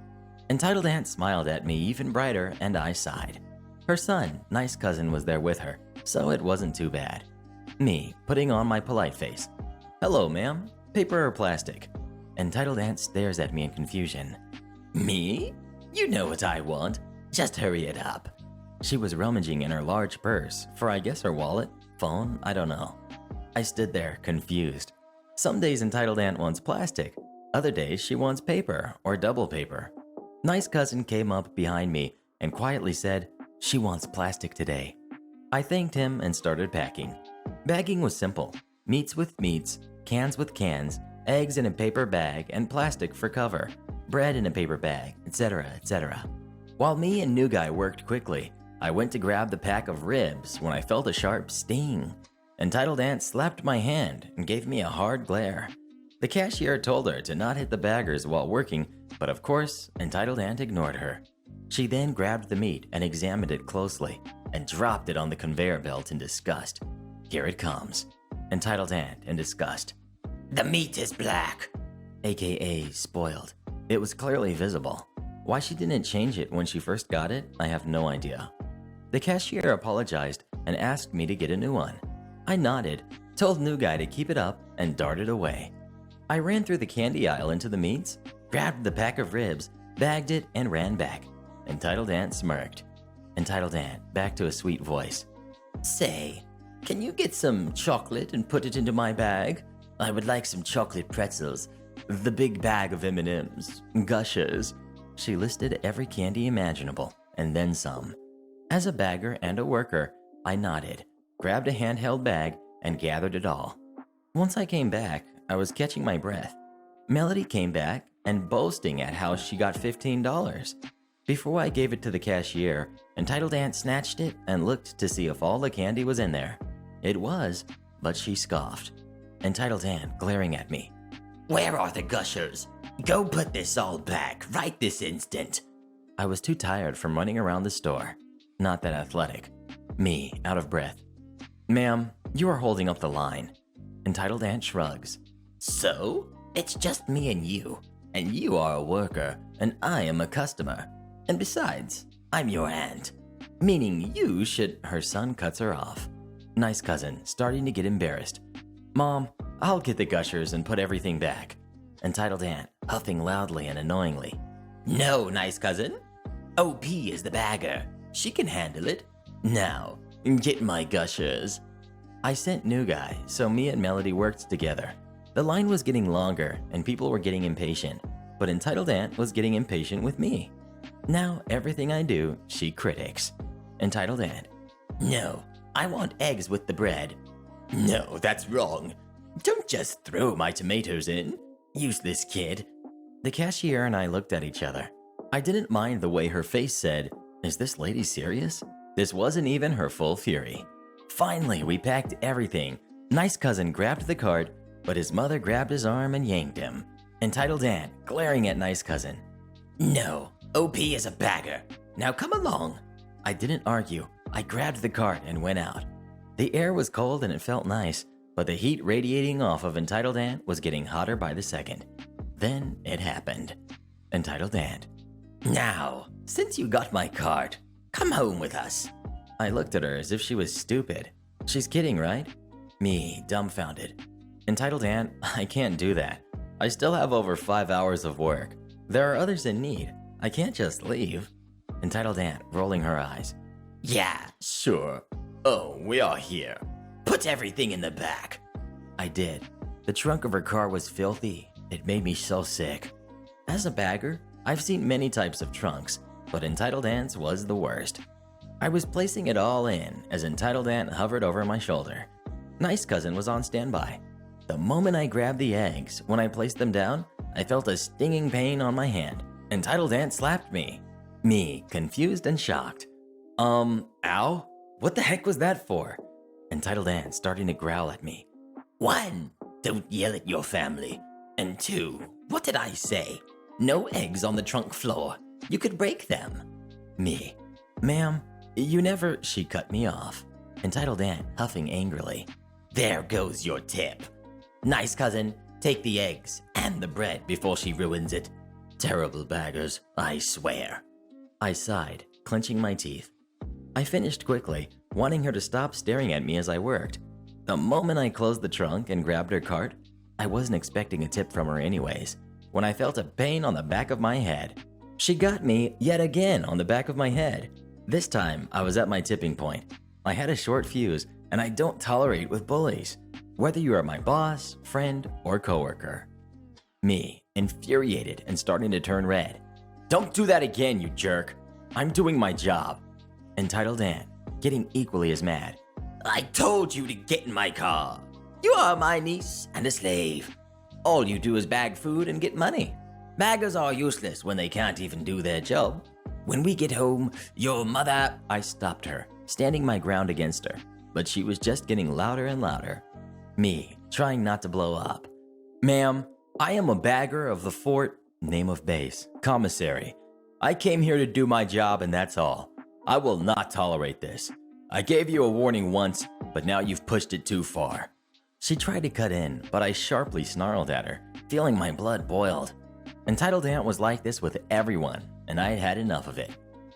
Entitled aunt smiled at me even brighter, and I sighed. Her son, nice cousin, was there with her, so it wasn't too bad. Me, putting on my polite face. "Hello, ma'am. Paper or plastic?" Entitled aunt stares at me in confusion. Me? You know what I want. Just hurry it up. She was rummaging in her large purse for, I guess, her wallet, phone, I don't know. I stood there, confused. Some days entitled aunt wants plastic. Other days she wants paper or double paper. Nice cousin came up behind me and quietly said she wants plastic today. I thanked him and started packing. Bagging was simple. Meats with meats, cans with cans, eggs in a paper bag and plastic for cover, bread in a paper bag, etc., etc. While me and new guy worked quickly, I went to grab the pack of ribs when I felt a sharp sting. Entitled aunt slapped my hand and gave me a hard glare. The cashier told her to not hit the baggers while working, but of course, Entitled Aunt ignored her. She then grabbed the meat and examined it closely and dropped it on the conveyor belt in disgust. Here it comes. Entitled Aunt in disgust. The meat is black. AKA spoiled. It was clearly visible. Why she didn't change it when she first got it, I have no idea. The cashier apologized and asked me to get a new one. I nodded, told new guy to keep it up, and darted away. I ran through the candy aisle into the meats, grabbed the pack of ribs, bagged it, and ran back. Entitled Aunt smirked. Entitled Aunt, back to a sweet voice. Say, can you get some chocolate and put it into my bag? I would like some chocolate pretzels. The big bag of M&Ms. Gushers. She listed every candy imaginable, and then some. As a bagger and a worker, I nodded, grabbed a handheld bag, and gathered it all. Once I came back, I was catching my breath. Melody came back and boasting at how she got $15. Before I gave it to the cashier, Entitled Aunt snatched it and looked to see if all the candy was in there. It was, but she scoffed. Entitled Aunt glaring at me. Where are the gushers? Go put this all back right this instant. I was too tired from running around the store. Not that athletic. Me, out of breath. Ma'am, you are holding up the line. Entitled Aunt shrugs. So? It's just me and you are a worker, and I am a customer. And besides, I'm your aunt. Meaning you should... Her son cuts her off. Nice cousin, starting to get embarrassed. Mom, I'll get the gushers and put everything back. Entitled Aunt, huffing loudly and annoyingly. No, nice cousin. OP is the bagger. She can handle it. Now, get my gushers. I sent new guy, so me and Melody worked together. The line was getting longer and people were getting impatient, but Entitled Aunt was getting impatient with me. Now everything I do, she critiques. Entitled Aunt. No, I want eggs with the bread. No, that's wrong. Don't just throw my tomatoes in. Useless kid. The cashier and I looked at each other. I didn't mind the way her face said, "Is this lady serious?" This wasn't even her full fury. Finally, we packed everything. Nice cousin grabbed the cart, but his mother grabbed his arm and yanked him. Entitled Aunt glaring at nice cousin. No, OP is a bagger. Now come along. I didn't argue. I grabbed the cart and went out. The air was cold and it felt nice, but the heat radiating off of Entitled Aunt was getting hotter by the second. Then it happened. Entitled Aunt. Now, since you got my cart, come home with us. I looked at her as if she was stupid. She's kidding, right? Me, dumbfounded. Entitled Aunt, I can't do that. I still have over 5 hours of work. There are others in need. I can't just leave. Entitled Aunt, rolling her eyes. Yeah, sure. Oh, we are here. Put everything in the back. I did. The trunk of her car was filthy. It made me so sick. As a bagger, I've seen many types of trunks, but Entitled Aunt's was the worst. I was placing it all in as Entitled Aunt hovered over my shoulder. Nice cousin was on standby. The moment I grabbed the eggs, when I placed them down, I felt a stinging pain on my hand. Entitled Aunt slapped me. Me, confused and shocked. Ow? What the heck was that for? Entitled Aunt starting to growl at me. 1, don't yell at your family. And 2, what did I say? No eggs on the trunk floor. You could break them. Me. Ma'am, you never... She cut me off. Entitled Aunt huffing angrily. There goes your tip. Nice cousin, take the eggs and the bread before she ruins it. Terrible baggers, I swear. I sighed, clenching my teeth. I finished quickly, wanting her to stop staring at me as I worked. The moment I closed the trunk and grabbed her cart, I wasn't expecting a tip from her anyways, when I felt a pain on the back of my head. She got me yet again on the back of my head. This time, I was at my tipping point. I had a short fuse, and I don't tolerate with bullies, whether you are my boss, friend, or coworker. Me, infuriated and starting to turn red. Don't do that again, you jerk. I'm doing my job. Entitled Aunt, getting equally as mad. I told you to get in my car. You are my niece and a slave. All you do is bag food and get money. Baggers are useless when they can't even do their job. When we get home, your mother... I stopped her, standing my ground against her, but she was just getting louder and louder. Me, trying not to blow up. Ma'am, I am a bagger of the fort, name of base, commissary. I came here to do my job and that's all. I will not tolerate this. I gave you a warning once, but now you've pushed it too far. She tried to cut in, but I sharply snarled at her, feeling my blood boiled. Entitled Aunt was like this with everyone, and I had had enough of it.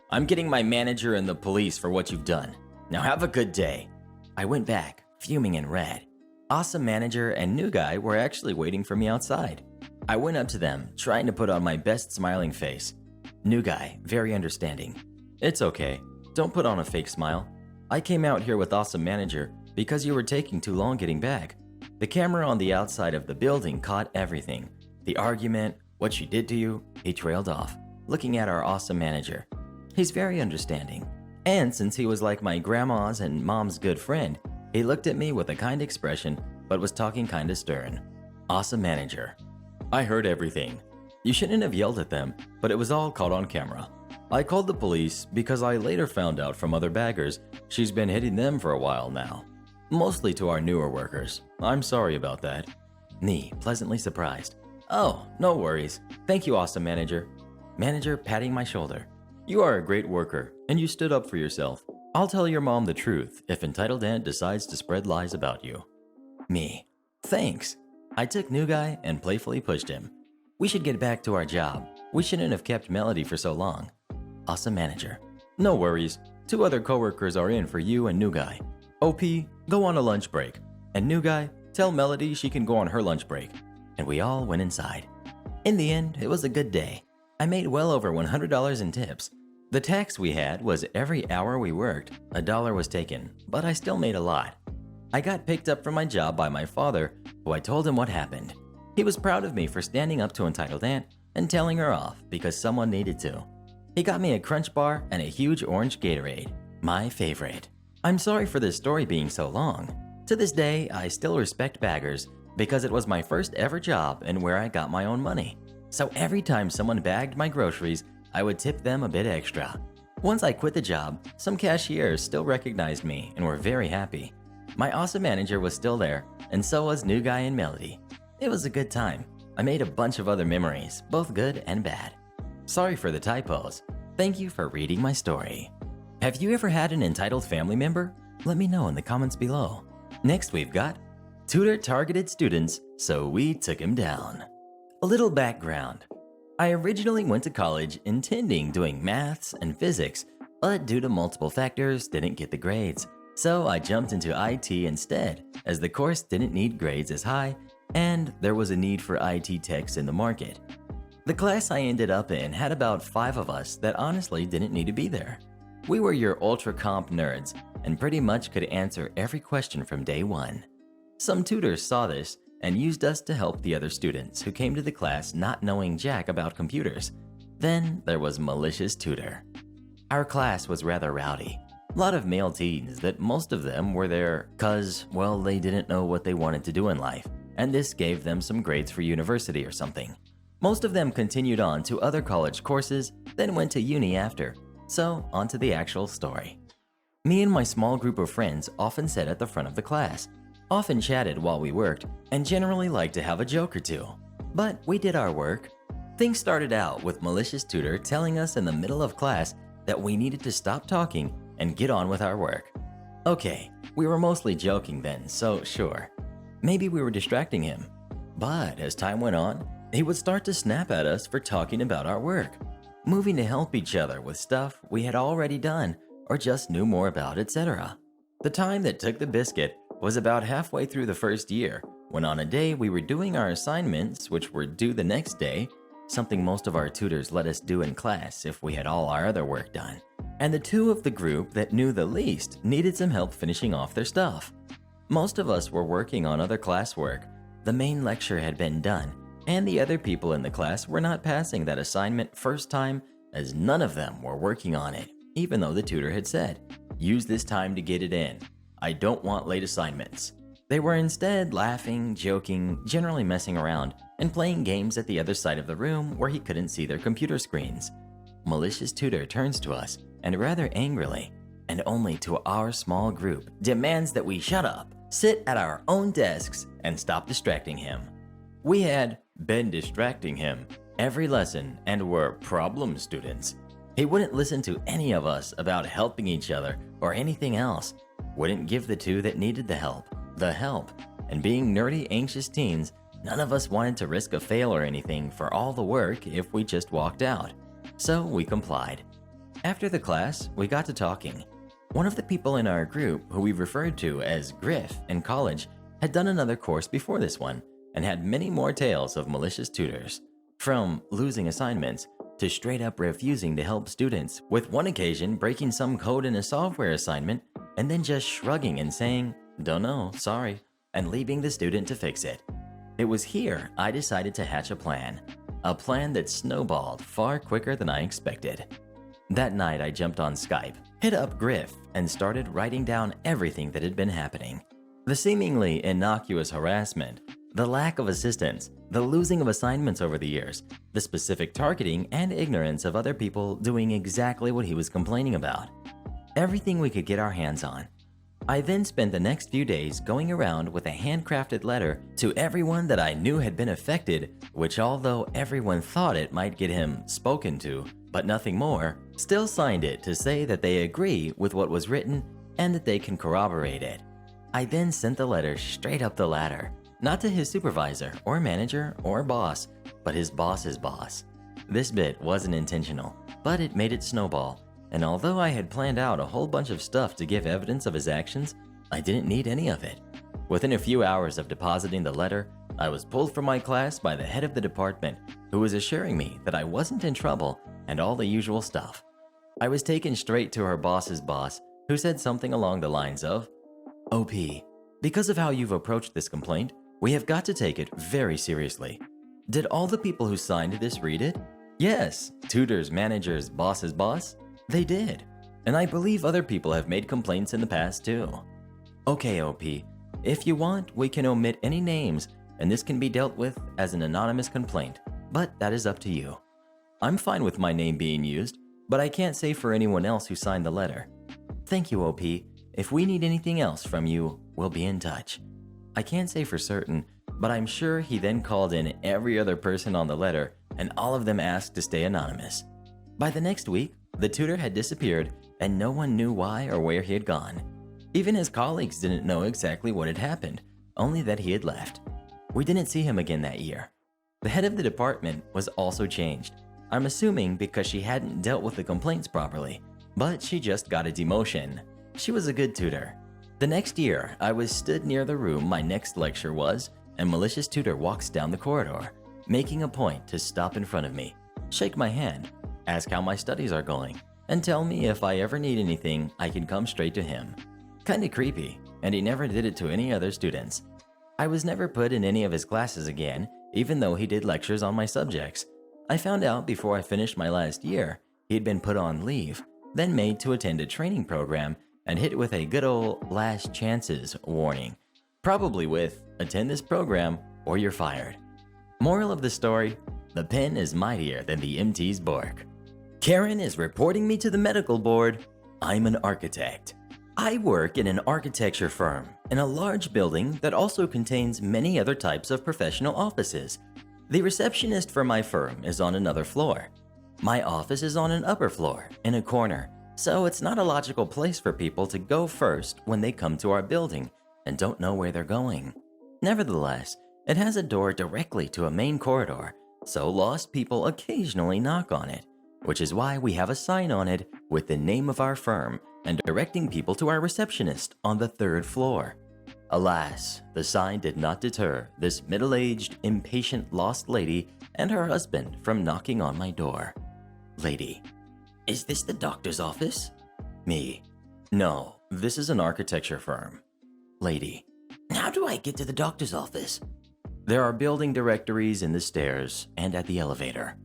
I'm getting my manager and the police for what you've done. Now have a good day. I went back, fuming and red. Awesome manager and new guy were actually waiting for me outside. I went up to them, trying to put on my best smiling face. New guy, very understanding. It's okay. Don't put on a fake smile. I came out here with awesome manager because you were taking too long getting back. The camera on the outside of the building caught everything. The argument, what she did to you. He trailed off, looking at our awesome manager. He's very understanding. And since he was like my grandma's and mom's good friend, he looked at me with a kind expression, but was talking kinda stern. Awesome manager. I heard everything. You shouldn't have yelled at them, but it was all caught on camera. I called the police because I later found out from other baggers she's been hitting them for a while now. Mostly to our newer workers. I'm sorry about that. Nee, pleasantly surprised. Oh, no worries. Thank you, awesome manager. Manager patting my shoulder. You are a great worker, and you stood up for yourself. I'll tell your mom the truth if Entitled Aunt decides to spread lies about you. Me. Thanks. I took new guy and playfully pushed him. We should get back to our job. We shouldn't have kept Melody for so long. Awesome manager. No worries. 2 other coworkers are in for you and new guy. OP, go on a lunch break. And new guy, tell Melody she can go on her lunch break. And we all went inside. In the end, it was a good day. I made well over $100 in tips. The tax we had was every hour we worked, $1 was taken, but I still made a lot. I got picked up from my job by my father, who I told him what happened. He was proud of me for standing up to Entitled Aunt and telling her off because someone needed to. He got me a Crunch Bar and a huge orange Gatorade, my favorite. I'm sorry for this story being so long. To this day, I still respect baggers because it was my first ever job and where I got my own money. So every time someone bagged my groceries, I would tip them a bit extra. Once I quit the job, some cashiers still recognized me and were very happy. My awesome manager was still there, and so was new guy and Melody. It was a good time. I made a bunch of other memories, both good and bad. Sorry for the typos. Thank you for reading my story. Have you ever had an entitled family member? Let me know in the comments below. Next we've got tutor targeted students, so we took him down. A little background. I originally went to college intending doing maths and physics, but due to multiple factors, didn't get the grades. So I jumped into IT instead, as the course didn't need grades as high, and there was a need for IT techs in the market. The class I ended up in had about 5 of us that honestly didn't need to be there. We were your ultra comp nerds, and pretty much could answer every question from day one. Some tutors saw this and used us to help the other students who came to the class not knowing jack about computers. Then there was malicious tutor. Our class was rather rowdy. A lot of male teens that most of them were there cause, well, they didn't know what they wanted to do in life, and this gave them some grades for university or something. Most of them continued on to other college courses, then went to uni after. So, on to the actual story. Me and my small group of friends often sat at the front of the class, often chatted while we worked, and generally liked to have a joke or two. But we did our work. Things started out with malicious tutor telling us in the middle of class that we needed to stop talking and get on with our work. Okay, we were mostly joking then, so sure. Maybe we were distracting him. But as time went on, he would start to snap at us for talking about our work, moving to help each other with stuff we had already done or just knew more about, etc. The time that took the biscuit was about halfway through the first year, when on a day we were doing our assignments, which were due the next day, something most of our tutors let us do in class if we had all our other work done. And the 2 of the group that knew the least needed some help finishing off their stuff. Most of us were working on other classwork. The main lecture had been done, and the other people in the class were not passing that assignment first time, as none of them were working on it, even though the tutor had said, "Use this time to get it in. I don't want late assignments." They were instead laughing, joking, generally messing around, and playing games at the other side of the room where he couldn't see their computer screens. Malicious tutor turns to us, and rather angrily, and only to our small group, demands that we shut up, sit at our own desks, and stop distracting him. We had been distracting him every lesson and were problem students. He wouldn't listen to any of us about helping each other or anything else. Wouldn't give the two that needed the help. And being nerdy, anxious teens, none of us wanted to risk a fail or anything for all the work if we just walked out. So we complied. After the class, we got to talking. One of the people in our group, who we referred to as Griff in college, had done another course before this one and had many more tales of malicious tutors. From losing assignments to straight up refusing to help students, with one occasion breaking some code in a software assignment and then just shrugging and saying, "Don't know, sorry," and leaving the student to fix it. It was here I decided to hatch a plan that snowballed far quicker than I expected. That night I jumped on Skype, hit up Griff, and started writing down everything that had been happening. The seemingly innocuous harassment, the lack of assistance, the losing of assignments over the years, the specific targeting and ignorance of other people doing exactly what he was complaining about. Everything we could get our hands on. I then spent the next few days going around with a handcrafted letter to everyone that I knew had been affected, which, although everyone thought it might get him spoken to, but nothing more, still signed it to say that they agree with what was written and that they can corroborate it. I then sent the letter straight up the ladder, not to his supervisor or manager or boss, but his boss's boss. This bit wasn't intentional, but it made it snowball. And although I had planned out a whole bunch of stuff to give evidence of his actions, I didn't need any of it. Within a few hours of depositing the letter, I was pulled from my class by the head of the department, who was assuring me that I wasn't in trouble and all the usual stuff. I was taken straight to her boss's boss, who said something along the lines of, "OP, because of how you've approached this complaint, we have got to take it very seriously. Did all the people who signed this read it?" "Yes, tutors, managers, boss's boss. They did. And I believe other people have made complaints in the past too." "Okay, OP, if you want, we can omit any names and this can be dealt with as an anonymous complaint, but that is up to you. I'm fine with my name being used, but I can't say for anyone else who signed the letter." "Thank you, OP. If we need anything else from you, we'll be in touch." I can't say for certain, but I'm sure he then called in every other person on the letter and all of them asked to stay anonymous. By the next week, the tutor had disappeared and no one knew why or where he had gone. Even his colleagues didn't know exactly what had happened, only that he had left. We didn't see him again that year. The head of the department was also changed. I'm assuming because she hadn't dealt with the complaints properly, but she just got a demotion. She was a good tutor. The next year, I was stood near the room my next lecture was, and malicious tutor walks down the corridor, making a point to stop in front of me, shake my hand, ask how my studies are going, and tell me if I ever need anything, I can come straight to him. Kinda creepy, and he never did it to any other students. I was never put in any of his classes again, even though he did lectures on my subjects. I found out before I finished my last year, he'd been put on leave, then made to attend a training program and hit with a good old last chances warning. Probably with, "Attend this program or you're fired." Moral of the story, the pen is mightier than the MT's Bork. Karen is reporting me to the medical board. I'm an architect. I work in an architecture firm in a large building that also contains many other types of professional offices. The receptionist for my firm is on another floor. My office is on an upper floor in a corner, so it's not a logical place for people to go first when they come to our building and don't know where they're going. Nevertheless, it has a door directly to a main corridor, so lost people occasionally knock on it, which is why we have a sign on it with the name of our firm and directing people to our receptionist on the 3rd floor. Alas, the sign did not deter this middle-aged, impatient lost lady and her husband from knocking on my door. Lady: "Is this the doctor's office?" Me: "No, this is an architecture firm." Lady: "How do I get to the doctor's office?" There are building directories in the stairs and at the elevator.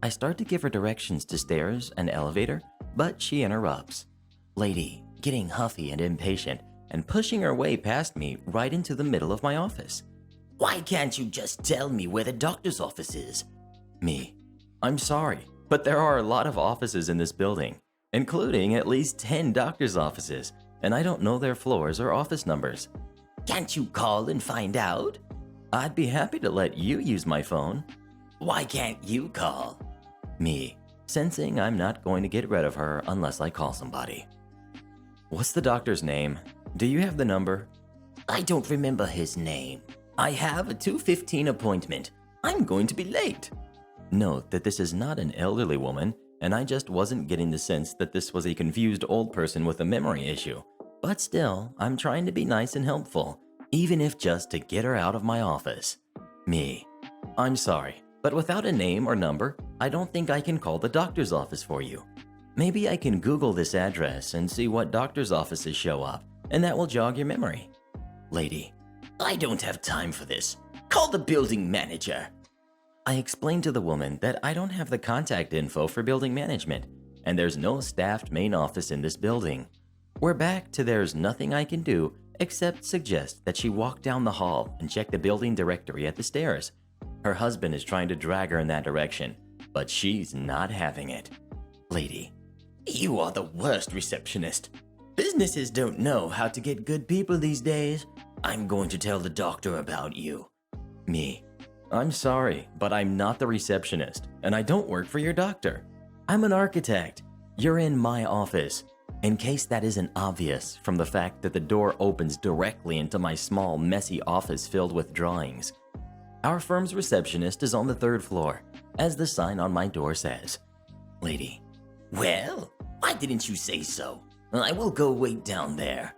I start to give her directions to stairs and elevator, but she interrupts. Lady, getting huffy and impatient and pushing her way past me right into the middle of my office. "Why can't you just tell me where the doctor's office is?" Me: "I'm sorry, but there are a lot of offices in this building, including at least 10 doctor's offices, and I don't know their floors or office numbers." "Can't you call and find out?" I'd be happy to let you use my phone. Why can't you call? Me, sensing I'm not going to get rid of her unless I call somebody. What's the doctor's name? Do you have the number? I don't remember his name. I have a 2:15 appointment. I'm going to be late. Note that this is not an elderly woman, and I just wasn't getting the sense that this was a confused old person with a memory issue. But still, I'm trying to be nice and helpful, even if just to get her out of my office. Me. I'm sorry, but without a name or number, I don't think I can call the doctor's office for you. Maybe I can Google this address and see what doctor's offices show up, and that will jog your memory. Lady. I don't have time for this. Call the building manager. I explained to the woman that I don't have the contact info for building management, and there's no staffed main office in this building. We're back to there's nothing I can do except suggest that she walk down the hall and check the building directory at the stairs. Her husband is trying to drag her in that direction, but she's not having it. Lady. You are the worst receptionist. Businesses don't know how to get good people these days. I'm going to tell the doctor about you. Me. I'm sorry, but I'm not the receptionist, and I don't work for your doctor. I'm an architect. You're in my office. In case that isn't obvious from the fact that the door opens directly into my small, messy office filled with drawings. Our firm's receptionist is on the 3rd floor, as the sign on my door says. Lady. Well, why didn't you say so? I will go wait down there.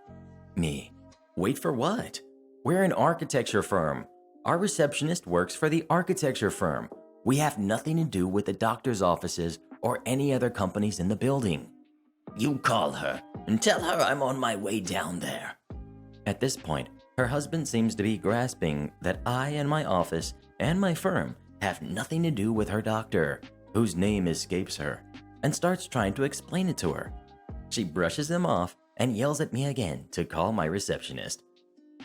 Me. Wait for what? We're an architecture firm. Our receptionist works for the architecture firm. We have nothing to do with the doctor's offices or any other companies in the building. You call her and tell her I'm on my way down there. At this point, her husband seems to be grasping that I and my office and my firm have nothing to do with her doctor, whose name escapes her, and starts trying to explain it to her. She brushes him off and yells at me again to call my receptionist.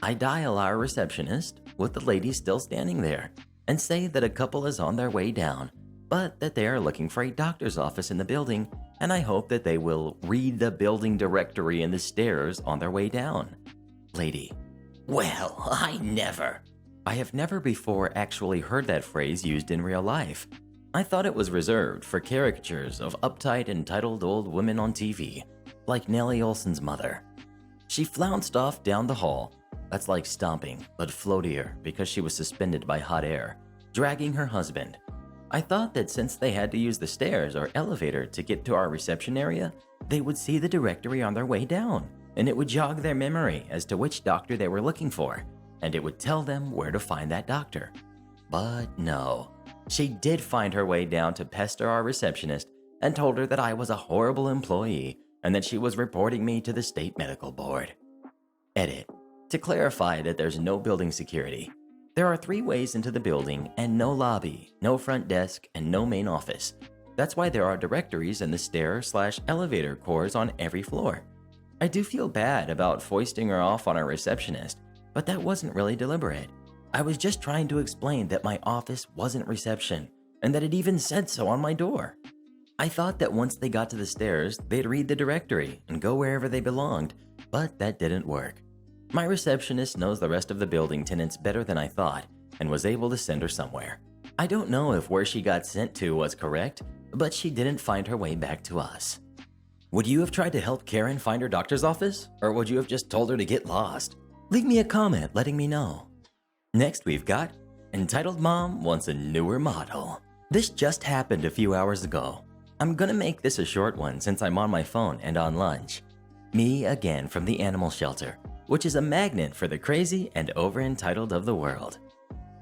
I dial our receptionist, with the lady still standing there, and say that a couple is on their way down, but that they are looking for a doctor's office in the building, and I hope that they will read the building directory in the stairs on their way down. Lady. Well, I never. I have never before actually heard that phrase used in real life. I thought it was reserved for caricatures of uptight, entitled old women on TV, like Nellie Olson's mother. She flounced off down the hall. That's like stomping, but floatier because she was suspended by hot air, dragging her husband. I thought that since they had to use the stairs or elevator to get to our reception area, they would see the directory on their way down, and it would jog their memory as to which doctor they were looking for, and it would tell them where to find that doctor. But no, she did find her way down to pester our receptionist and told her that I was a horrible employee and that she was reporting me to the state medical board. Edit. To clarify that there's no building security, there are 3 ways into the building and no lobby, no front desk, and no main office. That's why there are directories in the stair/elevator cores on every floor. I do feel bad about foisting her off on our receptionist, but that wasn't really deliberate. I was just trying to explain that my office wasn't reception, and that it even said so on my door. I thought that once they got to the stairs, they'd read the directory and go wherever they belonged, but that didn't work. My receptionist knows the rest of the building tenants better than I thought, and was able to send her somewhere. I don't know if where she got sent to was correct, but she didn't find her way back to us. Would you have tried to help Karen find her doctor's office, or would you have just told her to get lost? Leave me a comment letting me know. Next we've got Entitled Mom Wants a Newer Model. This just happened a few hours ago. I'm gonna make this a short one since I'm on my phone and on lunch. Me again from the animal shelter, which is a magnet for the crazy and over-entitled of the world.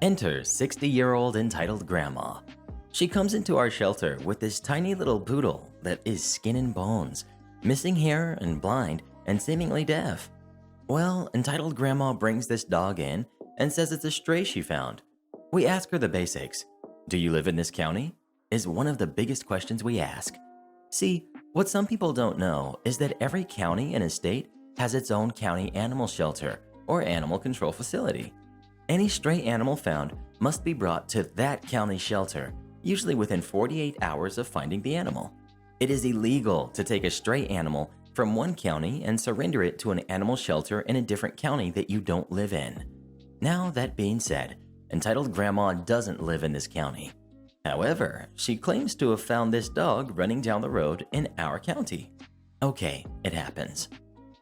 Enter 60-year-old entitled grandma. She comes into our shelter with this tiny little poodle that is skin and bones, missing hair and blind and seemingly deaf. Well, entitled grandma brings this dog in and says it's a stray she found. We ask her the basics. Do you live in this county? Is one of the biggest questions we ask. See, what some people don't know is that every county in a state has its own county animal shelter or animal control facility. Any stray animal found must be brought to that county shelter, usually within 48 hours of finding the animal. It is illegal to take a stray animal from one county and surrender it to an animal shelter in a different county that you don't live in. Now, that being said, Entitled Grandma doesn't live in this county. However, she claims to have found this dog running down the road in our county. Okay, it happens.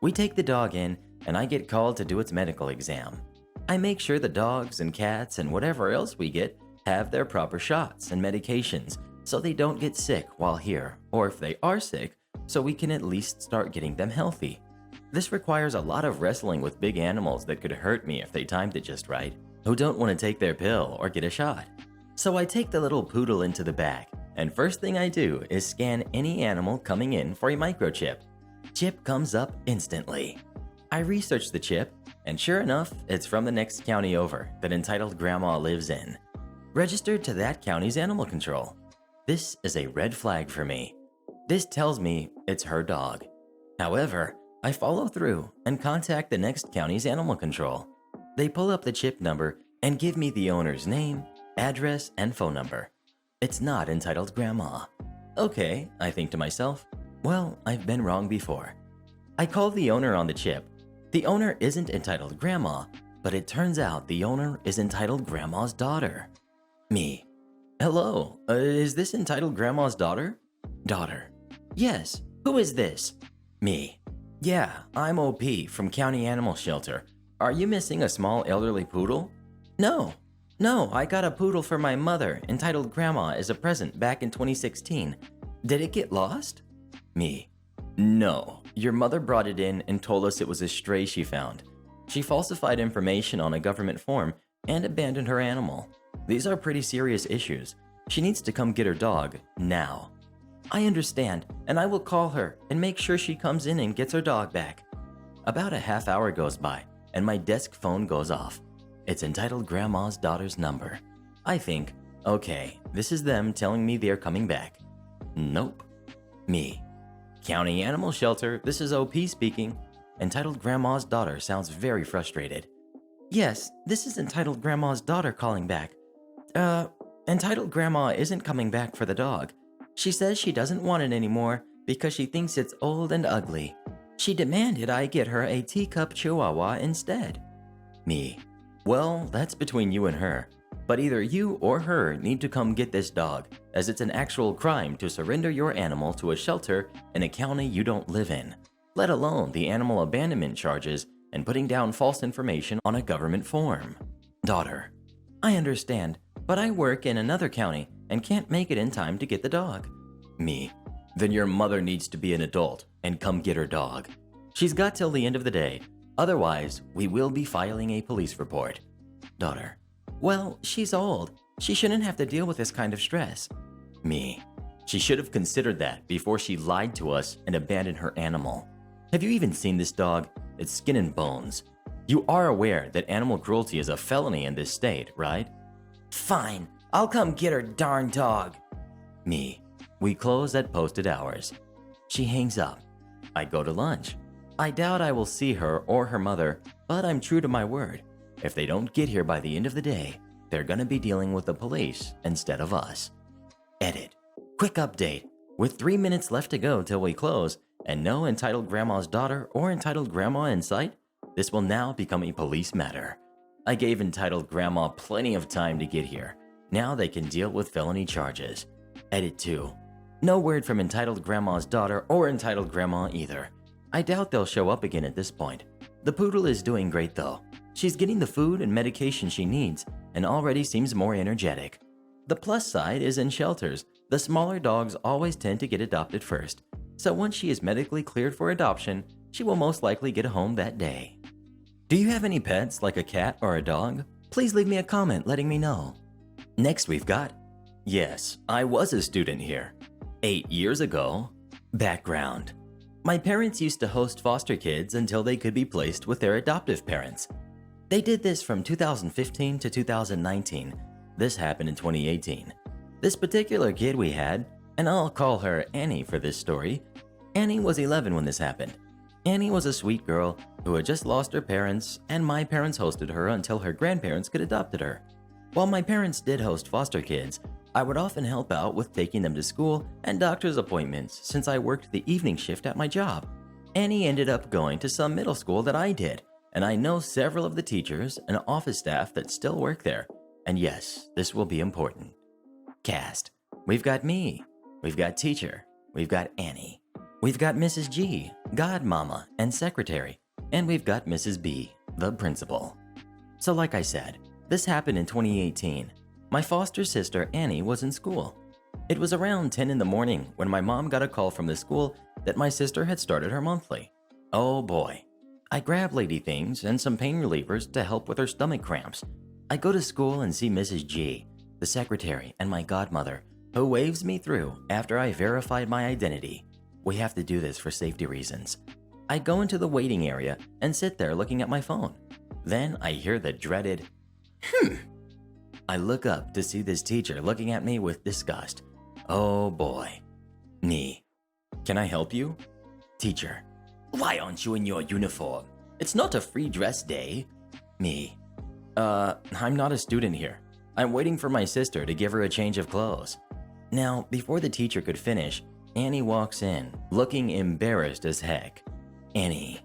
We take the dog in, and I get called to do its medical exam. I make sure the dogs and cats and whatever else we get have their proper shots and medications so they don't get sick while here, or if they are sick, so we can at least start getting them healthy. This requires a lot of wrestling with big animals that could hurt me if they timed it just right, who don't want to take their pill or get a shot. So I take the little poodle into the back, and first thing I do is scan any animal coming in for a microchip. Chip comes up instantly. I research the chip, and sure enough, it's from the next county over that Entitled Grandma lives in. Registered to that county's animal control. This is a red flag for me. This tells me it's her dog. However, I follow through and contact the next county's animal control. They pull up the chip number and give me the owner's name, address, and phone number. It's not Entitled Grandma. Okay, I think to myself, well, I've been wrong before. I call the owner on the chip. The owner isn't Entitled Grandma, but it turns out the owner is Entitled Grandma's daughter. Me. Hello, is this Entitled Grandma's daughter? Daughter. Yes, who is this? Me. Yeah, I'm OP from County Animal Shelter. Are you missing a small elderly poodle? No, I got a poodle for my mother, Entitled Grandma, as a present back in 2016. Did it get lost? Me. No, your mother brought it in and told us it was a stray she found. She falsified information on a government form and abandoned her animal. These are pretty serious issues. She needs to come get her dog, now. I understand, and I will call her and make sure she comes in and gets her dog back. About a half hour goes by, and my desk phone goes off. It's Entitled Grandma's daughter's number. I think, okay, this is them telling me they're coming back. Nope. Me. County Animal Shelter, this is OP speaking. Entitled Grandma's daughter sounds very frustrated. Yes, this is Entitled Grandma's daughter calling back. Entitled Grandma isn't coming back for the dog. She says she doesn't want it anymore because she thinks it's old and ugly. She demanded I get her a teacup chihuahua instead. Me. Well, that's between you and her. But either you or her need to come get this dog, as it's an actual crime to surrender your animal to a shelter in a county you don't live in, let alone the animal abandonment charges and putting down false information on a government form. Daughter. I understand, but I work in another county and can't make it in time to get the dog. Me. Then your mother needs to be an adult and come get her dog. She's got till the end of the day. Otherwise, we will be filing a police report. Daughter. Well, she's old. She shouldn't have to deal with this kind of stress. Me. She should have considered that before she lied to us and abandoned her animal. Have you even seen this dog? It's skin and bones. You are aware that animal cruelty is a felony in this state, right? Fine, I'll come get her darn dog. Me. We close at posted hours. She hangs up. I go to lunch. I doubt I will see her or her mother, but I'm true to my word. If they don't get here by the end of the day, they're gonna be dealing with the police instead of us. Edit. Quick update. With 3 minutes left to go till we close, and no Entitled Grandma's daughter or Entitled Grandma in sight, this will now become a police matter. I gave Entitled Grandma plenty of time to get here. Now they can deal with felony charges. Edit 2. No word from Entitled Grandma's daughter or Entitled Grandma either. I doubt they'll show up again at this point. The poodle is doing great though. She's getting the food and medication she needs and already seems more energetic. The plus side is in shelters, the smaller dogs always tend to get adopted first. So once she is medically cleared for adoption, she will most likely get a home that day. Do you have any pets like a cat or a dog? Please leave me a comment letting me know. Next we've got, yes, I was a student here. 8 years ago. Background. My parents used to host foster kids until they could be placed with their adoptive parents. They did this from 2015 to 2019. This happened in 2018. This particular kid we had, and I'll call her Annie for this story, Annie was 11 when this happened. Annie was a sweet girl who had just lost her parents, and my parents hosted her until her grandparents could adopt her. While my parents did host foster kids, I would often help out with taking them to school and doctor's appointments since I worked the evening shift at my job. Annie ended up going to some middle school that I did, and I know several of the teachers and office staff that still work there. And yes, this will be important. Cast. We've got me. We've got teacher. We've got Annie. We've got Mrs. G, godmama and secretary. And we've got Mrs. B, the principal. So like I said, this happened in 2018. My foster sister Annie was in school. It was around 10 in the morning when my mom got a call from the school that my sister had started her monthly. Oh boy. I grab lady things and some pain relievers to help with her stomach cramps. I go to school and see Mrs. G, the secretary, and my godmother, who waves me through after I verified my identity. We have to do this for safety reasons. I go into the waiting area and sit there looking at my phone. Then I hear the dreaded, I look up to see this teacher looking at me with disgust. Oh boy. Me. Can I help you? Teacher. Why aren't you in your uniform? It's not a free dress day. Me. I'm not a student here. I'm waiting for my sister to give her a change of clothes. Now, before the teacher could finish, Annie walks in, looking embarrassed as heck. Annie.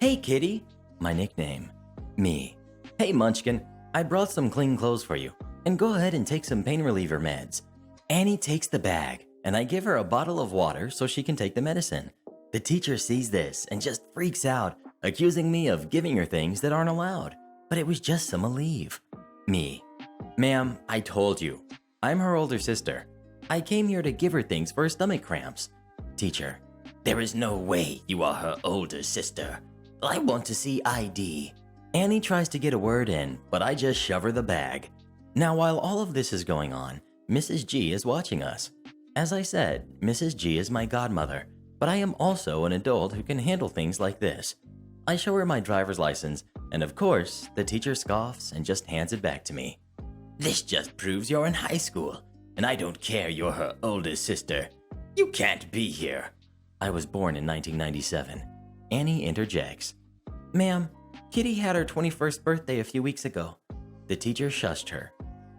Hey, kitty. My nickname. Me. Hey, Munchkin. I brought some clean clothes for you. And go ahead and take some pain reliever meds. Annie takes the bag, and I give her a bottle of water so she can take the medicine. The teacher sees this and just freaks out, accusing me of giving her things that aren't allowed. But it was just some Aleve. Me. Ma'am, I told you. I'm her older sister. I came here to give her things for her stomach cramps. Teacher. There is no way you are her older sister. I want to see ID. Annie tries to get a word in, but I just shove her the bag. Now, while all of this is going on, Mrs. G is watching us. As I said, Mrs. G is my godmother, but I am also an adult who can handle things like this. I show her my driver's license, and of course, the teacher scoffs and just hands it back to me. This just proves you're in high school, and I don't care you're her older sister. You can't be here. I was born in 1997. Annie interjects. Ma'am, Kitty had her 21st birthday a few weeks ago. The teacher shushed her.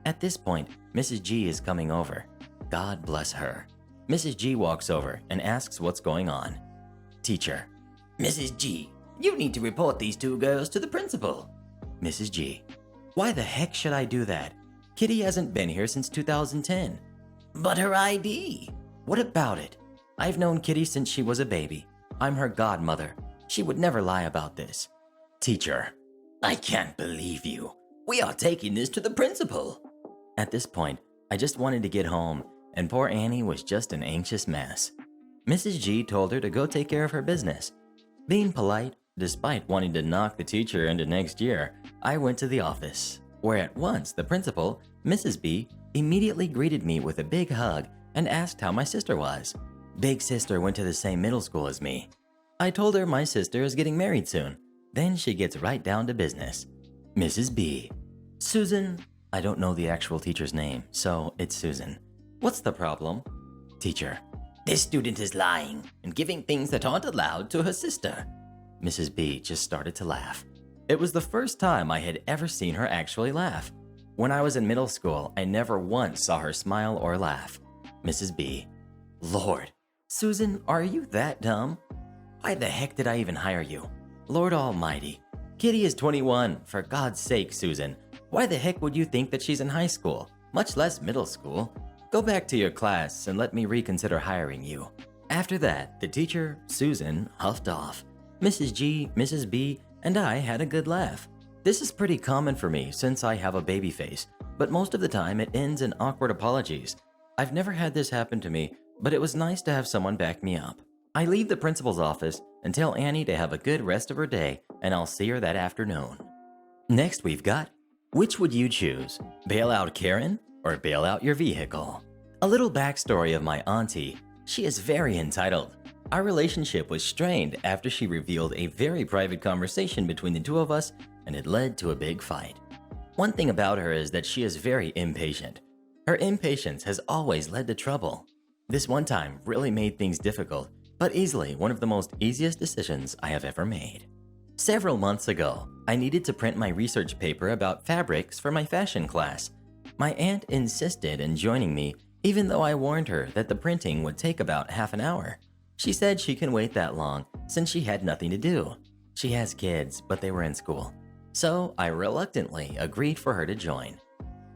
At this point, Mrs. G is coming over. God bless her. Mrs. G walks over and asks what's going on. Teacher. Mrs. G, you need to report these two girls to the principal. Mrs. G. Why the heck should I do that? Kitty hasn't been here since 2010. But her ID. What about it? I've known Kitty since she was a baby. I'm her godmother. She would never lie about this. Teacher. I can't believe you. We are taking this to the principal. At this point, I just wanted to get home, and poor Annie was just an anxious mess. Mrs. G told her to go take care of her business. Being polite, despite wanting to knock the teacher into next year, I went to the office, where at once the principal, Mrs. B, immediately greeted me with a big hug and asked how my sister was. Big sister went to the same middle school as me. I told her my sister is getting married soon. Then she gets right down to business. Mrs. B. Susan. I don't know the actual teacher's name, so it's Susan. What's the problem? Teacher. This student is lying and giving things that aren't allowed to her sister. Mrs. B just started to laugh. It was the first time I had ever seen her actually laugh. When I was in middle school, I never once saw her smile or laugh. Mrs. B. Lord. Susan, are you that dumb? Why the heck did I even hire you? Lord Almighty. Kitty is 21, for God's sake, Susan. Why the heck would you think that she's in high school, much less middle school? Go back to your class and let me reconsider hiring you. After that, the teacher, Susan, huffed off. Mrs. G, Mrs. B, and I had a good laugh. This is pretty common for me since I have a baby face, but most of the time it ends in awkward apologies. I've never had this happen to me, but it was nice to have someone back me up. I leave the principal's office and tell Annie to have a good rest of her day, and I'll see her that afternoon. Next we've got, which would you choose? Bail out Karen or bail out your vehicle? A little backstory of my auntie. She is very entitled. Our relationship was strained after she revealed a very private conversation between the two of us, and it led to a big fight. One thing about her is that she is very impatient. Her impatience has always led to trouble. This one time really made things difficult, but easily one of the most easiest decisions I have ever made. Several months ago, I needed to print my research paper about fabrics for my fashion class. My aunt insisted in joining me, even though I warned her that the printing would take about half an hour. She said she can wait that long since she had nothing to do. She has kids, but they were in school. So I reluctantly agreed for her to join.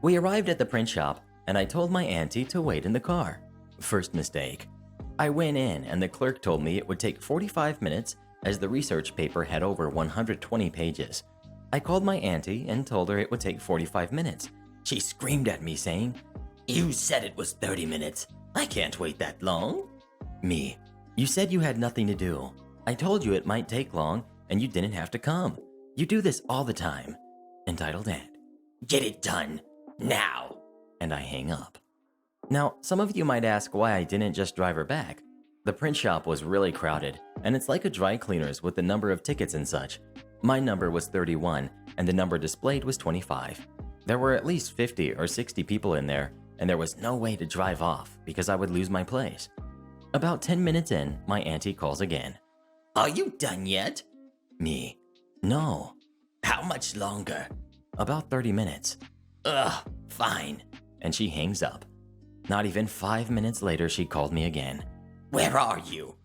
We arrived at the print shop, and I told my auntie to wait in the car. First mistake. I went in, and the clerk told me it would take 45 minutes as the research paper had over 120 pages. I called my auntie and told her it would take 45 minutes. She screamed at me saying, You said it was 30 minutes. I can't wait that long. Me, you said you had nothing to do. I told you it might take long and you didn't have to come. You do this all the time. Entitled aunt. Get it done. Now. And I hang up. Now, some of you might ask why I didn't just drive her back. The print shop was really crowded, and it's like a dry cleaner's with the number of tickets and such. My number was 31, and the number displayed was 25. There were at least 50 or 60 people in there, and there was no way to drive off because I would lose my place. About 10 minutes in, my auntie calls again. Are you done yet? Me. No. How much longer? About 30 minutes. Ugh, fine. And she hangs up. Not even 5 minutes later, she called me again. Where are you?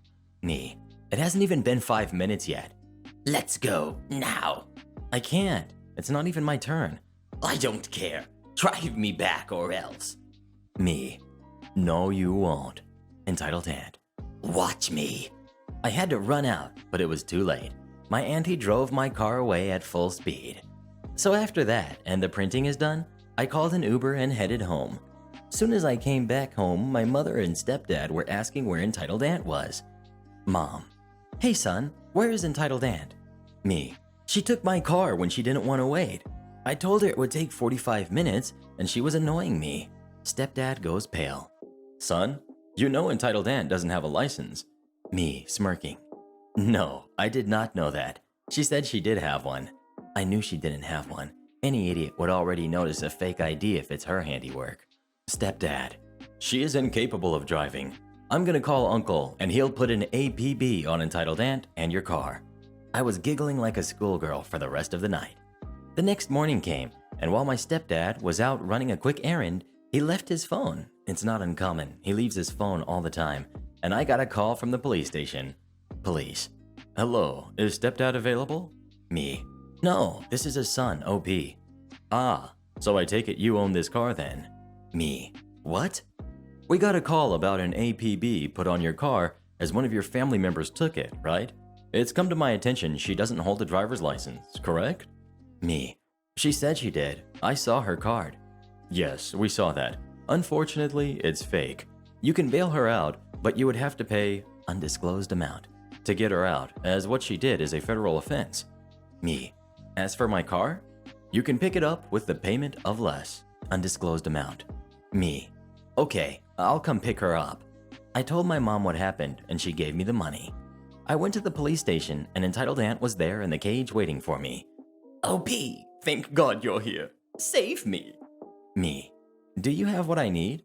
Me. It hasn't even been 5 minutes yet. Let's go, now. I can't. It's not even my turn. I don't care. Drive me back or else. Me. No, you won't. Entitled aunt. Watch me. I had to run out, but it was too late. My auntie drove my car away at full speed. So after that, and the printing is done, I called an Uber and headed home. Soon as I came back home, my mother and stepdad were asking where Entitled Aunt was. Mom. Hey son, where is Entitled Aunt? Me. She took my car when she didn't want to wait. I told her it would take 45 minutes and she was annoying me. Stepdad goes pale. Son, you know Entitled Aunt doesn't have a license. Me, smirking. No, I did not know that. She said she did have one. I knew she didn't have one. Any idiot would already notice a fake ID if it's her handiwork. Stepdad. She is incapable of driving. I'm gonna call Uncle and he'll put an APB on Entitled Aunt and your car. I was giggling like a schoolgirl for the rest of the night. The next morning came, and while my stepdad was out running a quick errand, he left his phone. It's not uncommon. He leaves his phone all the time. And I got a call from the police station. Police. Hello, is stepdad available? Me. No, this is his son, OP. Ah, so I take it you own this car then? Me. What? We got a call about an APB put on your car as one of your family members took it, right? It's come to my attention she doesn't hold a driver's license, correct? Me. She said she did. I saw her card. Yes, we saw that. Unfortunately, it's fake. You can bail her out, but you would have to pay undisclosed amount to get her out, as what she did is a federal offense. Me. As for my car, you can pick it up with the payment of less undisclosed amount. Me. Okay, I'll come pick her up. I told my mom what happened and she gave me the money. I went to the police station and Entitled Aunt was there in the cage waiting for me. OP, thank God you're here. Save me. Me. Do you have what I need?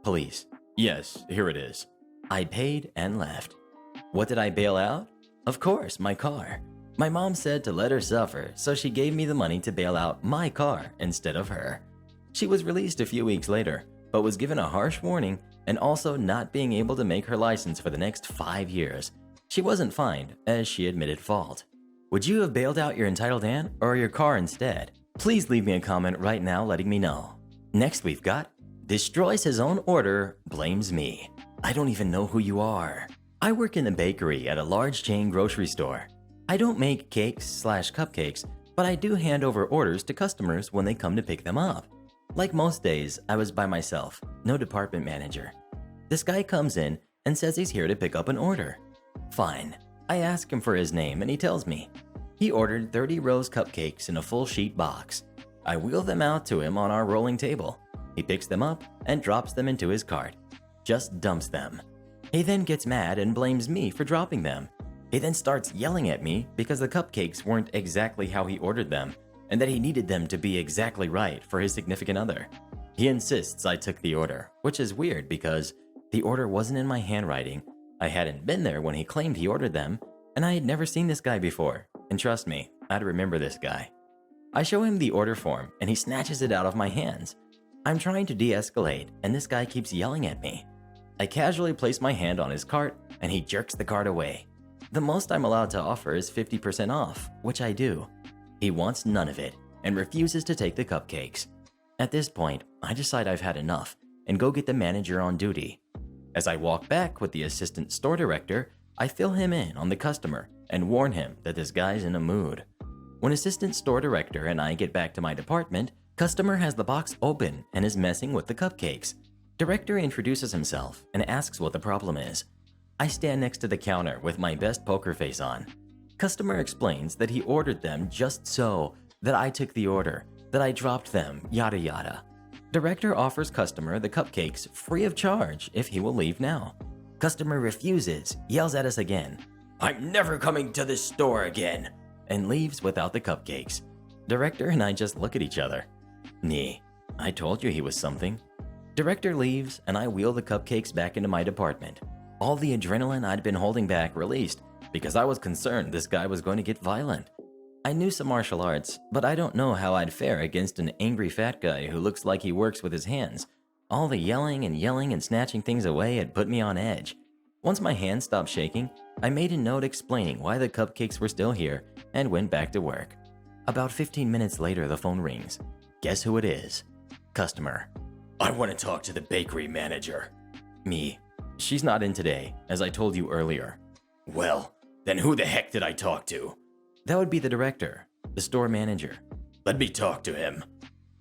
Police. Yes, here it is. I paid and left. What did I bail out? Of course, my car. My mom said to let her suffer, so she gave me the money to bail out my car instead of her. She was released a few weeks later, but was given a harsh warning and also not being able to make her license for the next 5 years. She wasn't fined, as she admitted fault. Would you have bailed out your Entitled Aunt or your car instead? Please leave me a comment right now letting me know. Next we've got, destroys his own order, blames me. I don't even know who you are. I work in the bakery at a large chain grocery store. I don't make cakes/cupcakes, but I do hand over orders to customers when they come to pick them up. Like most days, I was by myself, no department manager. This guy comes in and says he's here to pick up an order. Fine. I ask him for his name and he tells me. He ordered 30 rose cupcakes in a full sheet box. I wheel them out to him on our rolling table. He picks them up and drops them into his cart. Just dumps them. He then gets mad and blames me for dropping them. He then starts yelling at me because the cupcakes weren't exactly how he ordered them and that he needed them to be exactly right for his significant other. He insists I took the order, which is weird because the order wasn't in my handwriting. I hadn't been there when he claimed he ordered them, and I had never seen this guy before. And trust me, I'd remember this guy. I show him the order form and he snatches it out of my hands. I'm trying to de-escalate and this guy keeps yelling at me. I casually place my hand on his cart and he jerks the cart away. The most I'm allowed to offer is 50% off, which I do. He wants none of it and refuses to take the cupcakes. At this point, I decide I've had enough and go get the manager on duty. As I walk back with the assistant store director, I fill him in on the customer and warn him that this guy's in a mood. When assistant store director and I get back to my department, customer has the box open and is messing with the cupcakes. Director introduces himself and asks what the problem is. I stand next to the counter with my best poker face on. Customer explains that he ordered them just so, that I took the order, that I dropped them, yada yada. Director offers customer the cupcakes free of charge if he will leave now. Customer refuses, yells at us again, "I'm never coming to this store again," and leaves without the cupcakes. Director and I just look at each other. "Nee, I told you he was something." Director leaves and I wheel the cupcakes back into my department. All the adrenaline I'd been holding back released because I was concerned this guy was going to get violent. I knew some martial arts, but I don't know how I'd fare against an angry fat guy who looks like he works with his hands. All the yelling and snatching things away had put me on edge. Once my hand stopped shaking, I made a note explaining why the cupcakes were still here and went back to work. About 15 minutes later, the phone rings. Guess who it is? Customer. "I want to talk to the bakery manager." Me. "She's not in today, as I told you earlier." "Well, then who the heck did I talk to?" "That would be the director, the store manager." "Let me talk to him."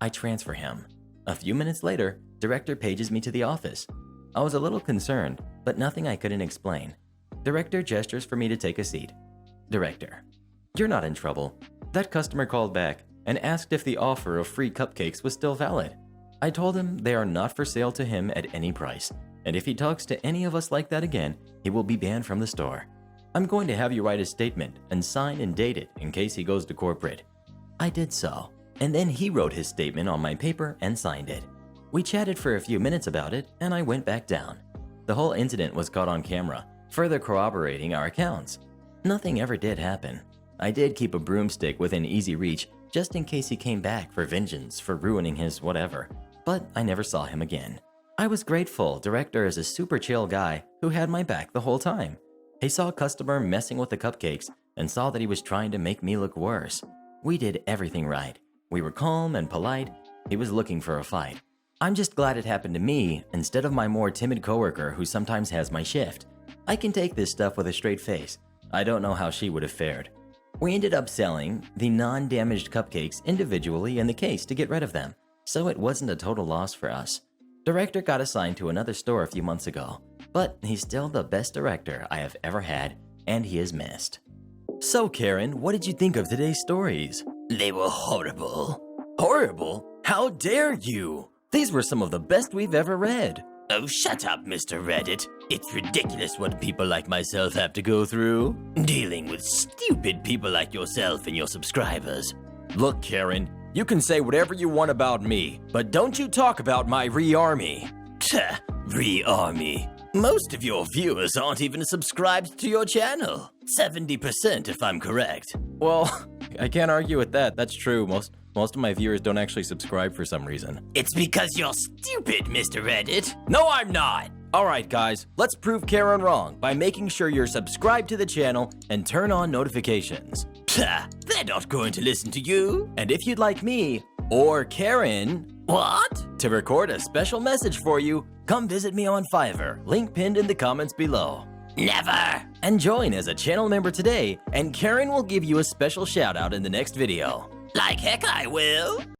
I transfer him. A few minutes later, director pages me to the office. I was a little concerned, but nothing I couldn't explain. Director gestures for me to take a seat. Director. "You're not in trouble. That customer called back and asked if the offer of free cupcakes was still valid. I told him they are not for sale to him at any price, and if he talks to any of us like that again, he will be banned from the store. I'm going to have you write a statement and sign and date it in case he goes to corporate." I did so, and then he wrote his statement on my paper and signed it. We chatted for a few minutes about it, and I went back down. The whole incident was caught on camera, further corroborating our accounts. Nothing ever did happen. I did keep a broomstick within easy reach just in case he came back for vengeance for ruining his whatever, but I never saw him again. I was grateful director is a super chill guy who had my back the whole time. He saw a customer messing with the cupcakes and saw that he was trying to make me look worse. We did everything right. We were calm and polite. He was looking for a fight. I'm just glad it happened to me instead of my more timid coworker who sometimes has my shift. I can take this stuff with a straight face. I don't know how she would have fared. We ended up selling the non-damaged cupcakes individually in the case to get rid of them, so it wasn't a total loss for us. Director got assigned to another store a few months ago, but he's still the best director I have ever had, and he is missed. So Karen, what did you think of today's stories? They were horrible. Horrible? How dare you? These were some of the best we've ever read. Oh, shut up, Mr. Reddit. It's ridiculous what people like myself have to go through. Dealing with stupid people like yourself and your subscribers. Look, Karen, you can say whatever you want about me, but don't you talk about my re-army. Re-army. Most of your viewers aren't even subscribed to your channel. 70% if I'm correct. Well, I can't argue with that. That's true. Most of my viewers don't actually subscribe for some reason. It's because you're stupid, Mr. Reddit. No, I'm not. All right, guys, let's prove Karen wrong by making sure you're subscribed to the channel and turn on notifications. They're not going to listen to you. And if you'd like me, or Karen, What? to record a special message for you, come visit me on Fiverr, link pinned in the comments below. Never. And join as a channel member today, and Karen will give you a special shout out in the next video. Like heck I will.